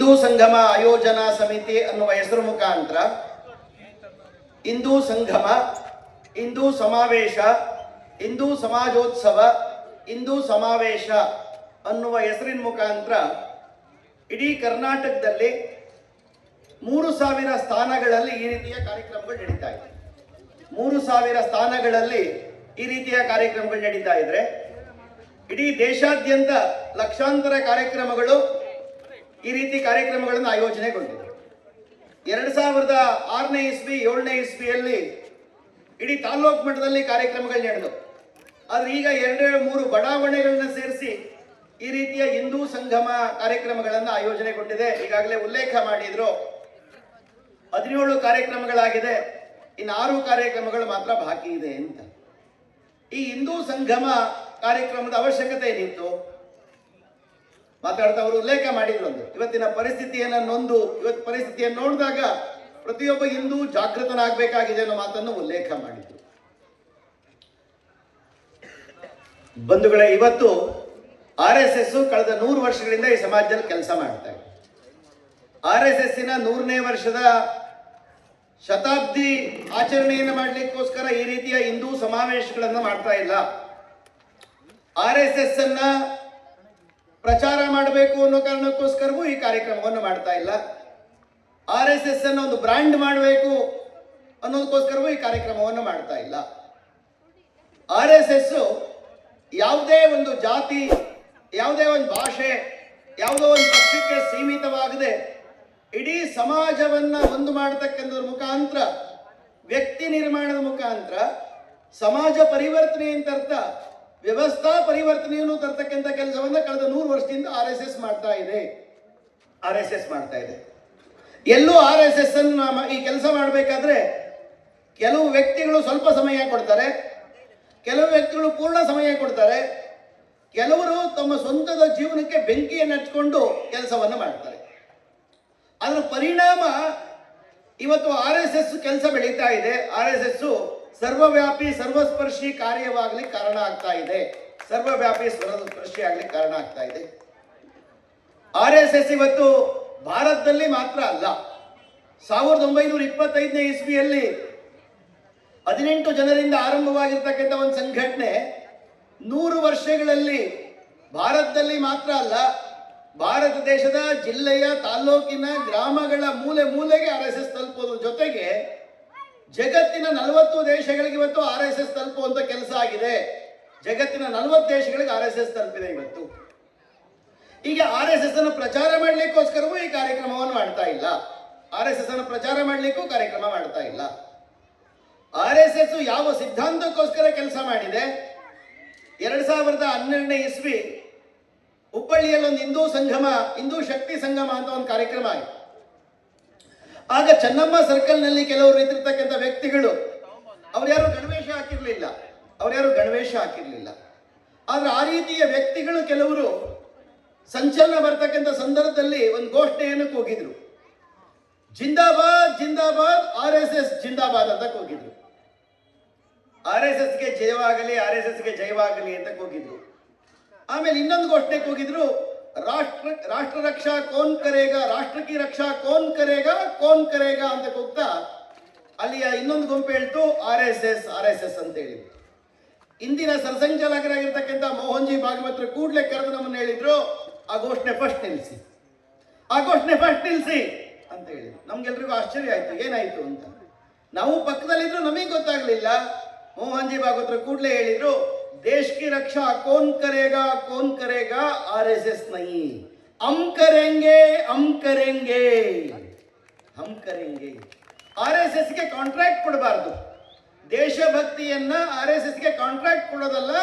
ಹಿಂದೂ ಸಂಗಮ ಆಯೋಜನಾ ಸಮಿತಿ ಅನ್ನುವ ಹೆಸರು ಮುಖಾಂತರ ಹಿಂದೂ ಸಂಗಮ, ಹಿಂದೂ ಸಮಾವೇಶ, ಹಿಂದೂ ಸಮಾಜೋತ್ಸವ, ಹಿಂದೂ ಸಮಾವೇಶ ಅನ್ನುವ ಹೆಸರಿನ ಮುಖಾಂತರ ಇಡೀ ಕರ್ನಾಟಕದಲ್ಲಿ 3000 ಸ್ಥಾನಗಳಲ್ಲಿ ಈ ರೀತಿಯ ಕಾರ್ಯಕ್ರಮಗಳು ನಡೀತಾ ಇದೆ. 3000 ಸ್ಥಾನಗಳಲ್ಲಿ ಈ ರೀತಿಯ ಕಾರ್ಯಕ್ರಮಗಳು ನಡೀತಾ ಇದ್ರೆ ಇಡೀ ದೇಶಾದ್ಯಂತ ಲಕ್ಷಾಂತರ ಕಾರ್ಯಕ್ರಮಗಳು ಈ ರೀತಿ ಕಾರ್ಯಕ್ರಮಗಳನ್ನು ಆಯೋಜನೆಗೊಂಡಿವೆ. 2006ನೇ ಇಸ್ವಿ 7ನೇ ಇಸ್ವಿಯಲ್ಲಿ ಇಡೀ ತಾಲೂಕು ಮಟ್ಟದಲ್ಲಿ ಕಾರ್ಯಕ್ರಮಗಳು ನಡೆದವು. ಆದರೆ ಈಗ 2-3 ಬಡಾವಣೆಗಳನ್ನ ಸೇರಿಸಿ ಈ ರೀತಿಯ ಹಿಂದೂ ಸಂಗಮ ಕಾರ್ಯಕ್ರಮಗಳನ್ನು ಆಯೋಜನೆಗೊಂಡಿದೆ. ಈಗಾಗಲೇ ಉಲ್ಲೇಖ ಮಾಡಿದ್ರು 17 ಕಾರ್ಯಕ್ರಮಗಳಾಗಿದೆ, ಇನ್ನು 6 ಕಾರ್ಯಕ್ರಮಗಳು ಮಾತ್ರ ಬಾಕಿ ಇದೆ ಅಂತ. ಈ ಹಿಂದೂ ಸಂಗಮ ಕಾರ್ಯಕ್ರಮದ ಅವಶ್ಯಕತೆ ಏನಿತ್ತು ಮಾತಾಡ್ತಾ ಅವರು ಉಲ್ಲೇಖ ಮಾಡಿದ್ರು. ಇವತ್ತಿನ ಪರಿಸ್ಥಿತಿಯನ್ನು ಪರಿಸ್ಥಿತಿಯನ್ನು ನೋಡಿದಾಗ ಪ್ರತಿಯೊಬ್ಬ ಹಿಂದೂ ಜಾಗೃತನಾಗಬೇಕಾಗಿದೆ ಅನ್ನೋ ಮಾತನ್ನು ಉಲ್ಲೇಖ ಮಾಡಿದ್ರು. ಬಂಧುಗಳೇ, ಇವತ್ತು RSS ಕಳೆದ 100 ವರ್ಷಗಳಿಂದ ಈ ಸಮಾಜದಲ್ಲಿ ಕೆಲಸ ಮಾಡ್ತಾ ಇದೆ. RSSನ 100ನೇ ವರ್ಷದ ಶತಾಬ್ದಿ ಆಚರಣೆಯನ್ನು ಮಾಡಲಿಕ್ಕೋಸ್ಕರ ಈ ರೀತಿಯ ಹಿಂದೂ ಸಮಾವೇಶಗಳನ್ನು ಮಾಡ್ತಾ ಇಲ್ಲ. RSS ಅನ್ನ ಪ್ರಚಾರ ಮಾಡಬೇಕು ಅನ್ನೋ ಕಾರಣಕ್ಕೋಸ್ಕರವೂ ಈ ಕಾರ್ಯಕ್ರಮವನ್ನು ಮಾಡ್ತಾ ಇಲ್ಲ. RSS ಅನ್ನ ಒಂದು ಬ್ರ್ಯಾಂಡ್ ಮಾಡಬೇಕು ಅನ್ನೋದಕ್ಕೋಸ್ಕರವೂ ಈ ಕಾರ್ಯಕ್ರಮವನ್ನು ಮಾಡ್ತಾ ಇಲ್ಲ. RSS ಯಾವುದೇ ಒಂದು ಜಾತಿ, ಯಾವುದೇ ಒಂದು ಭಾಷೆ, ಯಾವುದೋ ಒಂದು ಪಕ್ಷಕ್ಕೆ ಸೀಮಿತವಾಗದೆ ಇಡೀ ಸಮಾಜವನ್ನ ಒಂದು ಮಾಡತಕ್ಕಂಥದ್ರ ಮುಖಾಂತರ, ವ್ಯಕ್ತಿ ನಿರ್ಮಾಣದ ಮುಖಾಂತರ ಸಮಾಜ ಪರಿವರ್ತನೆ ಅಂತ ಅರ್ಥ, ವ್ಯವಸ್ಥಾ ಪರಿವರ್ತನೆಯನ್ನು ತರ್ತಕ್ಕಂಥ ಕೆಲಸವನ್ನ ಕಳೆದ 100 ವರ್ಷದಿಂದ RSS ಮಾಡ್ತಾ ಇದೆ. ಎಲ್ಲೂ RSS ಅನ್ನು ಈ ಕೆಲಸ ಮಾಡಬೇಕಾದ್ರೆ ಕೆಲವು ವ್ಯಕ್ತಿಗಳು ಸ್ವಲ್ಪ ಸಮಯ ಕೊಡ್ತಾರೆ, ಕೆಲವು ವ್ಯಕ್ತಿಗಳು ಪೂರ್ಣ ಸಮಯ ಕೊಡ್ತಾರೆ, ಕೆಲವರು ತಮ್ಮ ಸ್ವಂತದ ಜೀವನಕ್ಕೆ ಬೆಂಕಿಯನ್ನು ಹಚ್ಕೊಂಡು ಕೆಲಸವನ್ನು ಮಾಡ್ತಾರೆ. ಅದರ ಪರಿಣಾಮ ಇವತ್ತು RSS ಕೆಲಸ ಬೆಳೀತಾ ಇದೆ. RSS ಸರ್ವವ್ಯಾಪಿ ಸರ್ವಸ್ಪರ್ಶಿ ಕಾರ್ಯವಾಗಲಿಕ್ಕೆ ಕಾರಣ ಆಗ್ತಾ ಇದೆ. RSS ಇವತ್ತು ಭಾರತದಲ್ಲಿ ಮಾತ್ರ ಅಲ್ಲ, 1925ನೇ ಇಸ್ವಿಯಲ್ಲಿ 18 ಜನರಿಂದ ಆರಂಭವಾಗಿರ್ತಕ್ಕಂಥ ಒಂದು ಸಂಘಟನೆ 100 ವರ್ಷಗಳಲ್ಲಿ ಭಾರತದಲ್ಲಿ ಮಾತ್ರ ಅಲ್ಲ, ಭಾರತ ದೇಶದ ಜಿಲ್ಲೆಯ, ತಾಲೂಕಿನ, ಗ್ರಾಮಗಳ ಮೂಲೆ ಮೂಲೆಗೆ RSS ತಲುಪೋದ್ರ ಜೊತೆಗೆ ಜಗತ್ತಿನ 40 ದೇಶಗಳಿಗೆ ಇವತ್ತು RSS ತಲುಪುವಂತ ಕೆಲಸ ಆಗಿದೆ. ಜಗತ್ತಿನ 40 ದೇಶಗಳಿಗೆ RSS ತಲುಪಿದೆ ಇವತ್ತು. ಈಗ RSS ಅನ್ನು ಪ್ರಚಾರ ಮಾಡಲಿಕ್ಕೋಸ್ಕರವೂ ಈ ಕಾರ್ಯಕ್ರಮವನ್ನು ಮಾಡ್ತಾ ಇಲ್ಲ. RSS ಅನ್ನು ಪ್ರಚಾರ ಮಾಡಲಿಕ್ಕೂ ಕಾರ್ಯಕ್ರಮ ಮಾಡ್ತಾ ಇಲ್ಲ. RSS ಯಾವ ಸಿದ್ಧಾಂತಕ್ಕೋಸ್ಕರ ಕೆಲಸ ಮಾಡಿದೆ? 2012ನೇ ಇಸ್ವಿ ಹುಬ್ಬಳ್ಳಿಯಲ್ಲಿ ಒಂದು ಹಿಂದೂ ಶಕ್ತಿ ಸಂಗಮ ಅಂತ ಒಂದು ಕಾರ್ಯಕ್ರಮ ಆಯಿತು. ಆಗ ಚೆನ್ನಮ್ಮ ಸರ್ಕಲ್ನಲ್ಲಿ ಕೆಲವರು ಇದ್ದಿರ್ತಕ್ಕಂಥ ವ್ಯಕ್ತಿಗಳು ಅವ್ರು ಯಾರು ಗಣವೇಶ ಹಾಕಿರ್ಲಿಲ್ಲ. ಆದ್ರೆ ಆ ರೀತಿಯ ವ್ಯಕ್ತಿಗಳು ಕೆಲವರು ಸಂಚಲನ ಬರ್ತಕ್ಕಂಥ ಸಂದರ್ಭದಲ್ಲಿ ಒಂದು ಘೋಷಣೆಯನ್ನು ಕೂಗಿದ್ರು. ಜಿಂದಾಬಾದ್ ಜಿಂದಾಬಾದ್ RSS ಜಿಂದಾಬಾದ್ ಅಂತ ಕೂಗಿದ್ರು. RSSಗೆ ಜಯವಾಗಲಿ ಅಂತ ಕೂಗಿದ್ರು. ಆಮೇಲೆ ಇನ್ನೊಂದು ಘೋಷಣೆ ಕೂಗಿದ್ರು, ರಾಷ್ಟ್ರ ರಕ್ಷಾ ಕೌನ್ ಕರೇಗಾ, ರಾಷ್ಟ್ರ ಕಿ ರಕ್ಷಾ ಕೌನ್ ಕರೇಗಾ ಅಂತ ಕೂಗ್ತಾ ಅಲ್ಲಿಯ ಇನ್ನೊಂದು ಗುಂಪು ಹೇಳ್ತು RSS ಅಂತ ಹೇಳಿದ್ರು. ಇಂದಿನ ಸರ್ಸಂಘಚಾಲಕರಾಗಿರ್ತಕ್ಕಂಥ ಮೋಹನ್ ಜಿ ಭಾಗವತರು ಕೂಡಲೇ ಕರೆದು ನಮ್ಮನ್ನು ಹೇಳಿದ್ರು, ಆ ಘೋಷಣೆ ಫಸ್ಟ್ ನಿಲ್ಲಿಸಿ ಅಂತ ಹೇಳಿದ್ರು. ನಮ್ಗೆಲ್ರಿಗೂ ಆಶ್ಚರ್ಯ ಆಯ್ತು, ಏನಾಯ್ತು ಅಂತ. ನಾವು ಪಕ್ಕದಲ್ಲಿದ್ರು, ನಮಗೆ ಗೊತ್ತಾಗ್ಲಿಲ್ಲ. ಮೋಹನ್ ಜಿ ಭಾಗವತರು ಕೂಡಲೇ ಹೇಳಿದ್ರು, ದೇಶ की रक्षा कौन करेगा RSS नहीं, हम करेंगे RSS ಗೆ ಕಾಂಟ್ರಾಕ್ಟ್ ಕೊಡಬಾರದು. ದೇಶಭಕ್ತಿಯನ್ನ RSS ಗೆ ಕಾಂಟ್ರಾಕ್ಟ್ ಕೊಡೋದಲ್ಲ.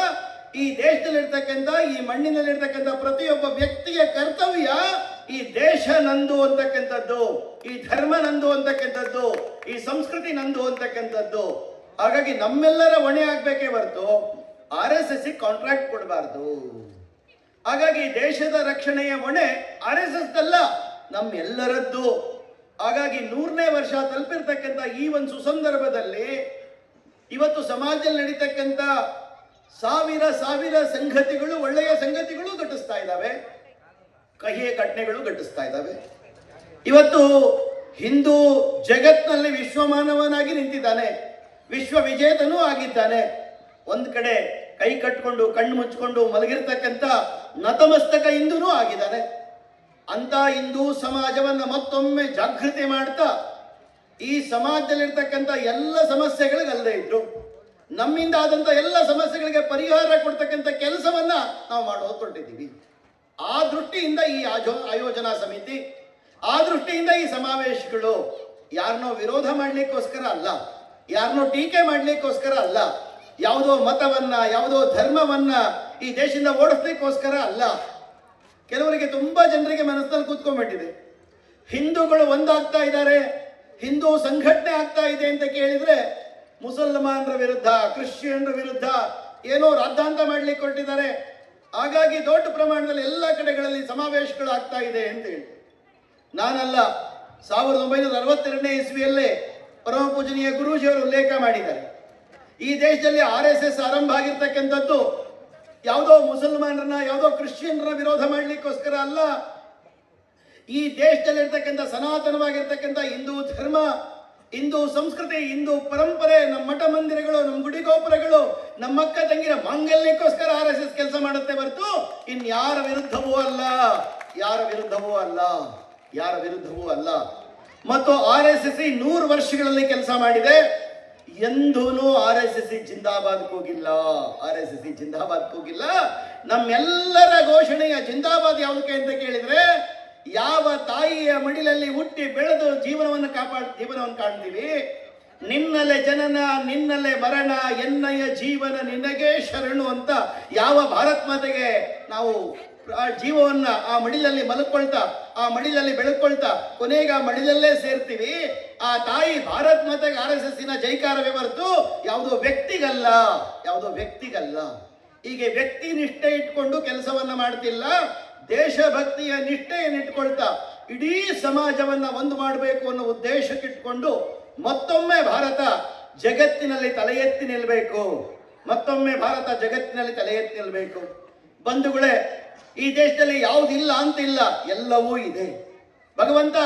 ಈ ದೇಶದಲ್ಲಿರ್ತಕ್ಕಂಥ, ಈ ಮಣ್ಣಿನಲ್ಲಿರ್ತಕ್ಕಂಥ ಪ್ರತಿಯೊಬ್ಬ ವ್ಯಕ್ತಿಯ ಕರ್ತವ್ಯ ಈ ದೇಶ ನಂದು ಅಂತಕ್ಕಂಥದ್ದು, ಈ ಧರ್ಮ ನಂದು ಅಂತಕ್ಕಂಥದ್ದು, ಈ ಸಂಸ್ಕೃತಿ ನಂದು ಅಂತಕ್ಕಂಥದ್ದು. ಹಾಗಾಗಿ ನಮ್ಮೆಲ್ಲರ ಹೊಣೆ ಆಗ್ಬೇಕೇ ಹೊರತು RSS ಕಾಂಟ್ರಾಕ್ಟ್ ಕೊಡಬಾರ್ದು. ಹಾಗಾಗಿ ದೇಶದ ರಕ್ಷಣೆಯ ಹೊಣೆ RSS ಅಲ್ಲ, ನಮ್ಮೆಲ್ಲರದ್ದು. ಹಾಗಾಗಿ 100ನೇ ವರ್ಷ ತಲುಪಿರ್ತಕ್ಕಂಥ ಈ ಒಂದು ಸುಸಂದರ್ಭದಲ್ಲಿ ಇವತ್ತು ಸಮಾಜದಲ್ಲಿ ನಡೀತಕ್ಕಂಥ ಸಾವಿರ ಸಂಗತಿಗಳು, ಒಳ್ಳೆಯ ಸಂಗತಿಗಳು ಘಟಿಸ್ತಾ ಇದ್ದಾವೆ, ಕಹಿಯ ಘಟನೆಗಳು ಘಟಿಸ್ತಾ ಇದ್ದಾವೆ. ಇವತ್ತು ಹಿಂದೂ ಜಗತ್ನಲ್ಲಿ ವಿಶ್ವಮಾನವನಾಗಿ ನಿಂತಿದ್ದಾನೆ, ವಿಶ್ವ ವಿಜೇತನೂ ಆಗಿದ್ದಾನೆ. ಒಂದು ಕಡೆ ಕೈ ಕಟ್ಕೊಂಡು ಕಣ್ಣು ಮುಚ್ಚಿಕೊಂಡು ಮಲಗಿರ್ತಕ್ಕಂಥ ನತಮಸ್ತಕ ಹಿಂದೂನೂ ಆಗಿದ್ದಾನೆ. ಅಂತ ಹಿಂದೂ ಸಮಾಜವನ್ನು ಮತ್ತೊಮ್ಮೆ ಜಾಗೃತಿ ಮಾಡ್ತಾ ಈ ಸಮಾಜದಲ್ಲಿರ್ತಕ್ಕಂಥ ಎಲ್ಲ ಸಮಸ್ಯೆಗಳಿಗಲ್ಲದೆ ಇದ್ರು ನಮ್ಮಿಂದ ಆದಂಥ ಎಲ್ಲ ಸಮಸ್ಯೆಗಳಿಗೆ ಪರಿಹಾರ ಕೊಡ್ತಕ್ಕಂಥ ಕೆಲಸವನ್ನ ನಾವು ಮಾಡೋದು ಹೊರಟಿದ್ದೀವಿ. ಆ ದೃಷ್ಟಿಯಿಂದ ಈ ಆಯೋಜನಾ ಸಮಿತಿ, ಆ ದೃಷ್ಟಿಯಿಂದ ಈ ಸಮಾವೇಶಗಳು ಯಾರನ್ನೋ ವಿರೋಧ ಮಾಡಲಿಕ್ಕೋಸ್ಕರ ಅಲ್ಲ, ಯಾರನ್ನೋ ಟೀಕೆ ಮಾಡಲಿಕ್ಕೋಸ್ಕರ ಅಲ್ಲ, ಯಾವುದೋ ಮತವನ್ನ ಯಾವುದೋ ಧರ್ಮವನ್ನ ಈ ದೇಶದಿಂದ ಓಡಿಸ್ಲಿಕ್ಕೋಸ್ಕರ ಅಲ್ಲ. ಕೆಲವರಿಗೆ ತುಂಬಾ ಜನರಿಗೆ ಮನಸ್ಸಲ್ಲಿ ಕೂತ್ಕೊಂಡ್ಬಿಟ್ಟಿದೆ, ಹಿಂದೂಗಳು ಒಂದಾಗ್ತಾ ಇದ್ದಾರೆ, ಹಿಂದೂ ಸಂಘಟನೆ ಆಗ್ತಾ ಇದೆ ಅಂತ ಕೇಳಿದ್ರೆ ಮುಸಲ್ಮಾನರ ವಿರುದ್ಧ, ಕ್ರಿಶ್ಚಿಯನ್ರ ವಿರುದ್ಧ ಏನೋ ರಾದ್ದಾಂತ ಮಾಡ್ಲಿಕ್ಕೆ ಹೊರಟಿದ್ದಾರೆ. ಹಾಗಾಗಿ ದೊಡ್ಡ ಪ್ರಮಾಣದಲ್ಲಿ ಎಲ್ಲ ಕಡೆಗಳಲ್ಲಿ ಸಮಾವೇಶಗಳು ಆಗ್ತಾ ಇದೆ ಅಂತ ಹೇಳಿ ನಾನಲ್ಲ, 1962ನೇ ಇಸ್ವಿಯಲ್ಲೇ ಪರಮ ಪೂಜನೀಯ ಗುರೂಜಿಯವರು ಉಲ್ಲೇಖ ಮಾಡಿದ್ದಾರೆ. ಈ ದೇಶದಲ್ಲಿ RSS ಆರಂಭ ಆಗಿರ್ತಕ್ಕಂಥದ್ದು ಯಾವುದೋ ಮುಸಲ್ಮಾನರನ್ನ ಯಾವುದೋ ಕ್ರಿಶ್ಚಿಯನ್ರ ವಿರೋಧ ಮಾಡಲಿಕ್ಕೋಸ್ಕರ ಅಲ್ಲ. ಈ ದೇಶದಲ್ಲಿರ್ತಕ್ಕಂಥ ಸನಾತನವಾಗಿರ್ತಕ್ಕಂಥ ಹಿಂದೂ ಧರ್ಮ, ಹಿಂದೂ ಸಂಸ್ಕೃತಿ, ಹಿಂದೂ ಪರಂಪರೆ, ನಮ್ಮ ಮಠ ಮಂದಿರಗಳು, ನಮ್ಮ ಗುಡಿ ಗೋಪುರಗಳು, ನಮ್ಮ ಅಕ್ಕ ತಂಗಿರ ಮಾಂಗಲ್ಯಕ್ಕೋಸ್ಕರ RSS ಕೆಲಸ ಮಾಡುತ್ತೆ ಹೊರತು ಇನ್ಯಾರ ವಿರುದ್ಧವೂ ಅಲ್ಲ, ಯಾರ ವಿರುದ್ಧವೂ ಅಲ್ಲ, ಯಾರ ವಿರುದ್ಧವೂ ಅಲ್ಲ. ಮತ್ತು RSS 100 ವರ್ಷಗಳಲ್ಲಿ ಕೆಲಸ ಮಾಡಿದೆ. ಎಂದೂನು RSS ಜಿಂದಾಬಾದ್ ಹೋಗಿಲ್ಲ, RSS ಜಿಂದಾಬಾದ್ ಹೋಗಿಲ್ಲ. ನಮ್ಮೆಲ್ಲರ ಘೋಷಣೆಯ ಜಿಂದಾಬಾದ್ ಯಾವುದಕ್ಕೆ ಅಂತ ಕೇಳಿದ್ರೆ, ಯಾವ ತಾಯಿಯ ಮಡಿಲಲ್ಲಿ ಹುಟ್ಟಿ ಬೆಳೆದು ಜೀವನವನ್ನು ಕಾಣ್ತೀವಿ, ನಿನ್ನಲ್ಲೇ ಜನನ ನಿನ್ನಲ್ಲೇ ಮರಣ, ಎನ್ನಯ ಜೀವನ ನಿನಗೆ ಶರಣು ಅಂತ ಯಾವ ಭಾರತ್ ಮಾತೆಗೆ ನಾವು ಜೀವವನ್ನ ಆ ಮಡಿಲಲ್ಲಿ ಮಲ್ಕೊಳ್ತಾ, ಆ ಮಡಿಲಲ್ಲಿ ಬೆಳ್ಕೊಳ್ತಾ ಕೊನೆಗೆ ಆ ಮಡಿಲಲ್ಲೇ ಸೇರ್ತೀವಿ. ಆ ತಾಯಿ ಭಾರತ್ ಮಾತೆಗೆ RSSನ ಜೈಕಾರವೇ ಹೊರತು ಯಾವುದೋ ವ್ಯಕ್ತಿಗಲ್ಲ, ಯಾವುದೋ ವ್ಯಕ್ತಿಗಲ್ಲ. ಹೀಗೆ ವ್ಯಕ್ತಿ ನಿಷ್ಠೆ ಇಟ್ಕೊಂಡು ಕೆಲಸವನ್ನ ಮಾಡ್ತಿಲ್ಲ, ದೇಶಭಕ್ತಿಯ ನಿಷ್ಠೆಯನ್ನು ಇಟ್ಕೊಳ್ತಾ ಇಡೀ ಸಮಾಜವನ್ನ ಒಂದು ಮಾಡಬೇಕು ಅನ್ನೋ ಉದ್ದೇಶಕ್ಕಿಟ್ಕೊಂಡು ಮತ್ತೊಮ್ಮೆ ಭಾರತ ಜಗತ್ತಿನಲ್ಲಿ ತಲೆ ಎತ್ತಿ ನಿಲ್ಲಬೇಕು, ಮತ್ತೊಮ್ಮೆ ಭಾರತ ಜಗತ್ತಿನಲ್ಲಿ ತಲೆ ಎತ್ತಿ ನಿಲ್ಲಬೇಕು. ಬಂಧುಗಳೇ, ಈ ದೇಶದಲ್ಲಿ ಯಾವುದಿಲ್ಲ ಅಂತಿಲ್ಲ, ಎಲ್ಲವೂ ಇದೆ. ಭಗವಂತ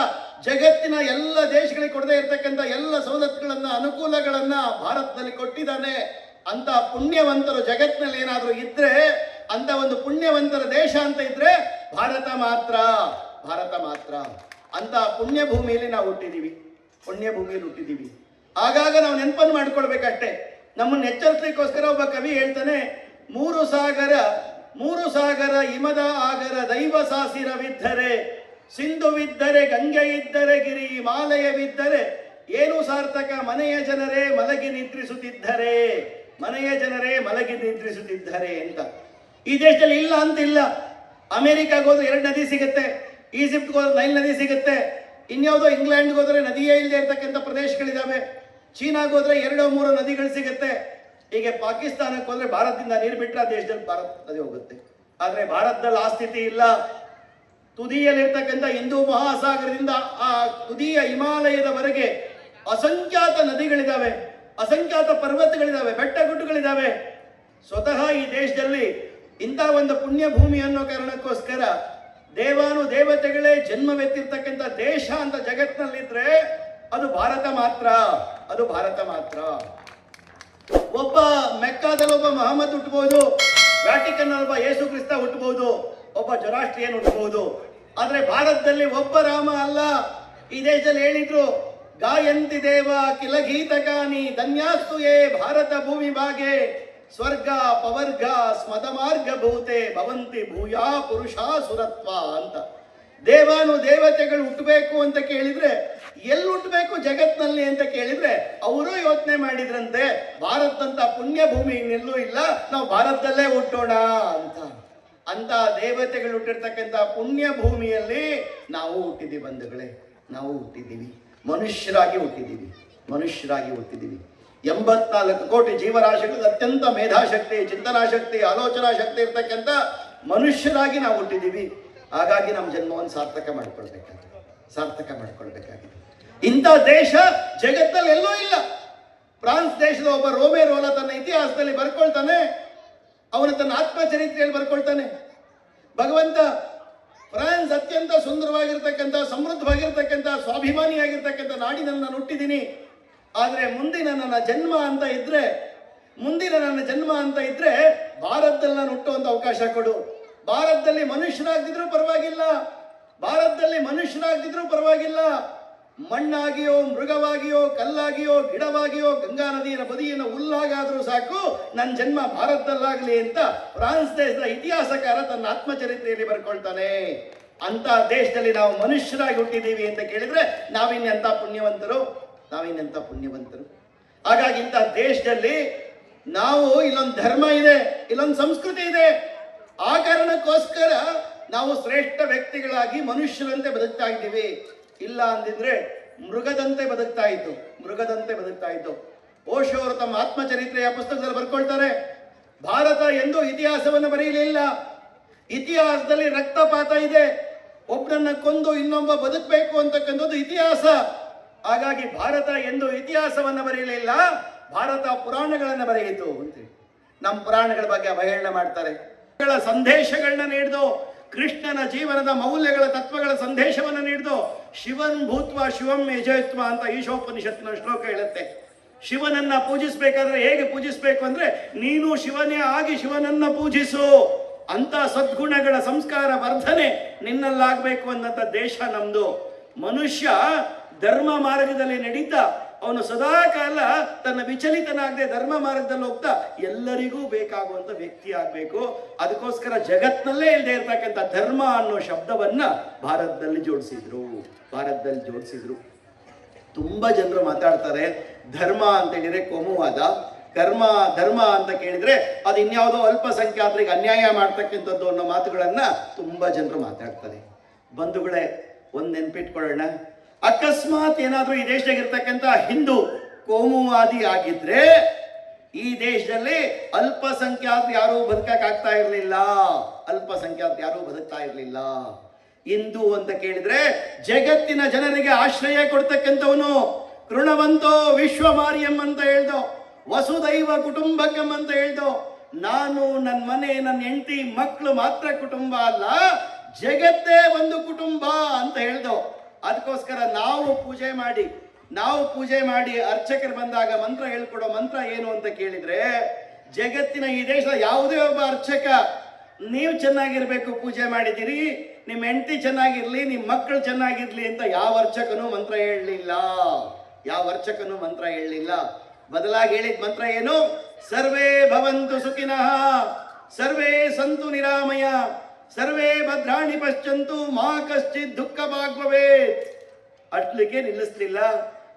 ಜಗತ್ತಿನ ಎಲ್ಲ ದೇಶಗಳಿಗೆ ಕೊಡದೇ ಇರತಕ್ಕಂಥ ಎಲ್ಲ ಸವಲತ್ತುಗಳನ್ನ, ಅನುಕೂಲಗಳನ್ನ ಭಾರತದಲ್ಲಿ ಕೊಟ್ಟಿದ್ದಾನೆ. ಅಂತ ಪುಣ್ಯವಂತರು ಜಗತ್ತಿನಲ್ಲಿ ಏನಾದರೂ ಇದ್ರೆ, ಅಂತ ಒಂದು ಪುಣ್ಯವಂತರ ದೇಶ ಅಂತ ಇದ್ರೆ ಭಾರತ ಮಾತ್ರ, ಭಾರತ ಮಾತ್ರ. ಅಂತ ಪುಣ್ಯ ಭೂಮಿಯಲ್ಲಿ ನಾವು ಹುಟ್ಟಿದೀವಿ, ಪುಣ್ಯ ಭೂಮಿಯಲ್ಲಿ ಹುಟ್ಟಿದೀವಿ. ಆಗಾಗ ನಾವು ನೆನಪನ್ನು ಮಾಡ್ಕೊಳ್ಬೇಕಷ್ಟೇ. ನಮ್ಮನ್ನು ಎಚ್ಚರಿಸಲಿಕ್ಕೋಸ್ಕರ ಒಬ್ಬ ಕವಿ ಹೇಳ್ತಾನೆ, ಮೂರು ಸಾಗರ ಹಿಮದ ಆಗರ ದೈವ ಸಾಸಿರವಿದ್ದರೆ, ಸಿಂಧುವಿದ್ದರೆ ಗಂಗೆ ಇದ್ದರೆ ಗಿರಿ ಹಿಮಾಲಯವಿದ್ದರೆ ಏನು ಸಾರ್ಥಕ, ಮನೆಯ ಜನರೇ ಮಲಗಿ ನಿದ್ರಿಸುತ್ತಿದ್ದರೆ, ಮನೆಯ ಜನರೇ ಮಲಗಿ ನಿದ್ರಿಸುತ್ತಿದ್ದರೆ ಅಂತ. ಈ ದೇಶದಲ್ಲಿ ಇಲ್ಲ ಅಂತಿಲ್ಲ. ಅಮೆರಿಕಾಗೆ ಹೋದ್ರೆ 2 ನದಿ ಸಿಗುತ್ತೆ, ಈಜಿಪ್ಟ್ಗೆ ಹೋದ್ರೆ ನೈಲ್ ನದಿ ಸಿಗುತ್ತೆ, ಇನ್ಯಾವುದೋ ಇಂಗ್ಲೆಂಡ್ಗೆ ಹೋದ್ರೆ ನದಿಯೇ ಇಲ್ಲದೆ ಇರತಕ್ಕಂಥ ಪ್ರದೇಶಗಳಿದಾವೆ, ಚೀನಾಗೆ ಹೋದ್ರೆ 2-3 ನದಿಗಳು ಸಿಗುತ್ತೆ. ಹೀಗೆ ಪಾಕಿಸ್ತಾನಕ್ಕೆ ಹೋದ್ರೆ ಭಾರತದಿಂದ ನೀರು ಬಿಟ್ಟರೆ ಆ ದೇಶದಲ್ಲಿ ಭಾರತ ನದಿ ಹೋಗುತ್ತೆ. ಆದ್ರೆ ಭಾರತದಲ್ಲಿ ಆ ಸ್ಥಿತಿ ಇಲ್ಲ. ತುದಿಯಲ್ಲಿರ್ತಕ್ಕಂಥ ಹಿಂದೂ ಮಹಾಸಾಗರದಿಂದ ಆ ತುದಿಯ ಹಿಮಾಲಯದವರೆಗೆ ಅಸಂಖ್ಯಾತ ನದಿಗಳಿದಾವೆ, ಅಸಂಖ್ಯಾತ ಪರ್ವತಗಳಿದಾವೆ, ಬೆಟ್ಟ ಗುಡ್ಡಗಳಿದಾವೆ. ಸ್ವತಃ ಈ ದೇಶದಲ್ಲಿ ಇಂಥ ಒಂದು ಪುಣ್ಯ ಭೂಮಿ ಅನ್ನೋ ಕಾರಣಕ್ಕೋಸ್ಕರ ದೇವಾನು ದೇವತೆಗಳೇ ಜನ್ಮವೆತ್ತಿರ್ತಕ್ಕಂಥ ದೇಶ ಅಂತ ಜಗತ್ತಿನಲ್ಲಿದ್ರೆ ಅದು ಭಾರತ ಮಾತ್ರ, ಅದು ಭಾರತ ಮಾತ್ರ. ಒಬ್ಬ ಮೆಕ್ಕಾದಲ್ಲಿ ಒಬ್ಬ ಮಹಮ್ಮದ್ ಹುಟ್ಟಬಹುದು, ವ್ಯಾಟಿಕನ್ ಒಬ್ಬ ಯೇಸು ಕ್ರಿಸ್ತ ಹುಟ್ಟಬಹುದು, ಒಬ್ಬ ಜೊರಾಸ್ಟ್ರಿಯನ್ ಹುಟ್ಟಬಹುದು. ಆದ್ರೆ ಭಾರತದಲ್ಲಿ ಒಬ್ಬ ರಾಮ ಅಲ್ಲ. ಈ ದೇಶದಲ್ಲಿ ಹೇಳಿದ್ರು, ಗಾಯಂತಿ ದೇವ ಕಿಲ ಗೀತಕಾನಿ ಧನ್ಯಾಸ್ತು ಯೇ ಭಾರತ ಭೂಮಿ ಭಾಗೆ ಸ್ವರ್ಗ ಪವರ್ಗ ಸ್ಮದ ಮಾರ್ಗ ಭೂತೆ ಭವಂತಿ ಭೂಯಾ ಪುರುಷ ಸುರತ್ವ ಅಂತ. ದೇವಾನು ದೇವತೆಗಳು ಹುಟ್ಟಬೇಕು ಅಂತ ಕೇಳಿದ್ರೆ ಎಲ್ಲಿ ಹುಟ್ಟಬೇಕು ಜಗತ್ನಲ್ಲಿ ಅಂತ ಕೇಳಿದ್ರೆ ಅವರು ಯೋಚನೆ ಮಾಡಿದ್ರಂತೆ, ಭಾರತದಂತ ಪುಣ್ಯ ಭೂಮಿ ಇನ್ನೆಲ್ಲೂ ಇಲ್ಲ, ನಾವು ಭಾರತದಲ್ಲೇ ಹುಟ್ಟೋಣ ಅಂತ. ಅಂತ ದೇವತೆಗಳು ಹುಟ್ಟಿರ್ತಕ್ಕಂಥ ಪುಣ್ಯ ಭೂಮಿಯಲ್ಲಿ ನಾವು ಹುಟ್ಟಿದ್ದೀವಿ ಬಂಧುಗಳೇ, ನಾವು ಹುಟ್ಟಿದ್ದೀವಿ, ಮನುಷ್ಯರಾಗಿ ಹುಟ್ಟಿದ್ದೀವಿ, ಮನುಷ್ಯರಾಗಿ ಹುಟ್ಟಿದ್ದೀವಿ. 84 ಕೋಟಿ ಜೀವರಾಶಿಗಳು ಅತ್ಯಂತ ಮೇಧಾಶಕ್ತಿ, ಚಿಂತನಾಶಕ್ತಿ, ಆಲೋಚನಾ ಶಕ್ತಿ ಇರ್ತಕ್ಕಂಥ ಮನುಷ್ಯರಾಗಿ ನಾವು ಹುಟ್ಟಿದ್ದೀವಿ. ಹಾಗಾಗಿ ನಮ್ಮ ಜನ್ಮವನ್ನು ಸಾರ್ಥಕ ಮಾಡ್ಕೊಳ್ಬೇಕಾಗಿದೆ, ಸಾರ್ಥಕ ಮಾಡ್ಕೊಳ್ಬೇಕಾಗಿದೆ. ಇಂಥ ದೇಶ ಜಗತ್ತಲ್ಲಿ ಎಲ್ಲೂ ಇಲ್ಲ. ಫ್ರಾನ್ಸ್ ದೇಶದ ಒಬ್ಬ ರೋಮೆ ರೋಲಾ ತನ್ನ ಇತಿಹಾಸದಲ್ಲಿ ಬರ್ಕೊಳ್ತಾನೆ, ಅವನು ತನ್ನ ಆತ್ಮಚರಿತ್ರೆಯಲ್ಲಿ ಬರ್ಕೊಳ್ತಾನೆ, ಭಗವಂತ ಫ್ರಾನ್ಸ್ ಅತ್ಯಂತ ಸುಂದರವಾಗಿರ್ತಕ್ಕಂಥ, ಸಮೃದ್ಧವಾಗಿರ್ತಕ್ಕಂಥ, ಸ್ವಾಭಿಮಾನಿಯಾಗಿರ್ತಕ್ಕಂಥ ನಾಡಿನಲ್ಲಿ ನಾನು ಹುಟ್ಟಿದ್ದೀನಿ. ಆದರೆ ಮುಂದಿನ ನನ್ನ ಜನ್ಮ ಅಂತ ಇದ್ರೆ ಭಾರತದಲ್ಲಿ ನಾನು ಹುಟ್ಟುವಂತ ಅವಕಾಶ ಕೊಡು. ಭಾರತದಲ್ಲಿ ಮನುಷ್ಯನಾಗ್ದಿದ್ರೂ ಪರವಾಗಿಲ್ಲ, ಮಣ್ಣಾಗಿಯೋ, ಮೃಗವಾಗಿಯೋ, ಕಲ್ಲಾಗಿಯೋ, ಗಿಡವಾಗಿಯೋ, ಗಂಗಾ ನದಿಯ ಬದಿಯಿನ ಹುಲ್ಲಾಗಾದ್ರೂ ಸಾಕು, ನನ್ನ ಜನ್ಮ ಭಾರತದಲ್ಲಾಗಲಿ ಅಂತ ಫ್ರಾನ್ಸ್ ದೇಶದ ಇತಿಹಾಸಕಾರ ತನ್ನ ಆತ್ಮಚರಿತ್ರೆಯಲ್ಲಿ ಬರ್ಕೊಳ್ತಾನೆ. ಅಂತ ದೇಶದಲ್ಲಿ ನಾವು ಮನುಷ್ಯರಾಗಿ ಹುಟ್ಟಿದ್ದೀವಿ ಅಂತ ಕೇಳಿದ್ರೆ ನಾವಿನ್ನೆಂತ ಪುಣ್ಯವಂತರು. ಹಾಗಾಗಿ ಇಂಥ ದೇಶದಲ್ಲಿ ನಾವು, ಇಲ್ಲೊಂದು ಧರ್ಮ ಇದೆ, ಇಲ್ಲೊಂದು ಸಂಸ್ಕೃತಿ ಇದೆ. ಆ ಕಾರಣಕ್ಕೋಸ್ಕರ ನಾವು ಶ್ರೇಷ್ಠ ವ್ಯಕ್ತಿಗಳಾಗಿ ಮನುಷ್ಯರಂತೆ ಬದುಕ್ತಾ ಇದ್ದೀವಿ. ಇಲ್ಲ ಅಂದಿದ್ರೆ ಮೃಗದಂತೆ ಬದುಕ್ತಾ ಇತ್ತು. ಓಶೋ ಅವರು ತಮ್ಮ ಆತ್ಮಚರಿತ್ರೆಯ ಪುಸ್ತಕದಲ್ಲಿ ಬರ್ಕೊಳ್ತಾರೆ, ಭಾರತ ಎಂದೂ ಇತಿಹಾಸವನ್ನು ಬರೆಯಲಿಲ್ಲ. ಇತಿಹಾಸದಲ್ಲಿ ರಕ್ತಪಾತ ಇದೆ, ಒಬ್ಬರನ್ನ ಕೊಂದು ಇನ್ನೊಬ್ಬ ಬದುಕಬೇಕು ಅಂತಕ್ಕಂಥದ್ದು ಇತಿಹಾಸ. ಹಾಗಾಗಿ ಭಾರತ ಎಂದು ಇತಿಹಾಸವನ್ನು ಬರೆಯಲಿಲ್ಲ, ಭಾರತ ಪುರಾಣಗಳನ್ನು ಬರೆಯಿತು ಅಂತೇಳಿ ನಮ್ಮ ಪುರಾಣಗಳ ಬಗ್ಗೆ ಅವಹೇಳನ ಮಾಡ್ತಾರೆ. ಸಂದೇಶಗಳನ್ನ ನೀಡಿದು, ಕೃಷ್ಣನ ಜೀವನದ ಮೌಲ್ಯಗಳ ತತ್ವಗಳ ಸಂದೇಶವನ್ನು ನೀಡಿದು. ಶಿವನ್ ಭೂತ್ವ ಶಿವಂ ಯಜಯತ್ವ ಅಂತ ಈಶೋಪನಿಷತ್ತಿನ ಶ್ಲೋಕ ಹೇಳುತ್ತೆ. ಶಿವನನ್ನ ಪೂಜಿಸಬೇಕಾದ್ರೆ ಹೇಗೆ ಪೂಜಿಸಬೇಕು ಅಂದ್ರೆ, ನೀನು ಶಿವನೇ ಆಗಿ ಶಿವನನ್ನ ಪೂಜಿಸು. ಅಂತ ಸದ್ಗುಣಗಳ ಸಂಸ್ಕಾರ ವರ್ಧನೆ ನಿನ್ನಲ್ಲಾಗಬೇಕು ಅನ್ನಂತ ದೇಶ ನಮ್ದು. ಮನುಷ್ಯ ಧರ್ಮ ಮಾರ್ಗದಲ್ಲಿ ನಡೀತಾ ಅವನು ಸದಾ ಕಾಲ ತನ್ನ ವಿಚಲಿತನಾಗದೆ ಧರ್ಮ ಮಾರ್ಗದಲ್ಲಿ ಹೋಗ್ತಾ ಎಲ್ಲರಿಗೂ ಬೇಕಾಗುವಂತ ವ್ಯಕ್ತಿ ಆಗ್ಬೇಕು. ಅದಕ್ಕೋಸ್ಕರ ಜಗತ್ನಲ್ಲೇ ಇಲ್ಲದೆ ಇರ್ತಕ್ಕಂಥ ಧರ್ಮ ಅನ್ನೋ ಶಬ್ದವನ್ನ ಭಾರತದಲ್ಲಿ ಜೋಡಿಸಿದ್ರು. ತುಂಬಾ ಜನರು ಮಾತಾಡ್ತಾರೆ, ಧರ್ಮ ಅಂತ ಹೇಳಿದ್ರೆ ಕೋಮುವಾದ, ಧರ್ಮ ಅಂತ ಕೇಳಿದ್ರೆ ಅದು ಇನ್ಯಾವುದೋ ಅಲ್ಪಸಂಖ್ಯಾತರಿಗೆ ಅನ್ಯಾಯ ಮಾಡ್ತಕ್ಕಂಥದ್ದು ಅನ್ನೋ ಮಾತುಗಳನ್ನ ತುಂಬಾ ಜನರು ಮಾತಾಡ್ತಾರೆ. ಬಂಧುಗಳೇ, ಒಂದ್ ನೆನ್ಪಿಟ್ಕೊಳ್ಳೋಣ, ಅಕಸ್ಮಾತ್ ಏನಾದ್ರೂ ಈ ದೇಶದಾಗಿರ್ತಕ್ಕಂಥ ಹಿಂದೂ ಕೋಮುವಾದಿ ಆಗಿದ್ರೆ ಈ ದೇಶದಲ್ಲಿ ಅಲ್ಪಸಂಖ್ಯಾತರು ಯಾರೂ ಬದುಕಕ್ಕಾಗ್ತಾ ಇರಲಿಲ್ಲ. ಹಿಂದೂ ಅಂತ ಕೇಳಿದ್ರೆ ಜಗತ್ತಿನ ಜನರಿಗೆ ಆಶ್ರಯ ಕೊಡ್ತಕ್ಕಂಥವನು. ಕೃಣವಂತೋ ವಿಶ್ವಮಾರ್ಯಂ ಅಂತ ಹೇಳ್ದೋ, ವಸುದೈವ ಕುಟುಂಬಕಂ ಅಂತ ಹೇಳ್ದೋ. ನಾನು, ನನ್ನ ಮನೆ, ನನ್ನ ಹೆಂಡತಿ, ಮಕ್ಕಳು ಮಾತ್ರ ಕುಟುಂಬ ಅಲ್ಲ, ಜಗತ್ತೇ ಒಂದು ಕುಟುಂಬ ಅಂತ ಹೇಳ್ದೋ. ಅದಕ್ಕೋಸ್ಕರ ನಾವು ಪೂಜೆ ಮಾಡಿ ಅರ್ಚಕರು ಬಂದಾಗ ಮಂತ್ರ ಹೇಳ್ಕೊಡೋ ಮಂತ್ರ ಏನು ಅಂತ ಕೇಳಿದ್ರೆ, ಜಗತ್ತಿನ ಈ ದೇಶದ ಯಾವುದೇ ಒಬ್ಬ ಅರ್ಚಕ ನೀವು ಚೆನ್ನಾಗಿರ್ಬೇಕು, ಪೂಜೆ ಮಾಡಿದ್ದೀರಿ, ನಿಮ್ಮ ಹೆಂಡತಿ ಚೆನ್ನಾಗಿರ್ಲಿ, ನಿಮ್ಮ ಮಕ್ಕಳು ಚೆನ್ನಾಗಿರ್ಲಿ ಅಂತ ಯಾವ ಅರ್ಚಕನೂ ಮಂತ್ರ ಹೇಳಲಿಲ್ಲ. ಬದಲಾಗಿ ಹೇಳಿದ ಮಂತ್ರ ಏನು? ಸರ್ವೇ ಭವಂತು ಸುಖಿನಃ, ಸರ್ವೇ ಸಂತು ನಿರಾಮಯ, ಸರ್ವೇ ಭದ್ರಾಣಿ ಪಶ್ಯಂತು, ಮಾ ಕಶ್ಚಿತ್ ದುಃಖ ಭಾಗ್ಭವೇತ್. ಅಟ್ಲಿಕ್ಕೆ ನಿಲ್ಲಿಸ್ಲಿಲ್ಲ,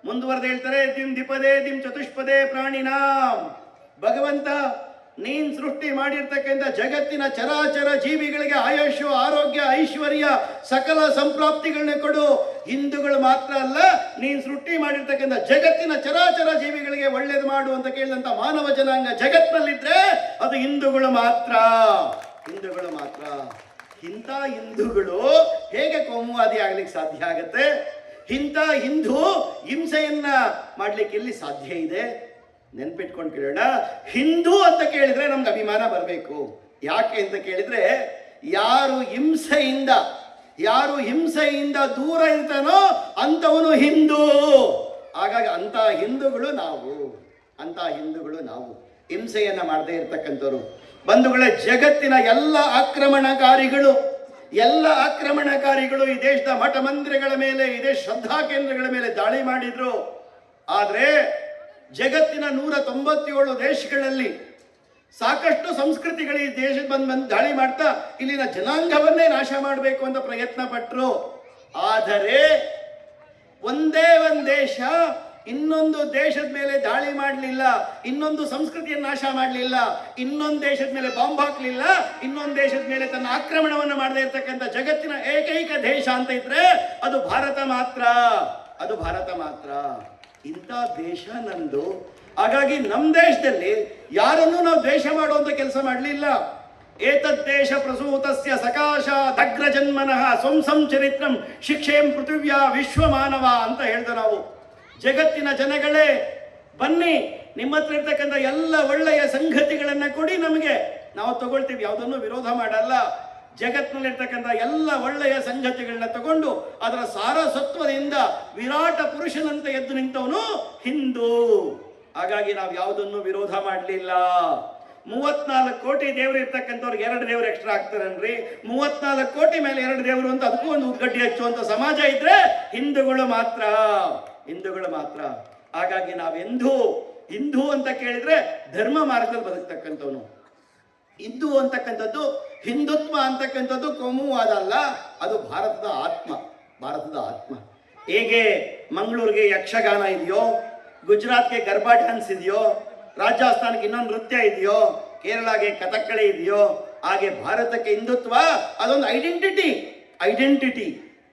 ಮುಂದುವರೆದು ಹೇಳ್ತಾರೆ, ದಿಂ ದಿಪದೇ ದಿಂ ಚತುಷ್ಪದೇ ಪ್ರಾಣಿನಾಂ. ಭಗವಂತ, ನೀನ್ ಸೃಷ್ಟಿ ಮಾಡಿರ್ತಕ್ಕಂಥ ಜಗತ್ತಿನ ಚರಾಚರ ಜೀವಿಗಳಿಗೆ ಆಯುಷ್ಯ, ಆರೋಗ್ಯ, ಐಶ್ವರ್ಯ, ಸಕಲ ಸಂಪ್ರಾಪ್ತಿಗಳನ್ನ ಕೊಡು. ಹಿಂದೂಗಳು ಮಾತ್ರ ಅಲ್ಲ, ನೀನ್ ಸೃಷ್ಟಿ ಮಾಡಿರ್ತಕ್ಕಂಥ ಜಗತ್ತಿನ ಚರಾಚರ ಜೀವಿಗಳಿಗೆ ಒಳ್ಳೇದು ಮಾಡು ಅಂತ ಕೇಳಿದಂತ ಮಾನವ ಜನಾಂಗ ಜಗತ್ತಿನಲ್ಲಿದ್ರೆ ಅದು ಹಿಂದೂಗಳು ಮಾತ್ರ. ಇಂಥ ಹಿಂದೂಗಳು ಹೇಗೆ ಕೋಮುವಾದಿ ಆಗ್ಲಿಕ್ಕೆ ಸಾಧ್ಯ ಆಗತ್ತೆ? ಇಂಥ ಹಿಂದೂ ಹಿಂಸೆಯನ್ನ ಮಾಡ್ಲಿಕ್ಕೆ ಎಲ್ಲಿ ಸಾಧ್ಯ ಇದೆ? ನೆನ್ಪಿಟ್ಕೊಂಡು ಕೇಳೋಣ. ಹಿಂದೂ ಅಂತ ಕೇಳಿದ್ರೆ ನಮ್ಗೆ ಅಭಿಮಾನ ಬರಬೇಕು. ಯಾಕೆ ಅಂತ ಕೇಳಿದ್ರೆ, ಯಾರು ಹಿಂಸೆಯಿಂದ ದೂರ ಇರ್ತಾನೋ ಅಂತವನು ಹಿಂದೂ. ಹಾಗಾಗಿ ಅಂತ ಹಿಂದೂಗಳು ನಾವು ಹಿಂಸೆಯನ್ನ ಮಾಡದೇ ಇರ್ತಕ್ಕಂಥವ್ರು. ಬಂಧುಗಳೇ, ಜಗತ್ತಿನ ಎಲ್ಲ ಆಕ್ರಮಣಕಾರಿಗಳು ಈ ದೇಶದ ಮಠ ಮಂದಿರಗಳ ಮೇಲೆ, ಈ ದೇಶ ಶ್ರದ್ಧಾ ಕೇಂದ್ರಗಳ ಮೇಲೆ ದಾಳಿ ಮಾಡಿದ್ರು. ಆದ್ರೆ ಜಗತ್ತಿನ 197 ದೇಶಗಳಲ್ಲಿ ಸಾಕಷ್ಟು ಸಂಸ್ಕೃತಿಗಳು ಈ ದೇಶದ ಬಂದು ದಾಳಿ ಮಾಡ್ತಾ ಇಲ್ಲಿನ ಜನಾಂಗವನ್ನೇ ನಾಶ ಮಾಡಬೇಕು ಅಂತ ಪ್ರಯತ್ನ ಪಟ್ಟರು. ಆದರೆ ಒಂದೇ ಒಂದು ದೇಶ ಇನ್ನೊಂದು ದೇಶದ ಮೇಲೆ ದಾಳಿ ಮಾಡಲಿಲ್ಲ, ಇನ್ನೊಂದು ಸಂಸ್ಕೃತಿಯನ್ನು ನಾಶ ಮಾಡಲಿಲ್ಲ, ಇನ್ನೊಂದು ದೇಶದ ಮೇಲೆ ಬಾಂಬ್ ಹಾಕಲಿಲ್ಲ, ಇನ್ನೊಂದು ದೇಶದ ಮೇಲೆ ತನ್ನ ಆಕ್ರಮಣವನ್ನು ಮಾಡದೇ ಇರ್ತಕ್ಕಂಥ ಜಗತ್ತಿನ ಏಕೈಕ ದೇಶ ಅಂತ ಇದ್ರೆ ಅದು ಭಾರತ ಮಾತ್ರ. ಇಂಥ ದೇಶ ನಂದು. ಹಾಗಾಗಿ ನಮ್ಮ ದೇಶದಲ್ಲಿ ಯಾರನ್ನೂ ನಾವು ದ್ವೇಷ ಮಾಡುವಂತ ಕೆಲಸ ಮಾಡಲಿಲ್ಲ. ಏತದ್ದೇಶ ಪ್ರಸೂತಸ್ಯ ಸಕಾಶಾದಗ್ರ ಜನ್ಮನಃ ಸ್ವಂ ಚರಿತ್ರಂ ಶಿಕ್ಷೆಂ ಪೃಥಿವ್ಯಾ ವಿಶ್ವಮಾನವ ಅಂತ ಹೇಳ್ದೆ ನಾವು. ಜಗತ್ತಿನ ಜನಗಳೇ, ಬನ್ನಿ, ನಿಮ್ಮ ಹತ್ರ ಇರ್ತಕ್ಕಂಥ ಎಲ್ಲ ಒಳ್ಳೆಯ ಸಂಗತಿಗಳನ್ನ ಕೊಡಿ ನಮಗೆ, ನಾವು ತಗೊಳ್ತೀವಿ, ಯಾವುದನ್ನು ವಿರೋಧ ಮಾಡಲ್ಲ. ಜಗತ್ತಿನಲ್ಲಿರ್ತಕ್ಕಂಥ ಎಲ್ಲ ಒಳ್ಳೆಯ ಸಂಗತಿಗಳನ್ನ ತಗೊಂಡು ಅದರ ಸಾರಸತ್ವದಿಂದ ವಿರಾಟ ಪುರುಷನಂತೆ ಎದ್ದು ನಿಂತವನು ಹಿಂದೂ. ಹಾಗಾಗಿ ನಾವು ಯಾವುದನ್ನು ವಿರೋಧ ಮಾಡಲಿಲ್ಲ. 34 ಕೋಟಿ ದೇವರು ಇರ್ತಕ್ಕಂಥವ್ರಿಗೆ 2 ದೇವರು ಎಕ್ಸ್ಟ್ರಾ ಆಗ್ತಾರನ್ರಿ? 34 ಕೋಟಿ ಮೇಲೆ 2 ದೇವರು ಅಂತ ಅದಕ್ಕೂ ಒಂದು ಉದ್ಗಡ್ಡಿ ಹಚ್ಚುವಂತ ಸಮಾಜ ಇದ್ರೆ ಹಿಂದೂಗಳು ಮಾತ್ರ, ಹಿಂದೂಗಳು ಮಾತ್ರ. ಹಾಗಾಗಿ ನಾವೆಂದೂ ಹಿಂದೂ ಅಂತ ಕೇಳಿದ್ರೆ ಧರ್ಮ ಮಾರ್ಗದಲ್ಲಿ ಬದುಕ್ತಕ್ಕಂಥವನು. ಹಿಂದೂ ಅಂತಕ್ಕಂಥದ್ದು, ಹಿಂದುತ್ವ ಅಂತಕ್ಕಂಥದ್ದು ಕೋಮುವಾದ ಅಲ್ಲ, ಅದು ಭಾರತದ ಆತ್ಮ, ಭಾರತದ ಆತ್ಮ. ಹೇಗೆ ಮಂಗಳೂರಿಗೆ ಯಕ್ಷಗಾನ ಇದೆಯೋ, ಗುಜರಾತ್ಗೆ ಗರ್ಬಾ ಡ್ಯಾನ್ಸ್ ಇದೆಯೋ, ರಾಜಸ್ಥಾನಕ್ಕೆ ಇನ್ನೊಂದು ನೃತ್ಯ ಇದೆಯೋ, ಕೇರಳಗೆ ಕಥಕ್ಕಳಿ ಇದೆಯೋ, ಹಾಗೆ ಭಾರತಕ್ಕೆ ಹಿಂದುತ್ವ ಅದೊಂದು ಐಡೆಂಟಿಟಿ.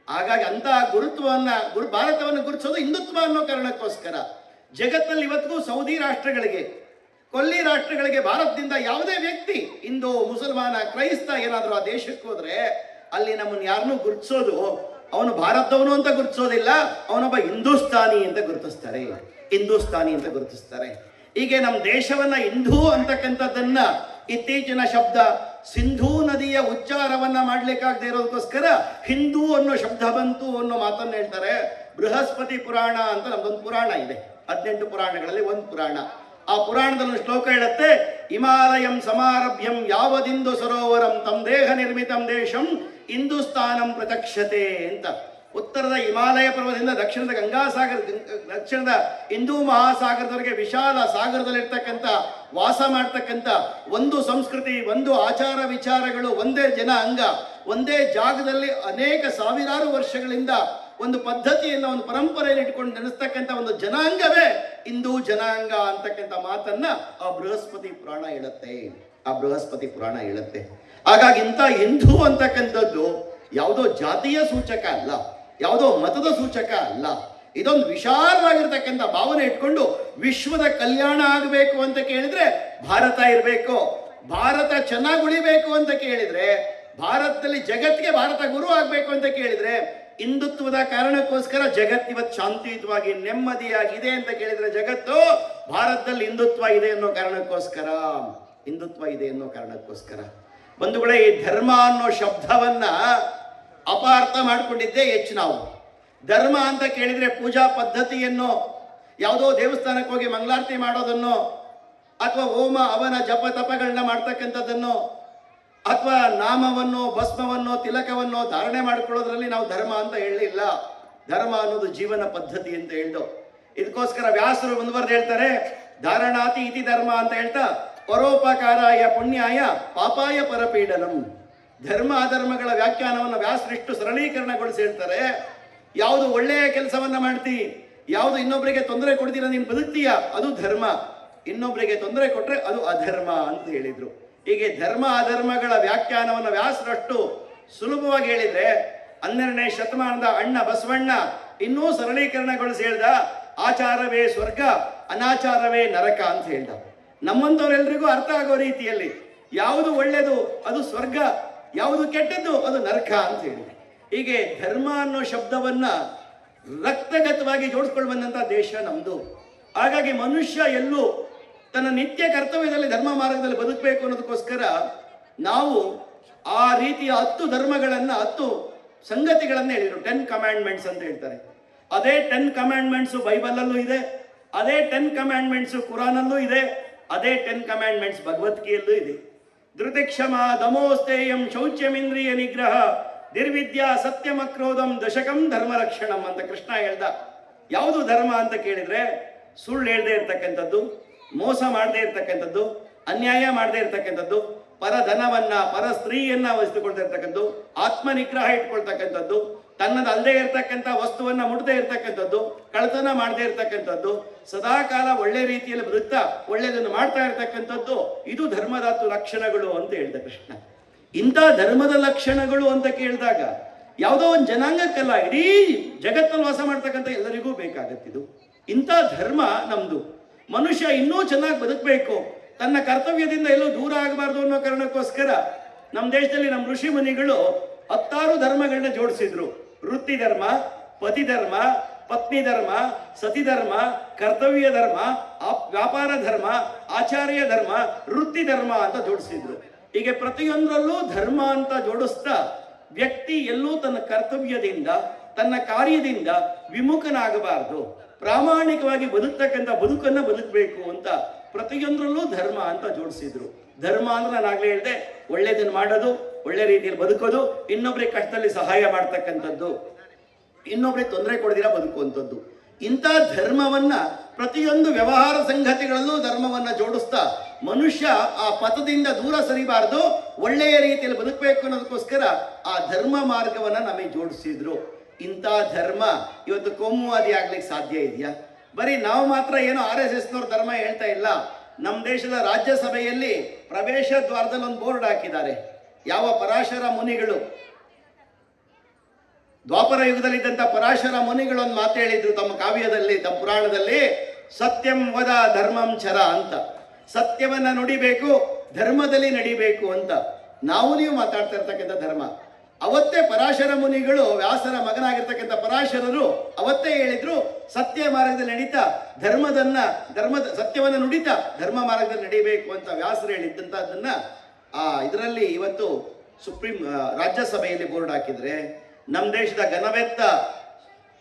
ಹಾಗಾಗಿ ಅಂತಹ ಗುರುತ್ವವನ್ನ ಭಾರತವನ್ನು ಗುರುತಿಸೋದು ಹಿಂದುತ್ವ ಅನ್ನೋ ಕಾರಣಕ್ಕೋಸ್ಕರ. ಜಗತ್ತಿನಲ್ಲಿ ಇವತ್ತಿಗೂ ಸೌದಿ ರಾಷ್ಟ್ರಗಳಿಗೆ, ಕೊಲ್ಲಿ ರಾಷ್ಟ್ರಗಳಿಗೆ ಭಾರತದಿಂದ ಯಾವುದೇ ವ್ಯಕ್ತಿ ಹಿಂದೂ, ಮುಸಲ್ಮಾನ, ಕ್ರೈಸ್ತ ಏನಾದರೂ ಆ ದೇಶಕ್ಕೆ ಹೋದ್ರೆ ಅಲ್ಲಿ ನಮ್ಮನ್ನು ಯಾರನ್ನೂ ಗುರುತಿಸೋದು ಅವನು ಭಾರತದವನು ಅಂತ ಗುರುತಿಸೋದಿಲ್ಲ, ಅವನೊಬ್ಬ ಹಿಂದೂಸ್ತಾನಿ ಅಂತ ಗುರುತಿಸ್ತಾರೆ, ಹಿಂದೂಸ್ತಾನಿ ಅಂತ ಗುರುತಿಸ್ತಾರೆ. ಹೀಗೆ ನಮ್ಮ ದೇಶವನ್ನ ಹಿಂದೂ ಅಂತಕ್ಕಂಥದ್ದನ್ನ ಇತ್ತೀಚಿನ ಶಬ್ದ ಸಿಂಧೂ ನದಿಯ ಉಚ್ಚಾರವನ್ನ ಮಾಡ್ಲಿಕ್ಕಾಗದೆ ಇರೋದಕ್ಕೋಸ್ಕರ ಹಿಂದೂ ಅನ್ನೋ ಶಬ್ದ ಬಂತು ಅನ್ನೋ ಮಾತನ್ನು ಹೇಳ್ತಾರೆ. ಬೃಹಸ್ಪತಿ ಪುರಾಣ ಅಂತ ನಮ್ದೊಂದು ಪುರಾಣ ಇದೆ, 18 ಪುರಾಣಗಳಲ್ಲಿ ಒಂದು ಪುರಾಣ. ಆ ಪುರಾಣದಲ್ಲಿ ಶ್ಲೋಕ ಹೇಳುತ್ತೆ, ಹಿಮಾಲಯಂ ಸಮಾರಭ್ಯಂ ಯಾವದಿಂದು ಸರೋವರಂ ತಮ್ ದೇಹ ನಿರ್ಮಿತಂ ದೇಶಂ ಹಿಂದೂಸ್ತಾನಂ ಪ್ರತಕ್ಷತೆ ಅಂತ. ಉತ್ತರದ ಹಿಮಾಲಯ ಪರ್ವತದಿಂದ ದಕ್ಷಿಣದ ಗಂಗಾಸಾಗರ, ದಕ್ಷಿಣದ ಹಿಂದೂ ಮಹಾಸಾಗರದವರೆಗೆ ವಿಶಾಲ ಸಾಗರದಲ್ಲಿರ್ತಕ್ಕಂಥ ವಾಸ ಮಾಡ್ತಕ್ಕಂಥ ಒಂದು ಸಂಸ್ಕೃತಿ, ಒಂದು ಆಚಾರ ವಿಚಾರಗಳು, ಒಂದೇ ಜನ ಅಂಗ, ಒಂದೇ ಜಾಗದಲ್ಲಿ ಅನೇಕ ಸಾವಿರಾರು ವರ್ಷಗಳಿಂದ ಒಂದು ಪದ್ಧತಿಯನ್ನು, ಒಂದು ಪರಂಪರೆಯನ್ನು ಇಟ್ಕೊಂಡು ನಡೆಸ್ತಕ್ಕಂಥ ಒಂದು ಜನಾಂಗವೇ ಹಿಂದೂ ಜನಾಂಗ ಅಂತಕ್ಕಂಥ ಮಾತನ್ನ ಆ ಬೃಹಸ್ಪತಿ ಪುರಾಣ ಹೇಳುತ್ತೆ, ಆ ಬೃಹಸ್ಪತಿ ಪುರಾಣ ಹೇಳುತ್ತೆ. ಹಾಗಾಗಿ ಇಂಥ ಹಿಂದೂ ಅಂತಕ್ಕಂಥದ್ದು ಯಾವುದೋ ಜಾತಿಯ ಸೂಚಕ ಅಲ್ಲ, ಯಾವುದೋ ಮತದ ಸೂಚಕ ಅಲ್ಲ. ಇದೊಂದು ವಿಶಾಲವಾಗಿರ್ತಕ್ಕಂಥ ಭಾವನೆ ಇಟ್ಕೊಂಡು ವಿಶ್ವದ ಕಲ್ಯಾಣ ಆಗಬೇಕು ಅಂತ ಕೇಳಿದ್ರೆ ಭಾರತ ಇರಬೇಕು, ಭಾರತ ಚೆನ್ನಾಗಿ ಉಳಿಬೇಕು ಅಂತ ಕೇಳಿದ್ರೆ, ಭಾರತದಲ್ಲಿ ಜಗತ್ತಿಗೆ ಭಾರತ ಗುರು ಆಗಬೇಕು ಅಂತ ಕೇಳಿದ್ರೆ, ಹಿಂದುತ್ವದ ಕಾರಣಕ್ಕೋಸ್ಕರ ಜಗತ್ತಿವತ್ತು ಶಾಂತಿಯುತವಾಗಿ ನೆಮ್ಮದಿಯಾಗಿದೆ ಅಂತ ಕೇಳಿದ್ರೆ ಜಗತ್ತು, ಭಾರತದಲ್ಲಿ ಹಿಂದುತ್ವ ಇದೆ ಅನ್ನೋ ಕಾರಣಕ್ಕೋಸ್ಕರ, ಹಿಂದುತ್ವ ಇದೆ ಅನ್ನೋ ಕಾರಣಕ್ಕೋಸ್ಕರ. ಬಂಧುಗಳೇ, ಈ ಧರ್ಮ ಅನ್ನೋ ಶಬ್ದವನ್ನ ಅಪಾರ್ಥ ಮಾಡಿಕೊಂಡಿದ್ದೇ ಹೆಚ್ಚು. ನಾವು ಧರ್ಮ ಅಂತ ಕೇಳಿದ್ರೆ ಪೂಜಾ ಪದ್ಧತಿಯನ್ನು, ಯಾವುದೋ ದೇವಸ್ಥಾನಕ್ಕೆ ಹೋಗಿ ಮಂಗಳಾರತಿ ಮಾಡೋದನ್ನು, ಅಥವಾ ಹೋಮ ಅವನ ಜಪ ತಪಗಳನ್ನ ಮಾಡ್ತಕ್ಕಂಥದ್ದನ್ನು, ಅಥವಾ ನಾಮವನ್ನು, ಭಸ್ಮವನ್ನು, ತಿಲಕವನ್ನು ಧಾರಣೆ ಮಾಡಿಕೊಳ್ಳೋದ್ರಲ್ಲಿ ನಾವು ಧರ್ಮ ಅಂತ ಹೇಳಲಿಲ್ಲ. ಧರ್ಮ ಅನ್ನೋದು ಜೀವನ ಪದ್ಧತಿ ಅಂತ ಹೇಳ್ದು. ಇದಕ್ಕೋಸ್ಕರ ವ್ಯಾಸರು ಮುಂದುವರೆದು ಹೇಳ್ತಾರೆ, ಧಾರಣಾತಿ ಇತಿ ಧರ್ಮ ಅಂತ ಹೇಳ್ತಾ, ಪರೋಪಕಾರಾಯ ಪುಣ್ಯಾಯ ಪಾಪಾಯ ಪರಪೀಡನಂ. ಧರ್ಮ ಅಧರ್ಮಗಳ ವ್ಯಾಖ್ಯಾನವನ್ನು ವ್ಯಾಸರಿಷ್ಟು ಸರಳೀಕರಣಗೊಳಿಸಿ ಹೇಳ್ತಾರೆ. ಯಾವುದು ಒಳ್ಳೆಯ ಕೆಲಸವನ್ನ ಮಾಡ್ತಿ, ಯಾವುದು ಇನ್ನೊಬ್ಬರಿಗೆ ತೊಂದರೆ ಕೊಡ್ತೀರ, ನೀನು ಬದುಕ್ತೀಯ, ಅದು ಧರ್ಮ. ಇನ್ನೊಬ್ಬರಿಗೆ ತೊಂದರೆ ಕೊಟ್ರೆ ಅದು ಅಧರ್ಮ ಅಂತ ಹೇಳಿದ್ರು. ಹೀಗೆ ಧರ್ಮ ಅಧರ್ಮಗಳ ವ್ಯಾಖ್ಯಾನವನ್ನು ವ್ಯಾಸರಷ್ಟು ಸುಲಭವಾಗಿ ಹೇಳಿದ್ರೆ 12ನೇ ಶತಮಾನದ ಅಣ್ಣ ಬಸವಣ್ಣ ಇನ್ನೂ ಸರಳೀಕರಣಗೊಳಿಸಿ ಹೇಳ್ದ, ಆಚಾರವೇ ಸ್ವರ್ಗ, ಅನಾಚಾರವೇ ನರಕ ಅಂತ ಹೇಳ್ದ. ನಮ್ಮಂಥವ್ರೆಲ್ರಿಗೂ ಅರ್ಥ ಆಗೋ ರೀತಿಯಲ್ಲಿ ಯಾವುದು ಒಳ್ಳೆಯದು ಅದು ಸ್ವರ್ಗ, ಯಾವುದು ಕೆಟ್ಟದ್ದು ಅದು ನರಕ ಅಂತ ಹೇಳಿ. ಹೀಗೆ ಧರ್ಮ ಅನ್ನೋ ಶಬ್ದವನ್ನ ರಕ್ತಗತವಾಗಿ ಜೋಡಿಸ್ಕೊಂಡು ಬಂದಂಥ ದೇಶ ನಮ್ದು. ಹಾಗಾಗಿ ಮನುಷ್ಯ ಎಲ್ಲೂ ತನ್ನ ನಿತ್ಯ ಕರ್ತವ್ಯದಲ್ಲಿ ಧರ್ಮ ಮಾರ್ಗದಲ್ಲಿ ಬದುಕಬೇಕು ಅನ್ನೋದಕ್ಕೋಸ್ಕರ ನಾವು ಆ ರೀತಿಯ 10 ಧರ್ಮಗಳನ್ನ, 10 ಸಂಗತಿಗಳನ್ನ ಹೇಳಿದ್ರು. 10 ಕಮ್ಯಾಂಡ್ಮೆಂಟ್ಸ್ ಅಂತ ಹೇಳ್ತಾರೆ. ಅದೇ 10 ಕಮ್ಯಾಂಡ್ಮೆಂಟ್ಸು ಬೈಬಲಲ್ಲೂ ಇದೆ, ಅದೇ 10 ಕಮ್ಯಾಂಡ್ಮೆಂಟ್ಸು ಕುರಾನಲ್ಲೂ ಇದೆ, ಅದೇ 10 ಕಮ್ಯಾಂಡ್ಮೆಂಟ್ಸ್ ಭಗವದ್ಗೀತೆಯಲ್ಲೂ ಇದೆ. ಧೃತಿಕ್ಷಮ ದಮೋಸ್ತೇಯಂ ಶೌಚ್ಯಮಿಂದ್ರಿಯ ನಿಗ್ರಹ ನಿರ್ವಿದ್ಯಾ ಸತ್ಯಮಕ್ರೋಧಂ ದಶಕಂ ಧರ್ಮರಕ್ಷಣಂ ಅಂತ ಕೃಷ್ಣ ಹೇಳ್ದ. ಯಾವುದು ಧರ್ಮ ಅಂತ ಕೇಳಿದ್ರೆ ಸುಳ್ಳು ಹೇಳದೆ ಇರ್ತಕ್ಕಂಥದ್ದು, ಮೋಸ ಮಾಡದೇ ಇರ್ತಕ್ಕಂಥದ್ದು, ಅನ್ಯಾಯ ಮಾಡದೇ ಇರ್ತಕ್ಕಂಥದ್ದು, ಪರ ಧನವನ್ನ, ಪರ ಸ್ತ್ರೀಯನ್ನ ವಹಿಸಿಕೊಳ್ತಾ ಇರ್ತಕ್ಕಂಥದ್ದು, ಆತ್ಮ ನಿಗ್ರಹ ಇಟ್ಕೊಳ್ತಕ್ಕಂಥದ್ದು, ತನ್ನದಲ್ಲದೆ ಇರ್ತಕ್ಕಂಥ ವಸ್ತುವನ್ನ ಮುಟ್ಟದೇ ಇರ್ತಕ್ಕಂಥದ್ದು, ಕಳ್ಳತನ ಮಾಡದೇ ಇರ್ತಕ್ಕಂಥದ್ದು, ಸದಾಕಾಲ ಒಳ್ಳೆ ರೀತಿಯಲ್ಲಿ ಬದುಕ್ತಾ ಒಳ್ಳೆಯದನ್ನು ಮಾಡ್ತಾ ಇರ್ತಕ್ಕಂಥದ್ದು, ಇದು ಧರ್ಮದ 10 ಲಕ್ಷಣಗಳು ಅಂತ ಹೇಳ್ದ ಕೃಷ್ಣ. ಇಂಥ ಧರ್ಮದ ಲಕ್ಷಣಗಳು ಅಂತ ಕೇಳಿದಾಗ ಯಾವುದೋ ಒಂದು ಜನಾಂಗಕ್ಕಲ್ಲ, ಇಡೀ ಜಗತ್ತಲ್ಲಿ ವಾಸ ಮಾಡ್ತಕ್ಕಂಥ ಎಲ್ಲರಿಗೂ ಬೇಕಾಗತ್ತಿದು. ಇಂಥ ಧರ್ಮ ನಮ್ದು. ಮನುಷ್ಯ ಇನ್ನೂ ಚೆನ್ನಾಗಿ ಬದುಕಬೇಕು, ತನ್ನ ಕರ್ತವ್ಯದಿಂದ ಎಲ್ಲೂ ದೂರ ಆಗಬಾರ್ದು ಅನ್ನೋ ಕಾರಣಕ್ಕೋಸ್ಕರ ನಮ್ಮ ದೇಶದಲ್ಲಿ ನಮ್ಮ ಋಷಿ ಮುನಿಗಳು 16 ಧರ್ಮಗಳನ್ನ ಜೋಡಿಸಿದ್ರು. ವೃತ್ತಿ ಧರ್ಮ, ಪತಿ ಧರ್ಮ, ಪತ್ನಿ ಧರ್ಮ, ಸತಿ ಧರ್ಮ, ಕರ್ತವ್ಯ ಧರ್ಮ, ವ್ಯಾಪಾರ ಧರ್ಮ, ಆಚಾರ್ಯ ಧರ್ಮ, ವೃತ್ತಿ ಧರ್ಮ ಅಂತ ಜೋಡಿಸಿದ್ರು. ಹೀಗೆ ಪ್ರತಿಯೊಂದರಲ್ಲೂ ಧರ್ಮ ಅಂತ ಜೋಡಿಸ್ತಾ ವ್ಯಕ್ತಿ ಎಲ್ಲೂ ತನ್ನ ಕರ್ತವ್ಯದಿಂದ ತನ್ನ ಕಾರ್ಯದಿಂದ ವಿಮುಖನಾಗಬಾರದು, ಪ್ರಾಮಾಣಿಕವಾಗಿ ಬದುಕ್ತಕ್ಕಂಥ ಬದುಕನ್ನ ಬದುಕಬೇಕು ಅಂತ ಪ್ರತಿಯೊಂದರಲ್ಲೂ ಧರ್ಮ ಅಂತ ಜೋಡಿಸಿದ್ರು. ಧರ್ಮ ಅಂದ್ರೆ ನಾನು ಆಗ್ಲೇ ಹೇಳಿದೆ, ಒಳ್ಳೇದನ್ನ ಮಾಡೋದು, ಒಳ್ಳೆ ರೀತಿಯಲ್ಲಿ ಬದುಕೋದು, ಇನ್ನೊಬ್ಬರಿಗೆ ಕಷ್ಟದಲ್ಲಿ ಸಹಾಯ ಮಾಡ್ತಕ್ಕಂಥದ್ದು, ಇನ್ನೊಬ್ಬರಿಗೆ ತೊಂದರೆ ಕೊಡದಿರ ಬದುಕುವಂಥದ್ದು. ಇಂಥ ಧರ್ಮವನ್ನ ಪ್ರತಿಯೊಂದು ವ್ಯವಹಾರ ಸಂಗತಿಗಳಲ್ಲೂ ಧರ್ಮವನ್ನ ಜೋಡಿಸ್ತಾ ಮನುಷ್ಯ ಆ ಪಥದಿಂದ ದೂರ ಸರಿಬಾರದು, ಒಳ್ಳೆಯ ರೀತಿಯಲ್ಲಿ ಬದುಕಬೇಕು ಅನ್ನೋದಕ್ಕೋಸ್ಕರ ಆ ಧರ್ಮ ಮಾರ್ಗವನ್ನ ನಮಗೆ ಜೋಡಿಸಿದ್ರು. ಇಂಥ ಧರ್ಮ ಇವತ್ತು ಕೋಮುವಾದಿ ಆಗ್ಲಿಕ್ಕೆ ಸಾಧ್ಯ ಇದೆಯಾ? ಬರೀ ನಾವು ಮಾತ್ರ ಏನೋ RSS ನವ್ರ ಧರ್ಮ ಹೇಳ್ತಾ ಇಲ್ಲ. ನಮ್ಮ ದೇಶದ ರಾಜ್ಯಸಭೆಯಲ್ಲಿ ಪ್ರವೇಶ ದ್ವಾರದಲ್ಲಿ ಒಂದು ಬೋರ್ಡ್ ಹಾಕಿದ್ದಾರೆ. ಯಾವ ಪರಾಶರ ಮುನಿಗಳು, ದ್ವಾಪರ ಯುಗದಲ್ಲಿದ್ದಂಥ ಪರಾಶರ ಮುನಿಗಳು ಒಂದು ಮಾತು ಹೇಳಿದ್ರು ತಮ್ಮ ಕಾವ್ಯದಲ್ಲಿ, ತಮ್ಮ ಪುರಾಣದಲ್ಲಿ, ಸತ್ಯಂ ವದ ಧರ್ಮಂ ಚರ ಅಂತ. ಸತ್ಯವನ್ನ ನುಡಿಬೇಕು, ಧರ್ಮದಲ್ಲಿ ನಡಿಬೇಕು ಅಂತ. ನಾವು ನೀವು ಮಾತಾಡ್ತಾ ಇರ್ತಕ್ಕಂಥ ಧರ್ಮ ಅವತ್ತೇ ಪರಾಶರ ಮುನಿಗಳು, ವ್ಯಾಸರ ಮಗನಾಗಿರ್ತಕ್ಕಂಥ ಪರಾಶರರು ಅವತ್ತೇ ಹೇಳಿದ್ರು, ಸತ್ಯ ಮಾರ್ಗದಲ್ಲಿ ನಡೀತಾ ಧರ್ಮದ ಸತ್ಯವನ್ನ ನುಡಿತಾ ಧರ್ಮ ಮಾರ್ಗದಲ್ಲಿ ನಡಿಬೇಕು ಅಂತ ವ್ಯಾಸರು ಹೇಳಿದ್ದಂಥದ್ದನ್ನ ಇದರಲ್ಲಿ ಇವತ್ತು ರಾಜ್ಯಸಭೆಯಲ್ಲಿ ಬೋರ್ಡ್ ಹಾಕಿದ್ರೆ, ನಮ್ಮ ದೇಶದ ಘನವೆತ್ತ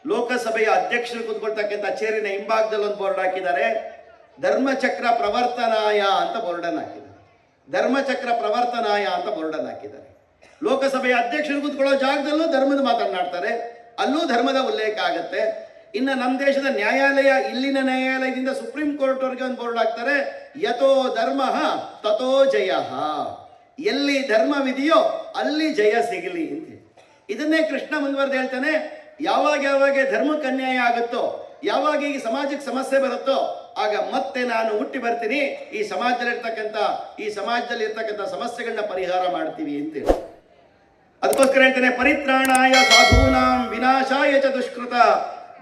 ಲೋಕಸಭೆಯ ಅಧ್ಯಕ್ಷರು ಕೂತ್ಕೊಳ್ತಕ್ಕಂಥ ಚೇರಿನ ಹಿಂಭಾಗದಲ್ಲಿ ಒಂದು ಬೋರ್ಡ್ ಹಾಕಿದ್ದಾರೆ, ಧರ್ಮಚಕ್ರ ಪ್ರವರ್ತನಾಯ ಅಂತ ಬೋರ್ಡನ್ನು ಹಾಕಿದ್ದಾರೆ. ಧರ್ಮಚಕ್ರ ಪ್ರವರ್ತನಾಯ ಅಂತ ಬೋರ್ಡನ್ನು ಹಾಕಿದ್ದಾರೆ. ಲೋಕಸಭೆಯ ಅಧ್ಯಕ್ಷರು ಕೂತ್ಕೊಳ್ಳೋ ಜಾಗದಲ್ಲೂ ಧರ್ಮದ ಮಾತನಾಡ್ತಾರೆ, ಅಲ್ಲೂ ಧರ್ಮದ ಉಲ್ಲೇಖ ಆಗುತ್ತೆ. ಇನ್ನು ನಮ್ಮ ದೇಶದ ನ್ಯಾಯಾಲಯ, ಇಲ್ಲಿನ ನ್ಯಾಯಾಲಯದಿಂದ ಸುಪ್ರೀಂ ಕೋರ್ಟ್ ವರೆಗೆ ಒಂದು ಬೋರ್ಡ್ ಹಾಕ್ತಾರೆ, ಯಥೋ ಧರ್ಮ ತಥೋ ಜಯ. ಎಲ್ಲಿ ಧರ್ಮವಿದೆಯೋ ಅಲ್ಲಿ ಜಯ ಸಿಗಲಿ ಅಂತ. ಇದನ್ನೇ ಕೃಷ್ಣ ಮುಂದುವರೆದು ಹೇಳ್ತಾನೆ, ಯಾವಾಗ ಧರ್ಮಕ್ಕೆ ಅನ್ಯಾಯ ಆಗುತ್ತೋ, ಯಾವಾಗ ಈ ಸಮಾಜಕ್ಕೆ ಸಮಸ್ಯೆ ಬರುತ್ತೋ, ಆಗ ಮತ್ತೆ ನಾನು ಹುಟ್ಟಿ ಬರ್ತೀನಿ, ಈ ಸಮಾಜದಲ್ಲಿ ಇರ್ತಕ್ಕಂಥ ಸಮಸ್ಯೆಗಳನ್ನ ಪರಿಹಾರ ಮಾಡ್ತೀವಿ ಅಂತೇಳಿ. ಅದಕ್ಕೋಸ್ಕರ ಹೇಳ್ತಾನೆ, ಪರಿತ್ರಾಣಾಯ ಸಾಧೂನಾಂ ವಿನಾಶಾಯ ಚ ದುಷ್ಕೃತ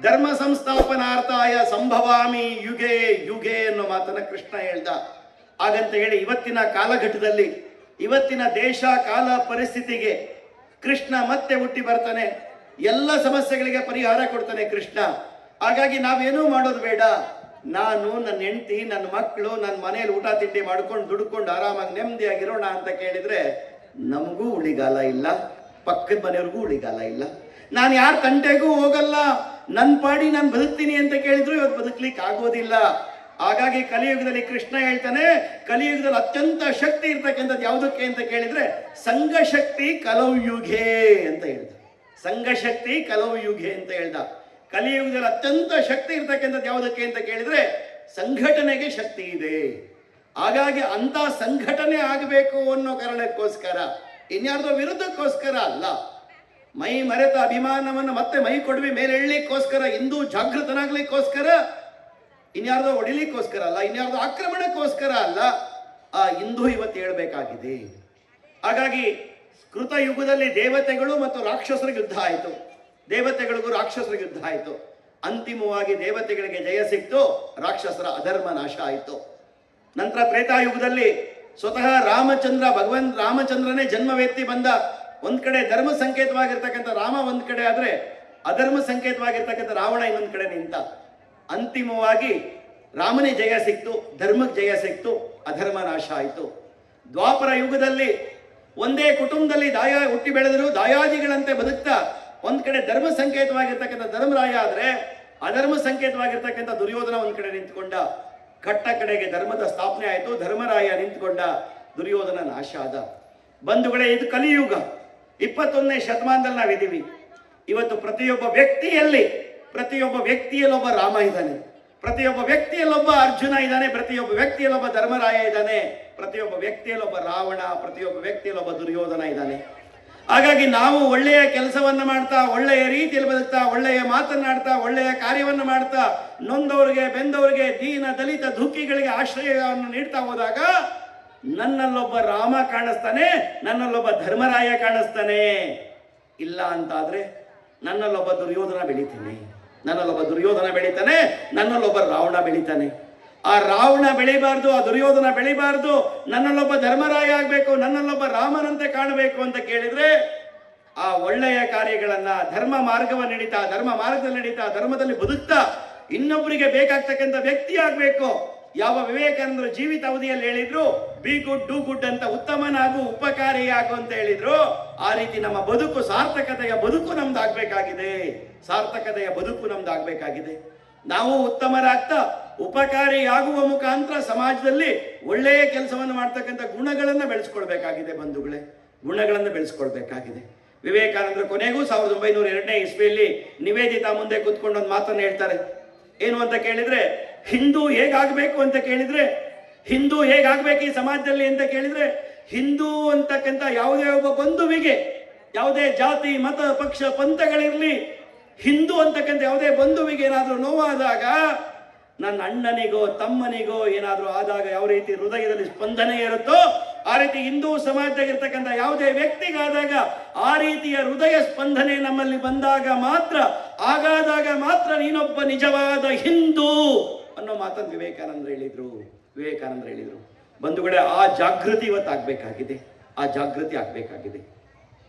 ಧರ್ಮ ಸಂಸ್ಥಾಪನಾರ್ಥಾಯ ಸಂಭವಾಮಿ ಯುಗೆ ಯುಗೆ ಅನ್ನೋ ಮಾತನ್ನ ಕೃಷ್ಣ ಹೇಳ್ದ. ಹಾಗಂತ ಹೇಳಿ ಇವತ್ತಿನ ಕಾಲಘಟ್ಟದಲ್ಲಿ, ಇವತ್ತಿನ ದೇಶ ಕಾಲ ಪರಿಸ್ಥಿತಿಗೆ ಕೃಷ್ಣ ಮತ್ತೆ ಹುಟ್ಟಿ ಬರ್ತಾನೆ, ಎಲ್ಲ ಸಮಸ್ಯೆಗಳಿಗೆ ಪರಿಹಾರ ಕೊಡ್ತಾನೆ ಕೃಷ್ಣ. ಹಾಗಾಗಿ ನಾವೇನೂ ಮಾಡೋದು ಬೇಡ, ನಾನು, ನನ್ನ ಹೆಂಡತಿ, ನನ್ನ ಮಕ್ಕಳು, ನನ್ನ ಮನೆಯಲ್ಲಿ ಊಟ ತಿಂಡಿ ಮಾಡ್ಕೊಂಡು ದುಡ್ಕೊಂಡು ಆರಾಮಾಗಿ ನೆಮ್ಮದಿಯಾಗಿರೋಣ ಅಂತ ಕೇಳಿದ್ರೆ ನಮಗೂ ಉಳಿಗಾಲ ಇಲ್ಲ, ಪಕ್ಕದ ಮನೆಯವ್ರಿಗೂ ಉಳಿಗಾಲ ಇಲ್ಲ. ನಾನು ಯಾರ ತಂಟೆಗೂ ಹೋಗಲ್ಲ, ನನ್ನ ಪಾಡಿ ನಾನು ಬದುಕ್ತೀನಿ ಅಂತ ಕೇಳಿದ್ರು ಇವತ್ತು ಬದುಕ್ಲಿಕ್ಕೆ ಆಗೋದಿಲ್ಲ. ಹಾಗಾಗಿ ಕಲಿಯುಗದಲ್ಲಿ ಕೃಷ್ಣ ಹೇಳ್ತಾನೆ, ಕಲಿಯುಗದಲ್ಲಿ ಅತ್ಯಂತ ಶಕ್ತಿ ಇರ್ತಕ್ಕಂಥದ್ದು ಯಾವುದಕ್ಕೆ ಅಂತ ಕೇಳಿದ್ರೆ ಸಂಘಶಕ್ತಿ ಕಲೌಯುಗೆ ಅಂತ ಹೇಳ್ದ. ಸಂಘಶಕ್ತಿ ಕಲೌಯುಗೆ ಅಂತ ಹೇಳ್ದ. ಕಲಿಯುಗದಲ್ಲಿ ಅತ್ಯಂತ ಶಕ್ತಿ ಇರ್ತಕ್ಕಂಥದ್ದು ಯಾವುದಕ್ಕೆ ಅಂತ ಕೇಳಿದ್ರೆ ಸಂಘಟನೆಗೆ ಶಕ್ತಿ ಇದೆ. ಹಾಗಾಗಿ ಅಂತ ಸಂಘಟನೆ ಆಗಬೇಕು ಅನ್ನೋ ಕಾರಣಕ್ಕೋಸ್ಕರ, ಇನ್ಯಾರ್ದೋ ವಿರುದ್ಧಕ್ಕೋಸ್ಕರ ಅಲ್ಲ, ಮೈ ಮರೆತ ಅಭಿಮಾನವನ್ನು ಮತ್ತೆ ಮೈ ಕೊಡುವೆ ಮೇಲೆ ಎಳ್ಲಿಕ್ಕೋಸ್ಕರ, ಹಿಂದೂ ಜಾಗೃತನಾಗ್ಲಿಕ್ಕೋಸ್ಕರ, ಇನ್ಯಾರ್ದೋ ಹೊಡಿಲಿಕ್ಕೋಸ್ಕರ ಅಲ್ಲ, ಇನ್ಯಾರ್ದೋ ಆಕ್ರಮಣಕ್ಕೋಸ್ಕರ ಅಲ್ಲ, ಆ ಹಿಂದೂ ಇವತ್ತು ಹೇಳ್ಬೇಕಾಗಿದೆ. ಹಾಗಾಗಿ ಕೃತ ಯುಗದಲ್ಲಿ ದೇವತೆಗಳು ಮತ್ತು ರಾಕ್ಷಸರಿಗೆ ಯುದ್ಧ ಆಯಿತು, ದೇವತೆಗಳಿಗೂ ರಾಕ್ಷಸರಿಗೆ ಯುದ್ಧ ಆಯಿತು. ಅಂತಿಮವಾಗಿ ದೇವತೆಗಳಿಗೆ ಜಯ ಸಿಕ್ತು, ರಾಕ್ಷಸರ ಅಧರ್ಮ ನಾಶ ಆಯಿತು. ನಂತರ ತ್ರೇತಾಯುಗದಲ್ಲಿ ಸ್ವತಃ ಭಗವಂತ ರಾಮಚಂದ್ರನೇ ಜನ್ಮವೆತ್ತಿ ಬಂದ. ಒಂದ್ ಕಡೆ ಧರ್ಮ ಸಂಕೇತವಾಗಿರ್ತಕ್ಕಂಥ ರಾಮ ಒಂದ್ ಕಡೆ ಆದ್ರೆ ಅಧರ್ಮ ಸಂಕೇತವಾಗಿರ್ತಕ್ಕಂಥ ರಾವಣ ಇನ್ನೊಂದ್ ಕಡೆ ನಿಂತ. ಅಂತಿಮವಾಗಿ ರಾಮನೇ ಜಯ ಸಿಕ್ತು, ಧರ್ಮಕ್ಕೆ ಜಯ ಸಿಕ್ತು, ಅಧರ್ಮ ನಾಶ ಆಯಿತು. ದ್ವಾಪರ ಯುಗದಲ್ಲಿ ಒಂದೇ ಕುಟುಂಬದಲ್ಲಿ ಹುಟ್ಟಿ ಬೆಳೆದರು ದಾಯಾದಿಗಳಂತೆ ಬದುಕ್ತಾ ಒಂದ್ ಕಡೆ ಧರ್ಮ ಸಂಕೇತವಾಗಿರ್ತಕ್ಕಂಥ ಧರ್ಮರಾಯ ಆದ್ರೆ ಅಧರ್ಮ ಸಂಕೇತವಾಗಿರ್ತಕ್ಕಂಥ ದುರ್ಯೋಧನ ಒಂದ್ ಕಡೆ ನಿಂತ್ಕೊಂಡ. ಕಟ್ಟ ಕಡೆಗೆ ಧರ್ಮದ ಸ್ಥಾಪನೆ ಆಯಿತು, ಧರ್ಮರಾಯ ನಿಂತ್ಕೊಂಡ, ದುರ್ಯೋಧನ ನಾಶ ಆದ. ಬಂಧುಗಳೇ, ಇದು ಕಲಿಯುಗ, 21ನೇ ಶತಮಾನದಲ್ಲಿ ನಾವಿದ್ದೀವಿ. ಇವತ್ತು ಪ್ರತಿಯೊಬ್ಬ ವ್ಯಕ್ತಿಯಲ್ಲಿ ಒಬ್ಬ ರಾಮ ಇದ್ದಾನೆ, ಪ್ರತಿಯೊಬ್ಬ ವ್ಯಕ್ತಿಯಲ್ಲೊಬ್ಬ ಅರ್ಜುನ ಇದ್ದಾನೆ, ಪ್ರತಿಯೊಬ್ಬ ವ್ಯಕ್ತಿಯಲ್ಲೊಬ್ಬ ಧರ್ಮರಾಯ ಇದ್ದಾನೆ, ಪ್ರತಿಯೊಬ್ಬ ವ್ಯಕ್ತಿಯಲ್ಲೊಬ್ಬ ರಾವಣ, ಪ್ರತಿಯೊಬ್ಬ ವ್ಯಕ್ತಿಯಲ್ಲೊಬ್ಬ ದುರ್ಯೋಧನ ಇದ್ದಾನೆ. ಹಾಗಾಗಿ ನಾವು ಒಳ್ಳೆಯ ಕೆಲಸವನ್ನ ಮಾಡ್ತಾ, ಒಳ್ಳೆಯ ರೀತಿಯಲ್ಲಿ ಬದುಕ್ತಾ, ಒಳ್ಳೆಯ ಮಾತನ್ನಾಡ್ತಾ, ಒಳ್ಳೆಯ ಕಾರ್ಯವನ್ನು ಮಾಡ್ತಾ, ನೊಂದವರಿಗೆ, ಬೆಂದವರಿಗೆ, ದೀನ ದಲಿತ ದುಃಖಿಗಳಿಗೆ ಆಶ್ರಯವನ್ನು ನೀಡ್ತಾ ಹೋದಾಗ ನನ್ನಲ್ಲೊಬ್ಬ ರಾಮ ಕಾಣಿಸ್ತಾನೆ, ನನ್ನಲ್ಲೊಬ್ಬ ಧರ್ಮರಾಯ ಕಾಣಿಸ್ತಾನೆ. ಇಲ್ಲ ಅಂತಾದ್ರೆ ನನ್ನಲ್ಲೊಬ್ಬ ದುರ್ಯೋಧನ ಬೆಳಿತಾನೆ, ನನ್ನಲ್ಲೊಬ್ಬ ರಾವಣ ಬೆಳಿತಾನೆ. ಆ ರಾವಣ ಬೆಳಿಬಾರ್ದು, ಆ ದುರ್ಯೋಧನ ಬೆಳಿಬಾರ್ದು, ನನ್ನಲ್ಲೊಬ್ಬ ಧರ್ಮರಾಯ ಆಗ್ಬೇಕು, ನನ್ನಲ್ಲೊಬ್ಬ ರಾಮನಂತೆ ಕಾಣಬೇಕು ಅಂತ ಕೇಳಿದ್ರೆ ಆ ಒಳ್ಳೆಯ ಕಾರ್ಯಗಳನ್ನ, ಧರ್ಮ ಮಾರ್ಗವನ್ನು ಧರ್ಮ ಮಾರ್ಗದಲ್ಲಿ ನಡೀತಾ, ಧರ್ಮದಲ್ಲಿ ಬದುಕ್ತಾ ಇನ್ನೊಬ್ಬರಿಗೆ ಬೇಕಾಗ್ತಕ್ಕಂಥ ವ್ಯಕ್ತಿ ಆಗ್ಬೇಕು. ಯಾವ ವಿವೇಕಾನಂದರು ಜೀವಿತಾವಧಿಯಲ್ಲಿ ಹೇಳಿದ್ರು ಬಿ ಗುಡ್ ಡೂ ಗುಡ್ ಅಂತ, ಉತ್ತಮನಾಗು ಉಪಕಾರಿಯಾಗು ಅಂತ ಹೇಳಿದ್ರು. ಆ ರೀತಿ ನಮ್ಮ ಬದುಕು ಸಾರ್ಥಕತೆಯ ಬದುಕು ನಮ್ದಾಗಬೇಕಾಗಿದೆ. ಸಾರ್ಥಕತೆಯ ಬದುಕು ನಮ್ದಾಗಬೇಕಾಗಿದೆ. ನಾವು ಉತ್ತಮರಾಗ್ತಾ ಉಪಕಾರಿಯಾಗುವ ಮುಖಾಂತರ ಸಮಾಜದಲ್ಲಿ ಒಳ್ಳೆಯ ಕೆಲಸವನ್ನು ಮಾಡ್ತಕ್ಕಂಥ ಗುಣಗಳನ್ನು ಬೆಳೆಸ್ಕೊಳ್ಬೇಕಾಗಿದೆ ಬಂಧುಗಳೇ, ಗುಣಗಳನ್ನು ಬೆಳೆಸ್ಕೊಳ್ಬೇಕಾಗಿದೆ. ವಿವೇಕಾನಂದರು ಕೊನೆಗೂ 1902ನೇ ಇಸ್ವಿಯಲ್ಲಿ ನಿವೇದಿತಾ ಮುಂದೆ ಕೂತ್ಕೊಂಡು ಒಂದು ಮಾತನ್ನು ಹೇಳ್ತಾರೆ. ಏನು ಅಂತ ಕೇಳಿದ್ರೆ, ಹಿಂದೂ ಹೇಗಾಗಬೇಕು ಅಂತ ಕೇಳಿದ್ರೆ, ಹಿಂದೂ ಹೇಗಾಗಬೇಕು ಈ ಸಮಾಜದಲ್ಲಿ ಅಂತ ಕೇಳಿದ್ರೆ, ಹಿಂದೂ ಅಂತಕ್ಕಂಥ ಯಾವುದೇ ಒಬ್ಬ ಬಂಧುವಿಗೆ, ಯಾವುದೇ ಜಾತಿ ಮತ ಪಕ್ಷ ಪಂಥಗಳಿರಲಿ, ಹಿಂದೂ ಅಂತಕ್ಕಂಥ ಯಾವುದೇ ಬಂಧುವಿಗೆ ಏನಾದರೂ ನೋವಾದಾಗ, ನನ್ನ ಅಣ್ಣನಿಗೋ ತಮ್ಮನಿಗೋ ಏನಾದರೂ ಆದಾಗ ಯಾವ ರೀತಿ ಹೃದಯದಲ್ಲಿ ಸ್ಪಂದನೆ ಇರುತ್ತೋ ಆ ರೀತಿ ಹಿಂದೂ ಸಮಾಜದಾಗಿರ್ತಕ್ಕಂಥ ಯಾವುದೇ ವ್ಯಕ್ತಿಗಾದಾಗ ಆ ರೀತಿಯ ಹೃದಯ ಸ್ಪಂದನೆ ನಮ್ಮಲ್ಲಿ ಬಂದಾಗ ಮಾತ್ರ, ಆಗಾದಾಗ ಮಾತ್ರ ನೀನೊಬ್ಬ ನಿಜವಾದ ಹಿಂದೂ ಅನ್ನೋ ಮಾತನ್ನು ವಿವೇಕಾನಂದರು ಹೇಳಿದ್ರು. ಬಂಧುಗಳೇ, ಆ ಜಾಗೃತಿ ಇವತ್ತು ಆಗ್ಬೇಕಾಗಿದೆ. ಆ ಜಾಗೃತಿ ಆಗ್ಬೇಕಾಗಿದೆ.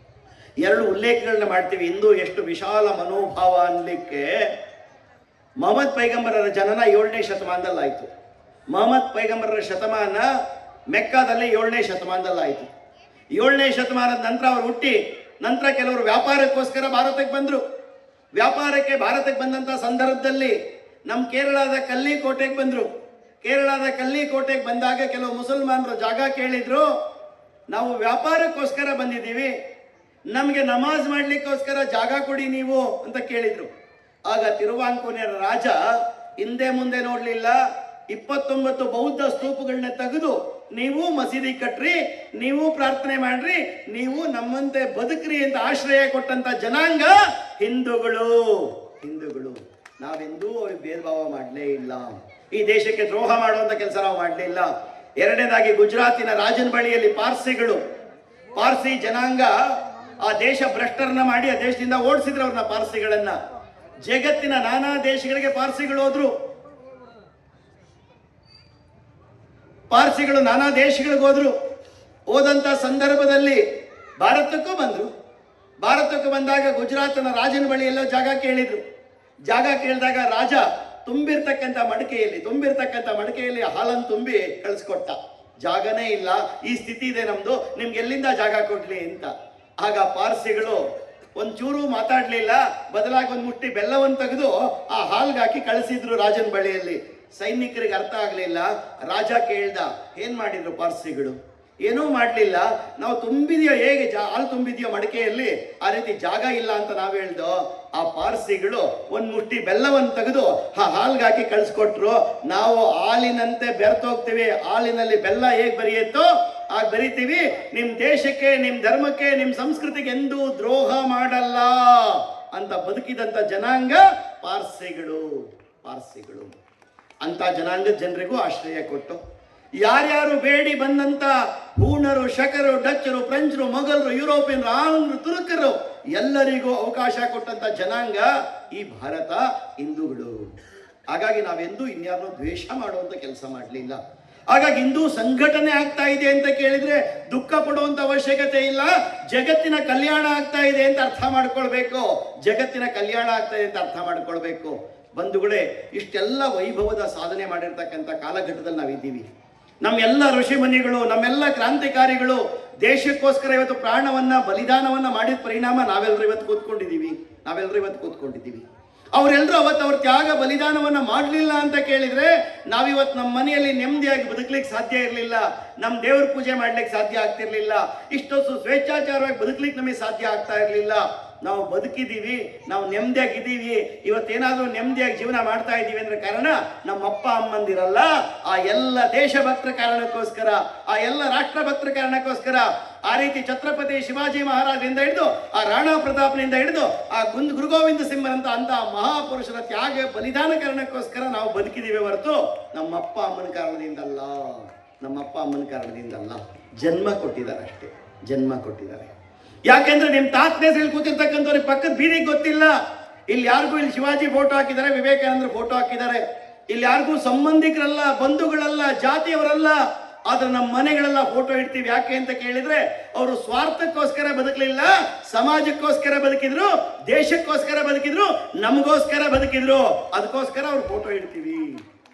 ಎರಡು ಉಲ್ಲೇಖಗಳನ್ನ ಮಾಡ್ತೀವಿ. ಹಿಂದೂ ಎಷ್ಟು ವಿಶಾಲ ಮನೋಭಾವ ಅನ್ಲಿಕ್ಕೆ, ಮೊಹಮ್ಮದ್ ಪೈಗಂಬರರ ಜನನ 7ನೇ ಶತಮಾನದಲ್ಲಾಯಿತು. ಮೊಹಮ್ಮದ್ ಪೈಗಂಬರರ ಶತಮಾನ ಮೆಕ್ಕಾದಲ್ಲಿ 7ನೇ ಶತಮಾನದಲ್ಲಾಯಿತು. 7ನೇ ಶತಮಾನದ ನಂತರ ಅವರು ಹುಟ್ಟಿ ನಂತರ ಕೆಲವರು ವ್ಯಾಪಾರಕ್ಕೋಸ್ಕರ ಭಾರತಕ್ಕೆ ಬಂದರು. ವ್ಯಾಪಾರಕ್ಕೆ ಭಾರತಕ್ಕೆ ಬಂದಂಥ ಸಂದರ್ಭದಲ್ಲಿ ನಮ್ಮ ಕೇರಳದ ಕಲ್ಲಿಕೋಟೆಗೆ ಬಂದರು. ಕೇರಳದ ಕಲ್ಲಿಕೋಟೆಗೆ ಬಂದಾಗ ಕೆಲವು ಮುಸಲ್ಮಾನರು ಜಾಗ ಕೇಳಿದ್ರು. ನಾವು ವ್ಯಾಪಾರಕ್ಕೋಸ್ಕರ ಬಂದಿದ್ದೀವಿ, ನಮಗೆ ನಮಾಜ್ ಮಾಡಲಿಕ್ಕೋಸ್ಕರ ಜಾಗ ಕೊಡಿ ನೀವು ಅಂತ ಕೇಳಿದ್ರು. ಆಗ ತಿರುವಾಂಕೂರಿನ ರಾಜ ಹಿಂದೆ ಮುಂದೆ ನೋಡಲಿಲ್ಲ, 29 ಬೌದ್ಧ ಸ್ತೂಪಗಳನ್ನ ತೆಗೆದು ನೀವು ಮಸೀದಿ ಕಟ್ರಿ, ನೀವು ಪ್ರಾರ್ಥನೆ ಮಾಡ್ರಿ, ನೀವು ನಮ್ಮಂತೆ ಬದುಕ್ರಿ ಅಂತ ಆಶ್ರಯ ಕೊಟ್ಟಂತ ಜನಾಂಗ ಹಿಂದೂಗಳು. ನಾವೆಂದೂ ಅವ್ರಿಗೆ ಭೇದ ಭಾವ ಮಾಡಲೇ ಇಲ್ಲ. ಈ ದೇಶಕ್ಕೆ ದ್ರೋಹ ಮಾಡುವಂತ ಕೆಲಸ ನಾವು ಮಾಡಲಿಲ್ಲ. ಎರಡನೇದಾಗಿ ಗುಜರಾತಿನ ರಾಜನ ಬಳಿಯಲ್ಲಿ ಪಾರ್ಸಿ ಜನಾಂಗ ಆ ದೇಶ ಭ್ರಷ್ಟರನ್ನ ಮಾಡಿ ಆ ದೇಶದಿಂದ ಓಡಿಸಿದ್ರು ಅವ್ರನ್ನ, ಪಾರ್ಸಿಗಳನ್ನ. ಜಗತ್ತಿನ ನಾನಾ ದೇಶಗಳಿಗೆ ಪಾರ್ಸಿಗಳು ಹೋದ್ರು. ಪಾರ್ಸಿಗಳು ನಾನಾ ದೇಶಗಳಿಗೆ ಹೋದಂತ ಸಂದರ್ಭದಲ್ಲಿ ಭಾರತಕ್ಕೂ ಬಂದ್ರು. ಭಾರತಕ್ಕೆ ಬಂದಾಗ ಗುಜರಾತನ ರಾಜನ ಬಳಿ ಎಲ್ಲೋ ಜಾಗ ಕೇಳಿದ್ರು. ಜಾಗ ಕೇಳಿದಾಗ ರಾಜ ತುಂಬಿರ್ತಕ್ಕಂಥ ಮಡಿಕೆಯಲ್ಲಿ ಹಾಲನ್ನು ತುಂಬಿ ಕಳಿಸ್ಕೊಟ್ಟ. ಜಾಗನೇ ಇಲ್ಲ, ಈ ಸ್ಥಿತಿ ಇದೆ ನಮ್ದು, ನಿಮ್ಗೆ ಎಲ್ಲಿಂದ ಜಾಗ ಕೊಡ್ಲಿ ಅಂತ. ಆಗ ಪಾರ್ಸಿಗಳು ಒಂಚೂರು ಮಾತಾಡ್ಲಿಲ್ಲ, ಬದಲಾಗಿ ಒಂದು ಮುಟ್ಟಿ ಬೆಲ್ಲವನ್ನು ತೆಗೆದು ಆ ಹಾಲ್ಗೆ ಹಾಕಿ ಕಳಿಸಿದ್ರು ರಾಜನ ಬಳಿಯಲ್ಲಿ. ಸೈನಿಕರಿಗೆ ಅರ್ಥ ಆಗ್ಲಿಲ್ಲ. ರಾಜ ಕೇಳ್ದ, ಏನ್ ಮಾಡಿದ್ರು ಪಾರ್ಸಿಗಳು? ಏನೂ ಮಾಡಲಿಲ್ಲ. ನಾವು ತುಂಬಿದೆಯೋ, ಹೇಗೆ ಹಾಲು ತುಂಬಿದೆಯೋ ಮಡಿಕೆಯಲ್ಲಿ, ಆ ರೀತಿ ಜಾಗ ಇಲ್ಲ ಅಂತ ನಾವು ಹೇಳ್ದೋ. ಆ ಪಾರ್ಸಿಗಳು ಒಂದು ಮುಷ್ಟಿ ಬೆಲ್ಲವನ್ನು ತೆಗೆದು ಆ ಹಾಲ್ಗೆ ಹಾಕಿ ಕಳಿಸ್ಕೊಟ್ರು. ನಾವು ಹಾಲಿನಂತೆ ಬೆರ್ತೋಗ್ತೀವಿ, ಹಾಲಿನಲ್ಲಿ ಬೆಲ್ಲ ಹೇಗೆ ಬೆರೆಯುತ್ತೋ ಆಗ ಬೆರಿತೀವಿ. ನಿಮ್ಮ ದೇಶಕ್ಕೆ, ನಿಮ್ಮ ಧರ್ಮಕ್ಕೆ, ನಿಮ್ಮ ಸಂಸ್ಕೃತಿಗೆ ಎಂದೂ ದ್ರೋಹ ಮಾಡಲ್ಲ ಅಂತ ಬದುಕಿದಂಥ ಜನಾಂಗ ಪಾರ್ಸಿಗಳು. ಅಂತ ಜನಾಂಗದ ಜನರಿಗೂ ಆಶ್ರಯ ಕೊಟ್ಟು, ಯಾರ್ಯಾರು ಬೇಡಿ ಬಂದಂತ ಹೂಣರು, ಶಕರು, ಡಚ್ಚರು, ಫ್ರೆಂಚರು, ಮೊಘಲರು, ಯುರೋಪಿಯನ್ರು, ಆಂಗ್ಲರು, ತುರ್ಕರು ಎಲ್ಲರಿಗೂ ಅವಕಾಶ ಕೊಟ್ಟಂತ ಜನಾಂಗ ಈ ಭಾರತ, ಹಿಂದೂಗಳು. ಹಾಗಾಗಿ ನಾವೆಂದೂ ಇನ್ಯಾರನ್ನೂ ದ್ವೇಷ ಮಾಡುವಂತ ಕೆಲಸ ಮಾಡಲಿಲ್ಲ. ಹಾಗಾಗಿ ಹಿಂದೂ ಸಂಘಟನೆ ಆಗ್ತಾ ಇದೆ ಅಂತ ಕೇಳಿದ್ರೆ ದುಃಖ ಪಡುವಂತ ಅವಶ್ಯಕತೆ ಇಲ್ಲ. ಜಗತ್ತಿನ ಕಲ್ಯಾಣ ಆಗ್ತಾ ಇದೆ ಅಂತ ಅರ್ಥ ಮಾಡ್ಕೊಳ್ಬೇಕು. ಬಂಧುಗಳೇ, ಇಷ್ಟೆಲ್ಲ ವೈಭವದ ಸಾಧನೆ ಮಾಡಿರ್ತಕ್ಕಂಥ ಕಾಲಘಟ್ಟದಲ್ಲಿ ನಾವಿದ್ದೀವಿ. ನಮ್ಮೆಲ್ಲ ಋಷಿಮುನಿಗಳು, ನಮ್ಮೆಲ್ಲ ಕ್ರಾಂತಿಕಾರಿಗಳು ದೇಶಕ್ಕೋಸ್ಕರ ಇವತ್ತು ಪ್ರಾಣವನ್ನ, ಬಲಿದಾನವನ್ನ ಮಾಡಿದ ಪರಿಣಾಮ ನಾವೆಲ್ಲರೂ ಇವತ್ತು ಕೂತ್ಕೊಂಡಿದ್ದೀವಿ. ಅವರೆಲ್ಲರೂ ಅವತ್ತು ಅವ್ರ ತ್ಯಾಗ ಬಲಿದಾನವನ್ನ ಮಾಡಲಿಲ್ಲ ಅಂತ ಕೇಳಿದ್ರೆ ನಾವಿವತ್ತು ನಮ್ಮ ಮನೆಯಲ್ಲಿ ನೆಮ್ಮದಿಯಾಗಿ ಬದುಕಲಿಕ್ಕೆ ಸಾಧ್ಯ ಇರಲಿಲ್ಲ. ನಮ್ಮ ದೇವ್ರ ಪೂಜೆ ಮಾಡ್ಲಿಕ್ಕೆ ಸಾಧ್ಯ ಆಗ್ತಿರ್ಲಿಲ್ಲ. ಇಷ್ಟೊಂದು ಸ್ವೇಚ್ಛಾಚಾರವಾಗಿ ಬದುಕಲಿಕ್ಕೆ ನಮಗೆ ಸಾಧ್ಯ ಆಗ್ತಾ ಇರಲಿಲ್ಲ. ನಾವು ಬದುಕಿದ್ದೀವಿ, ನಾವು ನೆಮ್ಮದಿಯಾಗಿದ್ದೀವಿ. ಇವತ್ತೇನಾದ್ರೂ ನೆಮ್ಮದಿಯಾಗಿ ಜೀವನ ಮಾಡ್ತಾ ಇದ್ದೀವಿ ಅಂದ್ರೆ ಕಾರಣ ನಮ್ಮ ಅಪ್ಪ ಅಮ್ಮಂದಿರಲ್ಲ, ಆ ಎಲ್ಲ ದೇಶಭಕ್ತರ ಕಾರಣಕ್ಕೋಸ್ಕರ, ಆ ಎಲ್ಲ ರಾಷ್ಟ್ರಭಕ್ತರ ಕಾರಣಕ್ಕೋಸ್ಕರ. ಆ ರೀತಿ ಛತ್ರಪತಿ ಶಿವಾಜಿ ಮಹಾರಾಜರಿಂದ ಹಿಡಿದು ಆ ರಾಣಾ ಪ್ರತಾಪ್ನಿಂದ ಹಿಡಿದು ಆ ಗುರು ಗೋವಿಂದ ಸಿಂಹರಂತ ಅಂತ ಮಹಾಪುರುಷರ ತ್ಯಾಗ ಬಲಿದಾನ ಕಾರಣಕ್ಕೋಸ್ಕರ ನಾವು ಬದುಕಿದ್ದೀವಿ ಹೊರತು ನಮ್ಮ ಅಪ್ಪ ಅಮ್ಮನ ಕಾರಣದಿಂದಲ್ಲ. ಜನ್ಮ ಕೊಟ್ಟಿದ್ದಾರೆ. ಯಾಕೆಂದ್ರೆ ನಿಮ್ ತಾತನ ಹೆಸರಲ್ಲಿ ಕೂತಿರ್ತಕ್ಕಂಥವ್ರಿಗೆ ಪಕ್ಕದ ಬೀದಿಗೆ ಗೊತ್ತಿಲ್ಲ. ಇಲ್ಲಿ ಯಾರಿಗೂ ಇಲ್ಲಿ ಶಿವಾಜಿ ಫೋಟೋ ಹಾಕಿದ್ದಾರೆ, ವಿವೇಕಾನಂದ್ರ ಫೋಟೋ ಹಾಕಿದ್ದಾರೆ. ಇಲ್ಲಿ ಯಾರಿಗೂ ಸಂಬಂಧಿಕರಲ್ಲ, ಬಂಧುಗಳಲ್ಲ, ಜಾತಿಯವರಲ್ಲ. ಆದ್ರೆ ನಮ್ಮ ಮನೆಗಳೆಲ್ಲ ಫೋಟೋ ಇಡ್ತೀವಿ. ಯಾಕೆ ಅಂತ ಕೇಳಿದ್ರೆ ಅವರು ಸ್ವಾರ್ಥಕ್ಕೋಸ್ಕರ ಬದುಕಲಿಲ್ಲ, ಸಮಾಜಕ್ಕೋಸ್ಕರ ಬದುಕಿದ್ರು, ದೇಶಕ್ಕೋಸ್ಕರ ಬದುಕಿದ್ರು, ನಮಗೋಸ್ಕರ ಬದುಕಿದ್ರು. ಅದಕ್ಕೋಸ್ಕರ ಅವ್ರು ಫೋಟೋ ಇಡ್ತೀವಿ.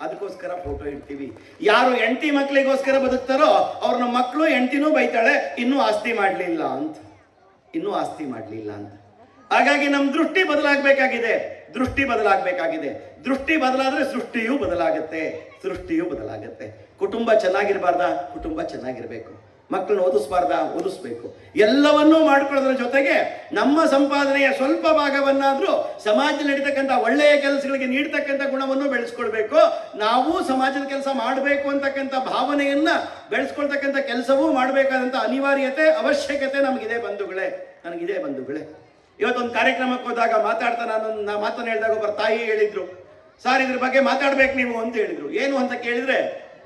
ಅದಕ್ಕೋಸ್ಕರ ಫೋಟೋ ಇಡ್ತೀವಿ. ಯಾರು ಹೆಂಡತಿ ಮಕ್ಕಳಿಗೋಸ್ಕರ ಬದುಕ್ತಾರೋ ಅವ್ರನ್ನ ಮಕ್ಕಳು ಹೆಂಡತಿನೂ ಬೈತಾಳೆ, ಇನ್ನೂ ಆಸ್ತಿ ಮಾಡಲಿಲ್ಲ ಅಂತ, ಇನ್ನೂ ಆಸ್ತಿ ಮಾಡಲಿಲ್ಲ ಅಂತ. ಹಾಗಾಗಿ ನಮ್ಮ ದೃಷ್ಟಿ ಬದಲಾಗಬೇಕಾಗಿದೆ, ದೃಷ್ಟಿ ಬದಲಾಗಬೇಕಾಗಿದೆ. ದೃಷ್ಟಿ ಬದಲಾದ್ರೆ ಸೃಷ್ಟಿಯೂ ಬದಲಾಗುತ್ತೆ, ಸೃಷ್ಟಿಯೂ ಬದಲಾಗುತ್ತೆ. ಕುಟುಂಬ ಚೆನ್ನಾಗಿರಬಾರ್ದ, ಕುಟುಂಬ ಚೆನ್ನಾಗಿರ್ಬೇಕು. ಮಕ್ಕಳನ್ನ ಓದಿಸ್ಬಾರ್ದ, ಓದಿಸ್ಬೇಕು. ಎಲ್ಲವನ್ನೂ ಮಾಡ್ಕೊಳ್ಳೋದ್ರ ಜೊತೆಗೆ ನಮ್ಮ ಸಂಪಾದನೆಯ ಸ್ವಲ್ಪ ಭಾಗವನ್ನಾದ್ರೂ ಸಮಾಜದಲ್ಲಿ ನಡೀತಕ್ಕಂಥ ಒಳ್ಳೆಯ ಕೆಲಸಗಳಿಗೆ ನೀಡ್ತಕ್ಕಂಥ ಗುಣವನ್ನು ಬೆಳೆಸ್ಕೊಳ್ಬೇಕು. ನಾವು ಸಮಾಜದ ಕೆಲಸ ಮಾಡಬೇಕು ಅಂತಕ್ಕಂಥ ಭಾವನೆಯನ್ನ ಬೆಳೆಸ್ಕೊಳ್ತಕ್ಕಂಥ ಕೆಲಸವೂ ಮಾಡಬೇಕಾದಂಥ ಅನಿವಾರ್ಯತೆ, ಅವಶ್ಯಕತೆ ನಮಗಿದೆ ಬಂಧುಗಳೇ, ನನಗಿದೆ ಬಂಧುಗಳೇ. ಇವತ್ತೊಂದು ಕಾರ್ಯಕ್ರಮಕ್ಕೆ ಹೋದಾಗ ಮಾತಾಡ್ತಾ ನಾನು ಮಾತನ್ನು ಹೇಳಿದಾಗ ಒಬ್ಬರು ತಾಯಿ ಹೇಳಿದ್ರು, ಸರ್ ಇದ್ರ ಬಗ್ಗೆ ಮಾತಾಡ್ಬೇಕು ನೀವು ಅಂತ ಹೇಳಿದ್ರು. ಏನು ಅಂತ ಕೇಳಿದ್ರೆ,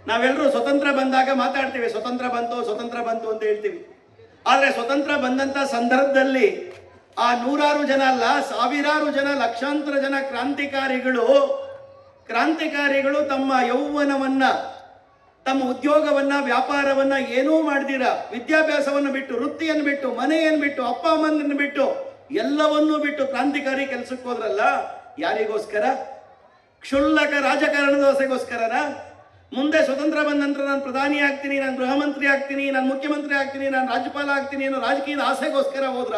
ನಾವೆಲ್ಲರೂ ಸ್ವತಂತ್ರ ಬಂದಾಗ ಮಾತಾಡ್ತೀವಿ, ಸ್ವತಂತ್ರ ಬಂತು ಸ್ವತಂತ್ರ ಬಂತು ಅಂತ ಹೇಳ್ತೀವಿ. ಆದರೆ ಸ್ವತಂತ್ರ ಬಂದಂಥ ಸಂದರ್ಭದಲ್ಲಿ ಆ ನೂರಾರು ಜನ ಅಲ್ಲ, ಸಾವಿರಾರು ಜನ, ಲಕ್ಷಾಂತರ ಜನ ಕ್ರಾಂತಿಕಾರಿಗಳು ತಮ್ಮ ಯೌವನವನ್ನ, ತಮ್ಮ ಉದ್ಯೋಗವನ್ನ, ವ್ಯಾಪಾರವನ್ನ ಏನೂ ಮಾಡ್ದಿರ, ವಿದ್ಯಾಭ್ಯಾಸವನ್ನು ಬಿಟ್ಟು, ವೃತ್ತಿಯನ್ನು ಬಿಟ್ಟು, ಮನೆಯನ್ನು ಬಿಟ್ಟು, ಅಪ್ಪ ಅಮ್ಮನನ್ನು ಬಿಟ್ಟು, ಎಲ್ಲವನ್ನೂ ಬಿಟ್ಟು ಕ್ರಾಂತಿಕಾರಿ ಕೆಲಸಕ್ಕೆ ಹೋದ್ರಲ್ಲ. ಯಾರಿಗೋಸ್ಕರ? ಕ್ಷುಲ್ಲಕ ರಾಜಕಾರಣದೋಸ್ಕರನ? ಮುಂದೆ ಸ್ವತಂತ್ರ ಬಂದ ನಂತರ ನಾನು ಪ್ರಧಾನಿ ಆಗ್ತೀನಿ, ನಾನು ಗೃಹ ಮಂತ್ರಿ ಆಗ್ತೀನಿ, ನಾನು ಮುಖ್ಯಮಂತ್ರಿ ಆಗ್ತೀನಿ, ನಾನು ರಾಜ್ಯಪಾಲ ಆಗ್ತೀನಿ ಅನ್ನೋ ರಾಜಕೀಯದ ಆಸೆಗೋಸ್ಕರ ಹೋದ್ರ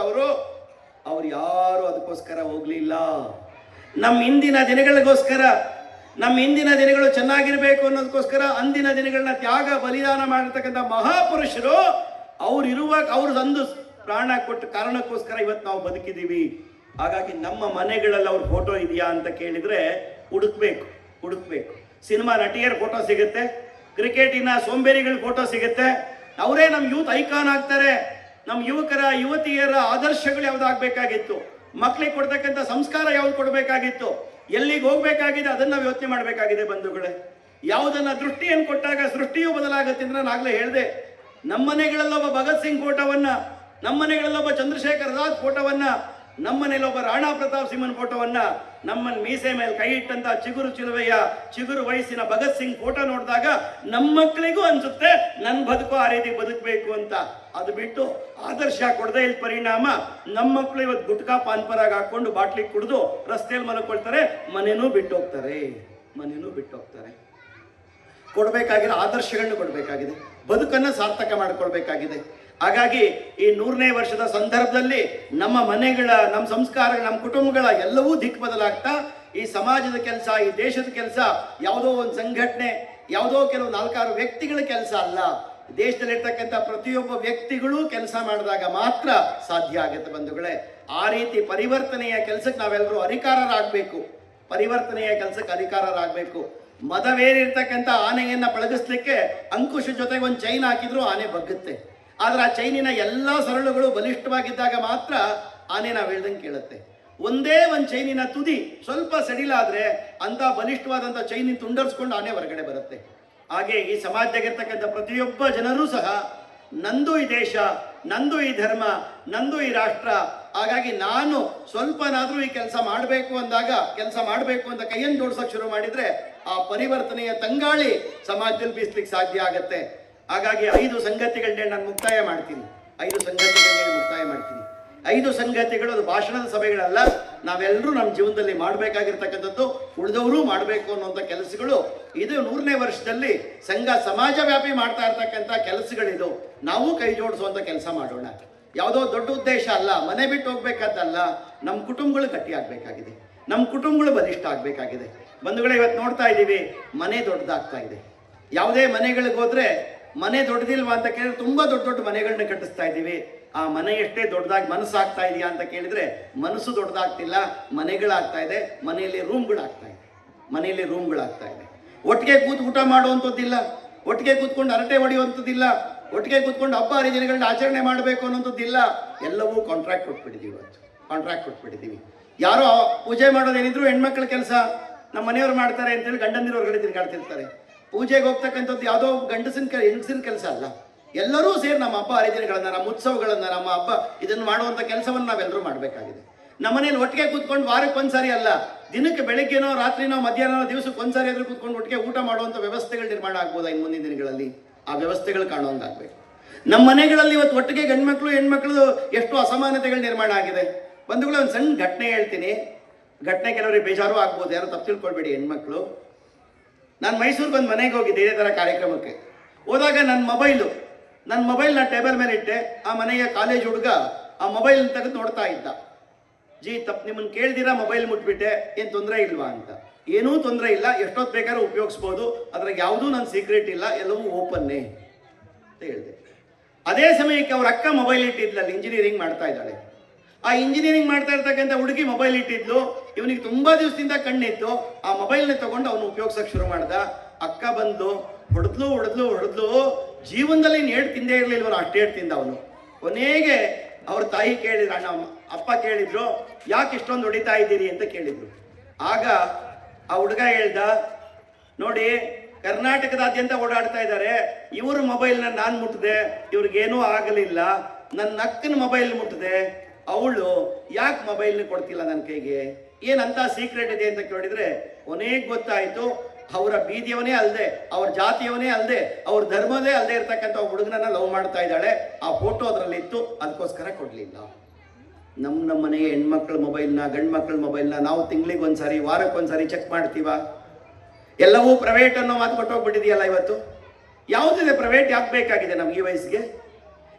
ಅವ್ರು ಯಾರು ಅದಕ್ಕೋಸ್ಕರ ಹೋಗ್ಲಿಲ್ಲ. ನಮ್ಮ ಇಂದಿನ ದಿನಗಳಿಗೋಸ್ಕರ, ನಮ್ಮ ಇಂದಿನ ದಿನಗಳು ಚೆನ್ನಾಗಿರ್ಬೇಕು ಅನ್ನೋದಕ್ಕೋಸ್ಕರ ಅಂದಿನ ದಿನಗಳನ್ನ ತ್ಯಾಗ ಬಲಿದಾನ ಮಾಡಿರ್ತಕ್ಕಂಥ ಮಹಾಪುರುಷರು ಅವ್ರು ತಂದು ಪ್ರಾಣ ಕೊಟ್ಟ ಕಾರಣಕ್ಕೋಸ್ಕರ ಇವತ್ತು ನಾವು ಬದುಕಿದ್ದೀವಿ. ಹಾಗಾಗಿ ನಮ್ಮ ಮನೆಗಳಲ್ಲಿ ಅವ್ರ ಫೋಟೋ ಇದೆಯಾ ಅಂತ ಕೇಳಿದ್ರೆ ಹುಡುಕ್ಬೇಕು. ಸಿನಿಮಾ ನಟಿಯರ ಫೋಟೋ ಸಿಗುತ್ತೆ, ಕ್ರಿಕೆಟಿನ ಸೋಂಬೇರಿಗಳ ಫೋಟೋ ಸಿಗುತ್ತೆ. ಅವರೇ ನಮ್ಮ ಯೂತ್ ಐಕಾನ್ ಆಗ್ತಾರೆ. ನಮ್ಮ ಯುವಕರ ಯುವತಿಯರ ಆದರ್ಶಗಳು ಯಾವ್ದಾಗಬೇಕಾಗಿತ್ತು, ಮಕ್ಕಳಿಗೆ ಕೊಡ್ತಕ್ಕಂಥ ಸಂಸ್ಕಾರ ಯಾವ್ದು ಕೊಡಬೇಕಾಗಿತ್ತು, ಎಲ್ಲಿಗೆ ಹೋಗ್ಬೇಕಾಗಿದೆ ಅದನ್ನ ನಾವು ಯೋಚನೆ ಮಾಡಬೇಕಾಗಿದೆ ಬಂಧುಗಳೇ. ಯಾವುದನ್ನ ದೃಷ್ಟಿಯನ್ನು ಕೊಟ್ಟಾಗ ಸೃಷ್ಟಿಯೂ ಬದಲಾಗುತ್ತೆ ಅಂತ ನಾನು ಆಗ್ಲೇ ಹೇಳಿದೆ. ನಮ್ಮ ಮನೆಗಳಲ್ಲೊಬ್ಬ ಭಗತ್ ಸಿಂಗ್ ಫೋಟೋವನ್ನ, ನಮ್ಮ ಮನೆಗಳಲ್ಲೊಬ್ಬ ಚಂದ್ರಶೇಖರ್ ಆಜಾದ್ ಫೋಟೋವನ್ನ, ನಮ್ಮನೇಲಿ ಒಬ್ಬ ರಾಣಾ ಪ್ರತಾಪ್ ಸಿಂಹನ್ ಫೋಟೋವನ್ನ, ನಮ್ಮನ್ನ ಮೀಸೆ ಮೇಲೆ ಕೈ ಇಟ್ಟಂತ ಚಿಗುರು ವಯಸ್ಸಿನ ಭಗತ್ ಸಿಂಗ್ ಫೋಟೋ ನೋಡಿದಾಗ ನಮ್ಮ ಮಕ್ಕಳಿಗೂ ಅನ್ಸುತ್ತೆ ನನ್ನ ಬದುಕು ಆ ರೀತಿ ಬದುಕಬೇಕು ಅಂತ. ಅದು ಬಿಟ್ಟು ಆದರ್ಶ ಕೊಡದೇ ಇದ್ದ ಪರಿಣಾಮ ನಮ್ಮ ಮಕ್ಕಳು ಇವತ್ತು ಗುಟ್ಕಾ ಪಾನ್ಪರಾಗ ಹಾಕೊಂಡು ಬಾಟ್ಲಿ ಕುಡಿದು ರಸ್ತೆಯಲ್ಲಿ ಮಲ್ಕೊಳ್ತಾರೆ, ಮನೇನೂ ಬಿಟ್ಟು ಹೋಗ್ತಾರೆ. ಕೊಡಬೇಕಾಗಿರೋ ಆದರ್ಶಗಳನ್ನ ಕೊಡಬೇಕಾಗಿದೆ, ಬದುಕನ್ನು ಸಾರ್ಥಕ ಮಾಡ್ಕೊಳ್ಬೇಕಾಗಿದೆ. ಹಾಗಾಗಿ ಈ 100ನೇ ವರ್ಷದ ಸಂದರ್ಭದಲ್ಲಿ ನಮ್ಮ ಮನೆಗಳ, ನಮ್ಮ ಸಂಸ್ಕಾರಗಳ, ನಮ್ಮ ಕುಟುಂಬಗಳ ಎಲ್ಲವೂ ದಿಕ್ಕು ಬದಲಾಗ್ತಾ ಈ ಸಮಾಜದ ಕೆಲಸ, ಈ ದೇಶದ ಕೆಲಸ ಯಾವುದೋ ಒಂದು ಸಂಘಟನೆ, ಯಾವುದೋ ಕೆಲವು 4-6 ವ್ಯಕ್ತಿಗಳ ಕೆಲಸ ಅಲ್ಲ. ದೇಶದಲ್ಲಿರ್ತಕ್ಕಂಥ ಪ್ರತಿಯೊಬ್ಬ ವ್ಯಕ್ತಿಗಳು ಕೆಲಸ ಮಾಡಿದಾಗ ಮಾತ್ರ ಸಾಧ್ಯ ಆಗುತ್ತೆ ಬಂಧುಗಳೇ. ಆ ರೀತಿ ಪರಿವರ್ತನೆಯ ಕೆಲಸಕ್ಕೆ ನಾವೆಲ್ಲರೂ ಅಧಿಕಾರರಾಗಬೇಕು. ಮದವೇರಿರ್ತಕ್ಕಂಥ ಆನೆಯನ್ನ ಪಳಗಿಸ್ಲಿಕ್ಕೆ ಅಂಕುಶ ಜೊತೆಗೆ ಒಂದು ಚೈನ್ ಹಾಕಿದ್ರು ಆನೆ ಬಗ್ಗುತ್ತೆ. ಆದ್ರೆ ಆ ಚೈನಿನ ಎಲ್ಲ ಸರಳುಗಳು ಬಲಿಷ್ಠವಾಗಿದ್ದಾಗ ಮಾತ್ರ ಆನೆ ನಾವು ಹೇಳ್ದಂಗೆ ಕೇಳುತ್ತೆ. ಒಂದೇ ಒಂದು ಚೈನಿನ ತುದಿ ಸ್ವಲ್ಪ ಸಡಿಲಾದ್ರೆ ಅಂತ ಬಲಿಷ್ಠವಾದಂಥ ಚೈನಿನ ತುಂಡರಿಸ್ಕೊಂಡು ಆನೆ ಹೊರಗಡೆ ಬರುತ್ತೆ. ಹಾಗೆ ಈ ಸಮಾಜದಾಗಿರ್ತಕ್ಕಂಥ ಪ್ರತಿಯೊಬ್ಬ ಜನರೂ ಸಹ ನಂದು ಈ ದೇಶ, ನಂದು ಈ ಧರ್ಮ, ನಂದು ಈ ರಾಷ್ಟ್ರ, ಹಾಗಾಗಿ ನಾನು ಸ್ವಲ್ಪನಾದ್ರೂ ಈ ಕೆಲಸ ಮಾಡಬೇಕು ಅಂದಾಗ, ಕೆಲಸ ಮಾಡಬೇಕು ಅಂತ ಕೈಯನ್ನು ಜೋಡಿಸೋಕೆ ಶುರು ಮಾಡಿದ್ರೆ ಆ ಪರಿವರ್ತನೆಯ ತಂಗಾಳಿ ಸಮಾಜದಲ್ಲಿ ಬೀಸ್ಲಿಕ್ಕೆ ಸಾಧ್ಯ ಆಗತ್ತೆ. ಹಾಗಾಗಿ 5 ಸಂಗತಿಗಳನ್ನ ನಾನು ಮುಕ್ತಾಯ ಮಾಡ್ತೀನಿ. 5 ಸಂಗತಿಗಳು ಅದು ಭಾಷಣದ ಸಭೆಗಳಲ್ಲ, ನಾವೆಲ್ಲರೂ ನಮ್ಮ ಜೀವನದಲ್ಲಿ ಮಾಡಬೇಕಾಗಿರ್ತಕ್ಕಂಥದ್ದು, ಉಳಿದವರು ಮಾಡಬೇಕು ಅನ್ನುವಂಥ ಕೆಲಸಗಳು. ಇದು 100ನೇ ವರ್ಷದಲ್ಲಿ ಸಂಘ ಸಮಾಜ ವ್ಯಾಪಿ ಮಾಡ್ತಾ ಇರ್ತಕ್ಕಂಥ ಕೆಲಸಗಳಿದು. ನಾವು ಕೈ ಜೋಡಿಸುವಂಥ ಕೆಲಸ ಮಾಡೋಣ. ಯಾವುದೋ ದೊಡ್ಡ ಉದ್ದೇಶ ಅಲ್ಲ, ಮನೆ ಬಿಟ್ಟು ಹೋಗ್ಬೇಕಾದ್ದಲ್ಲ, ನಮ್ಮ ಕುಟುಂಬಗಳು ಗಟ್ಟಿ ಆಗಬೇಕಾಗಿದೆ, ನಮ್ಮ ಕುಟುಂಬಗಳು ಬಲಿಷ್ಠ ಆಗಬೇಕಾಗಿದೆ. ಬಂಧುಗಳೇ, ಇವತ್ತು ನೋಡ್ತಾ ಇದ್ದೀವಿ ಮನೆ ದೊಡ್ಡದಾಗ್ತಾ ಇದೆ. ಯಾವುದೇ ಮನೆಗಳಿಗೆ ಹೋದ್ರೆ ಮನೆ ದೊಡ್ಡದಿಲ್ವಾ ಅಂತ ಕೇಳಿದ್ರೆ ತುಂಬಾ ದೊಡ್ಡ ಮನೆಗಳನ್ನ ಕಟ್ಟಿಸ್ತಾ ಇದ್ದೀವಿ. ಆ ಮನೆ ಎಷ್ಟೇ ದೊಡ್ಡದಾಗಿ ಮನಸ್ಸಾಗ್ತಾ ಇದೆಯಾ ಅಂತ ಕೇಳಿದ್ರೆ ಮನಸ್ಸು ದೊಡ್ಡದಾಗ್ತಿಲ್ಲ, ಮನೆಗಳಾಗ್ತಾ ಇದೆ, ಮನೆಯಲ್ಲಿ ರೂಮ್ಗಳಾಗ್ತಾ ಇದೆ. ಒಟ್ಟಿಗೆ ಕೂತು ಊಟ ಮಾಡುವಂಥದ್ದಿಲ್ಲ, ಒಟ್ಟಿಗೆ ಕೂತ್ಕೊಂಡು ಹರಟೆ ಹೊಡೆಯುವಂಥದ್ದಿಲ್ಲ, ಒಟ್ಟಿಗೆ ಕೂತ್ಕೊಂಡು ಹಬ್ಬ ಹರಿದಿನಗಳನ್ನ ಆಚರಣೆ ಮಾಡಬೇಕು ಅನ್ನೋಂಥದ್ದಿಲ್ಲ. ಎಲ್ಲವೂ ಕಾಂಟ್ರಾಕ್ಟ್ ಕೊಟ್ಬಿಟ್ಟಿದ್ದೀವಿ. ಯಾರೋ ಪೂಜೆ ಮಾಡೋದೇನಿದ್ರು ಹೆಣ್ಮಕ್ಳ ಕೆಲಸ ನಮ್ಮ ಮನೆಯವ್ರು ಮಾಡ್ತಾರೆ ಅಂತೇಳಿ ಗಂಡಂದಿರು ಹೊರಗಡೆ ತಿರ್ಗಾಡ್ತಿರ್ತಾರೆ. ಪೂಜೆಗೆ ಹೋಗ್ತಕ್ಕಂಥದ್ದು ಯಾವುದೋ ಹೆಂಗಸಿನ ಕೆಲಸ ಅಲ್ಲ. ಎಲ್ಲರೂ ಸೇರಿ ನಮ್ಮ ಹಬ್ಬ ಹರಿದಿನಗಳನ್ನ, ನಮ್ಮ ಉತ್ಸವಗಳನ್ನ, ನಮ್ಮ ಹಬ್ಬ ಇದನ್ನು ಮಾಡುವಂಥ ಕೆಲಸವನ್ನು ನಾವೆಲ್ಲರೂ ಮಾಡಬೇಕಾಗಿದೆ. ನಮ್ಮ ಮನೇಲಿ ಒಟ್ಟಿಗೆ ಕೂತ್ಕೊಂಡು ವಾರಕ್ಕೊಂದ್ಸಾರಿ ಅಲ್ಲ, ದಿನಕ್ಕೆ ಬೆಳಗ್ಗೆನೋ ರಾತ್ರಿನೋ ಮಧ್ಯಾಹ್ನನೋ ದಿವಸಕ್ಕೊಂದ್ಸಾರಿ ಆದ್ರೂ ಕೂತ್ಕೊಂಡು ಒಟ್ಟಿಗೆ ಊಟ ಮಾಡುವಂಥ ವ್ಯವಸ್ಥೆಗಳು ನಿರ್ಮಾಣ ಆಗ್ಬೋದಾ ಇನ್ನು ಮುಂದಿನ ದಿನಗಳಲ್ಲಿ? ಆ ವ್ಯವಸ್ಥೆಗಳು ಕಾಣುವಂಗಾಗಬೇಕು. ನಮ್ಮ ಮನೆಗಳಲ್ಲಿ ಇವತ್ತು ಒಟ್ಟಿಗೆ ಗಂಡ್ಮಕ್ಳು ಹೆಣ್ಮಕ್ಳು ಎಷ್ಟು ಅಸಮಾನತೆಗಳು ನಿರ್ಮಾಣ ಆಗಿದೆ. ಬಂಧುಗಳು, ಒಂದು ಸಣ್ಣ ಘಟನೆ ಹೇಳ್ತೀನಿ. ಘಟನೆ ಕೆಲವರಿಗೆ ಬೇಜಾರು ಆಗ್ಬೋದು, ಯಾರು ತಪ್ಪು ತಿಳ್ಕೊಳ್ಬೇಡಿ. ಹೆಣ್ಮಕ್ಳು ನಾನು ಮೈಸೂರು ಬಂದು ಮನೆಗೆ ಹೋಗಿದ್ದೆ ಇದೇ ಥರ ಕಾರ್ಯಕ್ರಮಕ್ಕೆ. ಹೋದಾಗ ನನ್ನ ಮೊಬೈಲ್ನ ಟೇಬಲ್ ಮೇಲೆ ಇಟ್ಟೆ. ಆ ಮನೆಯ ಕಾಲೇಜ್ ಹುಡುಗ ಆ ಮೊಬೈಲ್ ತೆಗೆದು ನೋಡ್ತಾ ಇದ್ದ. ಜಿ ನಿಮ್ಮನ್ನು ಕೇಳ್ದಿರಾ ಮೊಬೈಲ್ ಮುಟ್ಬಿಟ್ಟೆ, ಏನು ತೊಂದರೆ ಇಲ್ವಾ ಅಂತ. ಏನೂ ತೊಂದರೆ ಇಲ್ಲ, ಎಷ್ಟೊತ್ತು ಬೇಕಾದ್ರೂ ಉಪಯೋಗಿಸ್ಬೋದು, ಅದ್ರಾಗ ಯಾವುದೂ ನನ್ನ ಸೀಕ್ರೆಟ್ ಇಲ್ಲ, ಎಲ್ಲವೂ ಓಪನ್ನೇ ಅಂತ ಹೇಳಿದೆ. ಅದೇ ಸಮಯಕ್ಕೆ ಅವ್ರ ಅಕ್ಕ ಮೊಬೈಲ್ ಇಟ್ಟಿದ್ಲಲ್ಲಿ, ಇಂಜಿನಿಯರಿಂಗ್ ಮಾಡ್ತಾ ಇದ್ದಾಳೆ. ಆ ಇಂಜಿನಿಯರಿಂಗ್ ಮಾಡ್ತಾ ಇರ್ತಕ್ಕಂಥ ಹುಡುಗಿ ಮೊಬೈಲ್ ಇಟ್ಟಿದ್ಲು. ಇವನಿಗೆ ತುಂಬಾ ದಿವಸದಿಂದ ಕಣ್ಣಿತ್ತು. ಆ ಮೊಬೈಲ್ನ ತಗೊಂಡು ಅವನು ಉಪಯೋಗಿಸಕ್ಕೆ ಶುರು ಮಾಡ್ದ. ಅಕ್ಕ ಬಂದು ಹೊಡೆದ್ಲು. ಜೀವನದಲ್ಲಿ ಏಟ್ ತಿಂದೇ ಇರಲಿಲ್ವನು, ಅಷ್ಟೇ ತಿಂದ ಅವನು. ಕೊನೆಗೆ ಅವ್ರ ತಾಯಿ ಕೇಳಿದ್ರು, ಅಪ್ಪ ಕೇಳಿದ್ರು, ಯಾಕೆ ಇಷ್ಟೊಂದು ಹೊಡಿತಾ ಇದ್ದೀರಿ ಅಂತ ಕೇಳಿದ್ರು. ಆಗ ಆ ಹುಡುಗ ಹೇಳ್ದ, ನೋಡಿ ಕರ್ನಾಟಕದಾದ್ಯಂತ ಓಡಾಡ್ತಾ ಇದ್ದಾರೆ, ಇವ್ರ ಮೊಬೈಲ್ನ ನಾನು ಮುಟ್ಟಿದೆ, ಇವ್ರಿಗೇನೂ ಆಗಲಿಲ್ಲ. ನನ್ನ ಅಕ್ಕನ ಮೊಬೈಲ್ ಮುಟ್ಟಿದೆ, ಅವಳು ಯಾಕೆ ಮೊಬೈಲ್ನ ಕೊಡ್ತಿಲ್ಲ ನನ್ನ ಕೈಗೆ, ಏನಂತ ಸೀಕ್ರೆಟ್ ಇದೆ ಅಂತ ಕೇಳಿದ್ರೆ ಕೊನೆಗೆ ಗೊತ್ತಾಯ್ತು, ಅವರ ಬೀದಿಯವನೇ ಅಲ್ಲದೆ, ಅವ್ರ ಜಾತಿಯವನೇ ಅಲ್ಲದೆ, ಅವ್ರ ಧರ್ಮದೇ ಅಲ್ಲದೆ ಇರ್ತಕ್ಕಂಥ ಹುಡುಗನನ್ನ ಲವ್ ಮಾಡ್ತಾ ಇದ್ದಾಳೆ. ಆ ಫೋಟೋ ಅದರಲ್ಲಿ ಇತ್ತು, ಅದಕ್ಕೋಸ್ಕರ ಕೊಡ್ಲಿಲ್ಲ. ನಮ್ಮ ಮನೆಯ ಹೆಣ್ಮಕ್ಳ ಮೊಬೈಲ್ನ, ಗಂಡು ಮಕ್ಕಳ ಮೊಬೈಲ್ನ ನಾವು ತಿಂಗಳಿಗೆ ಒಂದ್ಸಾರಿ, ವಾರಕ್ಕೊಂದ್ಸಾರಿ ಚೆಕ್ ಮಾಡ್ತೀವ? ಎಲ್ಲವೂ ಪ್ರೈವೇಟ್ ಅನ್ನೋ ಮಾತು ಕೊಟ್ಟೋಗ್ಬಿಟ್ಟಿದೆಯಲ್ಲ ಇವತ್ತು. ಯಾವುದಿದೆ ಪ್ರೈವೇಟ್ ಯಾಕೆ ಬೇಕಾಗಿದೆ ನಮ್ಗೆ ಈ ವಯಸ್ಸಿಗೆ?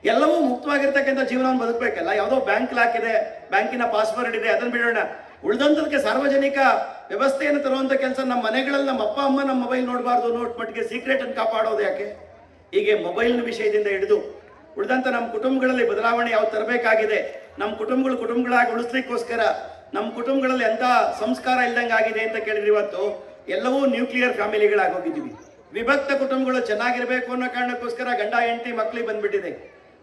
ಎಲ್ಲವೂ ಮುಕ್ತವಾಗಿರ್ತಕ್ಕಂಥ ಜೀವನವನ್ನು ಬದುಕಬೇಕಲ್ಲ. ಯಾವುದೋ ಬ್ಯಾಂಕ್ ಲಾಕ್ ಇದೆ, ಬ್ಯಾಂಕಿನ ಪಾಸ್ವರ್ಡ್ ಇದೆ, ಅದನ್ನು ಬಿಡೋಣ. ಉಳಿದಂಥದಕ್ಕೆ ಸಾರ್ವಜನಿಕ ವ್ಯವಸ್ಥೆಯನ್ನು ತರುವಂಥ ಕೆಲಸ ನಮ್ಮ ಮನೆಗಳಲ್ಲಿ ನಮ್ಮ ಅಪ್ಪ ಅಮ್ಮ ನಮ್ಮ ಮೊಬೈಲ್ ನೋಡಬಾರ್ದು ಅನ್ನೋ ಮಟ್ಟಿಗೆ ಸೀಕ್ರೆಟ್ ಅನ್ನು ಕಾಪಾಡೋದು ಯಾಕೆ? ಹೀಗೆ ಮೊಬೈಲ್ನ ವಿಷಯದಿಂದ ಹಿಡಿದು ಉಳಿದಂಥ ನಮ್ಮ ಕುಟುಂಬಗಳಲ್ಲಿ ಬದಲಾವಣೆ ಯಾವ ತರಬೇಕಾಗಿದೆ, ನಮ್ಮ ಕುಟುಂಬಗಳಾಗಿ ಉಳಿಸ್ಲಿಕ್ಕೋಸ್ಕರ ನಮ್ಮ ಕುಟುಂಬಗಳಲ್ಲಿ ಎಂಥ ಸಂಸ್ಕಾರ ಇಲ್ದಂಗೆ ಆಗಿದೆ ಅಂತ ಕೇಳಿದ್ರೆ ಇವತ್ತು ಎಲ್ಲವೂ ನ್ಯೂಕ್ಲಿಯರ್ ಫ್ಯಾಮಿಲಿಗಳಾಗೋಗಿದ್ದೀವಿ. ವಿಭಕ್ತ ಕುಟುಂಬಗಳು ಚೆನ್ನಾಗಿರ್ಬೇಕು ಅನ್ನೋ ಕಾರಣಕ್ಕೋಸ್ಕರ ಗಂಡ ಹೆಂಡತಿ ಮಕ್ಕಳಿಗೆ ಬಂದ್ಬಿಟ್ಟಿದೆ.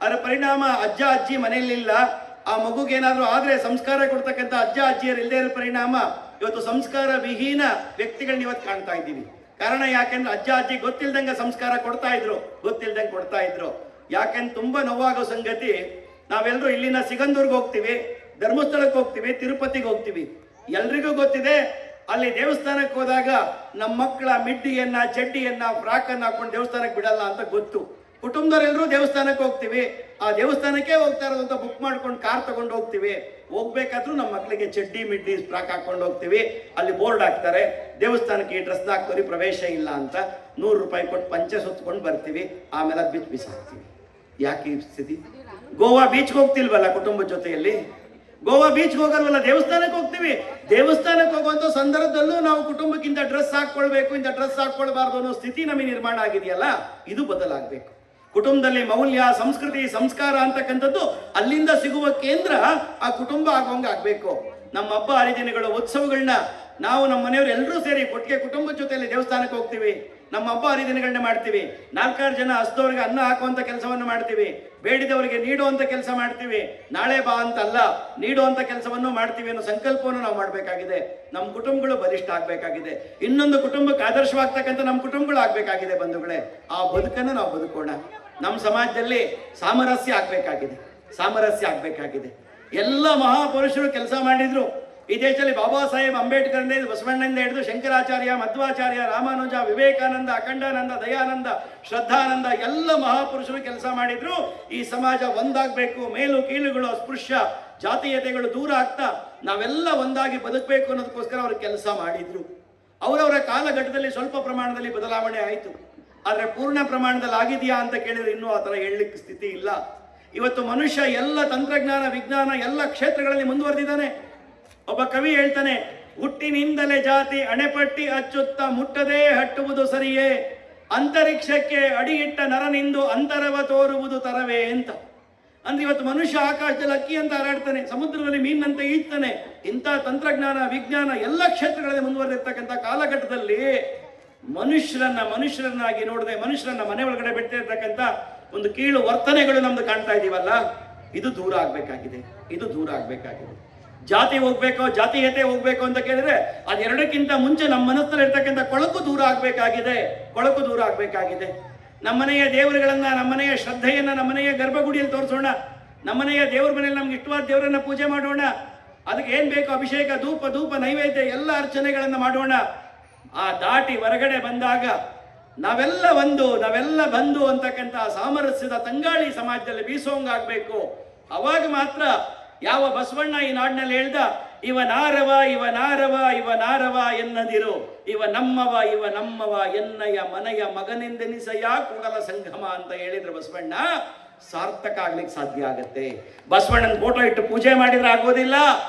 ಅದರ ಪರಿಣಾಮ ಅಜ್ಜ ಅಜ್ಜಿ ಮನೆಯಲ್ಲಿಲ್ಲ. ಆ ಮಗುಗೇನಾದ್ರೂ ಆದ್ರೆ ಸಂಸ್ಕಾರ ಕೊಡ್ತಕ್ಕಂಥ ಅಜ್ಜ ಅಜ್ಜಿಯರು ಇಲ್ಲದೆ ಇರೋ ಪರಿಣಾಮ ಇವತ್ತು ಸಂಸ್ಕಾರ ವಿಹೀನ ವ್ಯಕ್ತಿಗಳನ್ನ ಇವತ್ತು ಕಾಣ್ತಾ ಇದ್ದೀವಿ. ಕಾರಣ ಯಾಕೆಂದ್ರೆ ಅಜ್ಜ ಅಜ್ಜಿ ಗೊತ್ತಿಲ್ದಂಗೆ ಸಂಸ್ಕಾರ ಕೊಡ್ತಾ ಇದ್ರು. ಯಾಕೆಂದ್ರೆ ತುಂಬಾ ನೋವಾಗೋ ಸಂಗತಿ, ನಾವೆಲ್ಲರೂ ಇಲ್ಲಿನ ಸಿಗಂದೂರ್ಗೆ ಹೋಗ್ತೀವಿ, ಧರ್ಮಸ್ಥಳಕ್ಕೆ ಹೋಗ್ತೀವಿ, ತಿರುಪತಿಗೆ ಹೋಗ್ತೀವಿ. ಎಲ್ರಿಗೂ ಗೊತ್ತಿದೆ, ಅಲ್ಲಿ ದೇವಸ್ಥಾನಕ್ಕೆ ಹೋದಾಗ ನಮ್ಮ ಮಕ್ಕಳ ಮಿಡ್ಡಿಯನ್ನ, ಚಡ್ಡಿಯನ್ನ, ಫ್ರಾಕ್ ಅನ್ನ ಹಾಕೊಂಡು ದೇವಸ್ಥಾನಕ್ಕೆ ಬಿಡಲ್ಲ ಅಂತ ಗೊತ್ತು. ಕುಟುಂಬದವರೆಲ್ಲರೂ ದೇವಸ್ಥಾನಕ್ಕೆ ಹೋಗ್ತೀವಿ, ಆ ದೇವಸ್ಥಾನಕ್ಕೆ ಹೋಗ್ತಾ ಇರೋದು ಅಂತ ಬುಕ್ ಮಾಡ್ಕೊಂಡು ಕಾರ್ ತಗೊಂಡು ಹೋಗ್ತೀವಿ. ಹೋಗ್ಬೇಕಾದ್ರೂ ನಮ್ಮ ಮಕ್ಕಳಿಗೆ ಚಡ್ಡಿ ಮಿಡ್ಡಿ ಫ್ರಾಕ್ ಹಾಕೊಂಡು ಹೋಗ್ತೀವಿ. ಅಲ್ಲಿ ಬೋರ್ಡ್ ಹಾಕ್ತಾರೆ, ದೇವಸ್ಥಾನಕ್ಕೆ ಈ ಡ್ರೆಸ್ ಹಾಕ್ತಾರೆ, ಪ್ರವೇಶ ಇಲ್ಲ ಅಂತ. 100 ರೂಪಾಯಿ ಕೊಟ್ಟು ಪಂಚೆ ಸುತ್ಕೊಂಡು ಬರ್ತೀವಿ, ಆಮೇಲೆ ಬಿಸಾಕ್ತೀವಿ. ಯಾಕೆ ಈ ಸ್ಥಿತಿ? ಗೋವಾ ಬೀಚ್ಗೆ ಹೋಗ್ತಿಲ್ವಲ್ಲ ಕುಟುಂಬದ ಜೊತೆಯಲ್ಲಿ, ಗೋವಾ ಬೀಚ್ಗೆ ಹೋಗಲ್ವಲ್ಲ, ದೇವಸ್ಥಾನಕ್ಕೆ ಹೋಗ್ತೀವಿ. ದೇವಸ್ಥಾನಕ್ಕೆ ಹೋಗುವಂಥ ಸಂದರ್ಭದಲ್ಲೂ ನಾವು ಕುಟುಂಬಕ್ಕಿಂತ ಡ್ರೆಸ್ ಹಾಕ್ಕೊಳ್ಬೇಕು, ಇಂಥ ಡ್ರೆಸ್ ಹಾಕ್ಕೊಳ್ಬಾರ್ದು ಅನ್ನೋ ಸ್ಥಿತಿ ನಮಗೆ ನಿರ್ಮಾಣ ಆಗಿದೆಯಲ್ಲ, ಇದು ಬದಲಾಗಬೇಕು. ಕುಟುಂಬದಲ್ಲಿ ಮೌಲ್ಯ, ಸಂಸ್ಕೃತಿ, ಸಂಸ್ಕಾರ ಅಂತಕ್ಕಂಥದ್ದು ಅಲ್ಲಿಂದ ಸಿಗುವ ಕೇಂದ್ರ ಆ ಕುಟುಂಬ ಆಗೋಂಗೆ ಆಗ್ಬೇಕು. ನಮ್ಮ ಹಬ್ಬ ಹರಿದಿನಗಳು, ಉತ್ಸವಗಳನ್ನ ನಾವು ನಮ್ಮ ಮನೆಯವರು ಎಲ್ಲರೂ ಸೇರಿ ಒಟ್ಟಿಗೆ ಕುಟುಂಬದ ಜೊತೆಯಲ್ಲಿ ದೇವಸ್ಥಾನಕ್ಕೆ ಹೋಗ್ತೀವಿ. ನಮ್ಮ ಹಬ್ಬ ಹರಿದಿನಗಳನ್ನ ಮಾಡ್ತೀವಿ. 4-6 ಜನ ಹಸ್ದವರಿಗೆ ಅನ್ನ ಹಾಕುವಂತ ಕೆಲಸವನ್ನು ಮಾಡ್ತೀವಿ, ಬೇಡಿದವರಿಗೆ ನೀಡುವಂತ ಕೆಲಸ ಮಾಡ್ತೀವಿ. ನಾಳೆ ಬಾ ಅಂತ ಅಲ್ಲ, ನೀಡುವಂತ ಕೆಲಸವನ್ನು ಮಾಡ್ತೀವಿ ಅನ್ನೋ ಸಂಕಲ್ಪವನ್ನು ನಾವು ಮಾಡಬೇಕಾಗಿದೆ. ನಮ್ಮ ಕುಟುಂಬಗಳು ಬಲಿಷ್ಠ ಆಗ್ಬೇಕಾಗಿದೆ. ಇನ್ನೊಂದು ಕುಟುಂಬಕ್ಕೆ ಆದರ್ಶವಾಗ್ತಕ್ಕಂಥ ನಮ್ಮ ಕುಟುಂಬಗಳು ಆಗ್ಬೇಕಾಗಿದೆ. ಬಂಧುಗಳೇ, ಆ ಬದುಕನ್ನು ನಾವು ಬದುಕೋಣ. ನಮ್ಮ ಸಮಾಜದಲ್ಲಿ ಸಾಮರಸ್ಯ ಆಗ್ಬೇಕಾಗಿದೆ. ಎಲ್ಲ ಮಹಾಪುರುಷರು ಕೆಲಸ ಮಾಡಿದ್ರು. ಈ ದೇಶದಲ್ಲಿ ಬಾಬಾ ಸಾಹೇಬ್ ಅಂಬೇಡ್ಕರ್ ಬಸವಣ್ಣನಿಂದ ಹಿಡಿದು ಶಂಕರಾಚಾರ್ಯ, ಮಧ್ವಾಚಾರ್ಯ, ರಾಮಾನುಜ, ವಿವೇಕಾನಂದ, ಅಖಂಡಾನಂದ, ದಯಾನಂದ, ಶ್ರದ್ಧಾನಂದ ಎಲ್ಲ ಮಹಾಪುರುಷರು ಕೆಲಸ ಮಾಡಿದ್ರು. ಈ ಸಮಾಜ ಒಂದಾಗಬೇಕು, ಮೇಲು ಕೀಳುಗಳು, ಅಸ್ಪೃಶ್ಯ ಜಾತೀಯತೆಗಳು ದೂರ ಆಗ್ತಾ ನಾವೆಲ್ಲ ಒಂದಾಗಿ ಬದುಕಬೇಕು ಅನ್ನೋದಕ್ಕೋಸ್ಕರ ಅವರು ಕೆಲಸ ಮಾಡಿದ್ರು. ಅವರವರ ಕಾಲಘಟ್ಟದಲ್ಲಿ ಸ್ವಲ್ಪ ಪ್ರಮಾಣದಲ್ಲಿ ಬದಲಾವಣೆ ಆಯಿತು. ಆದರೆ ಪೂರ್ಣ ಪ್ರಮಾಣದಲ್ಲಿ ಆಗಿದೆಯಾ ಅಂತ ಕೇಳಿದ್ರೆ ಇನ್ನೂ ಆ ಥರ ಹೇಳಲಿಕ್ಕೆ ಸ್ಥಿತಿ ಇಲ್ಲ. ಇವತ್ತು ಮನುಷ್ಯ ಎಲ್ಲ ತಂತ್ರಜ್ಞಾನ, ವಿಜ್ಞಾನ ಎಲ್ಲ ಕ್ಷೇತ್ರಗಳಲ್ಲಿ ಮುಂದುವರೆದಿದ್ದಾನೆ. ಒಬ್ಬ ಕವಿ ಹೇಳ್ತಾನೆ, ಹುಟ್ಟಿನಿಂದಲೇ ಜಾತಿ ಅಣೆಪಟ್ಟಿ ಅಚ್ಚುತ್ತ ಮುಟ್ಟದೇ ಹಟ್ಟುವುದು ಸರಿಯೇ, ಅಂತರಿಕ್ಷಕ್ಕೆ ಅಡಿಯಿಟ್ಟ ನರನಿಂದು ಅಂತರವ ತೋರುವುದು ತರವೇ ಅಂತ. ಅಂದ್ರೆ ಇವತ್ತು ಮನುಷ್ಯ ಆಕಾಶದಲ್ಲಿ ಅಕ್ಕಿ ಅಂತ ಹಾರಾಡ್ತಾನೆ, ಸಮುದ್ರದಲ್ಲಿ ಮೀನಂತೆ ಈಜ್ತಾನೆ. ಇಂಥ ತಂತ್ರಜ್ಞಾನ, ವಿಜ್ಞಾನ ಎಲ್ಲ ಕ್ಷೇತ್ರಗಳಲ್ಲಿ ಮುಂದುವರೆದಿರ್ತಕ್ಕಂಥ ಕಾಲಘಟ್ಟದಲ್ಲಿ ಮನುಷ್ಯರನ್ನಾಗಿ ನೋಡದೆ, ಮನುಷ್ಯರನ್ನ ಮನೆ ಒಳಗಡೆ ಬಿಟ್ಟಿರ್ತಕ್ಕಂಥ ಒಂದು ಕೀಳು ವರ್ತನೆಗಳು ನಮ್ದು ಕಾಣ್ತಾ ಇದೀವಲ್ಲ, ಇದು ದೂರ ಆಗ್ಬೇಕಾಗಿದೆ. ಜಾತಿ ಹೋಗ್ಬೇಕು, ಜಾತೀಯತೆ ಹೋಗ್ಬೇಕು ಅಂತ ಕೇಳಿದ್ರೆ ಅದೆರಡಕ್ಕಿಂತ ಮುಂಚೆ ನಮ್ಮ ಮನಸ್ಸಲ್ಲಿ ಇರ್ತಕ್ಕಂಥ ಕೊಳಕು ದೂರ ಆಗ್ಬೇಕಾಗಿದೆ. ನಮ್ಮನೆಯ ದೇವರುಗಳನ್ನ, ನಮ್ಮನೆಯ ಶ್ರದ್ಧೆಯನ್ನ ನಮ್ಮನೆಯ ಗರ್ಭಗುಡಿಯಲ್ಲಿ ತೋರಿಸೋಣ. ನಮ್ಮನೆಯ ದೇವ್ರ ಮನೆಯಲ್ಲಿ ನಮ್ಗೆ ಇಷ್ಟವಾದ ದೇವರನ್ನ ಪೂಜೆ ಮಾಡೋಣ. ಅದಕ್ಕೆ ಏನ್ ಬೇಕು, ಅಭಿಷೇಕ, ಧೂಪ, ನೈವೇದ್ಯ ಎಲ್ಲ ಅರ್ಚನೆಗಳನ್ನ ಮಾಡೋಣ. ಆ ದಾಟಿ ಹೊರಗಡೆ ಬಂದಾಗ ನಾವೆಲ್ಲ ಬಂದು ಅಂತಕ್ಕಂಥ ಸಾಮರಸ್ಯದ ತಂಗಾಳಿ ಸಮಾಜದಲ್ಲಿ ಬೀಸೋಂಗಾಗಬೇಕು. ಅವಾಗ ಮಾತ್ರ ಯಾವ ಬಸವಣ್ಣ ಈ ನಾಡಿನಲ್ಲಿ ಹೇಳ್ದ, ಇವನಾರವ ಇವನಾರವ ಇವನಾರವ ಎನ್ನದಿರು, ಇವ ನಮ್ಮವ ಎನ್ನಯ ಮನೆಯ ಮಗನೆಂದೆನಿಸಯ ಕೂಡಲ ಸಂಗಮ ಅಂತ ಹೇಳಿದ್ರು ಬಸವಣ್ಣ. ಸಾರ್ಥಕ ಆಗ್ಲಿಕ್ಕೆ ಸಾಧ್ಯ ಆಗತ್ತೆ. ಬಸವಣ್ಣನ ಫೋಟೋ ಇಟ್ಟು ಪೂಜೆ ಮಾಡಿದ್ರೆ ಆಗೋದಿಲ್ಲ.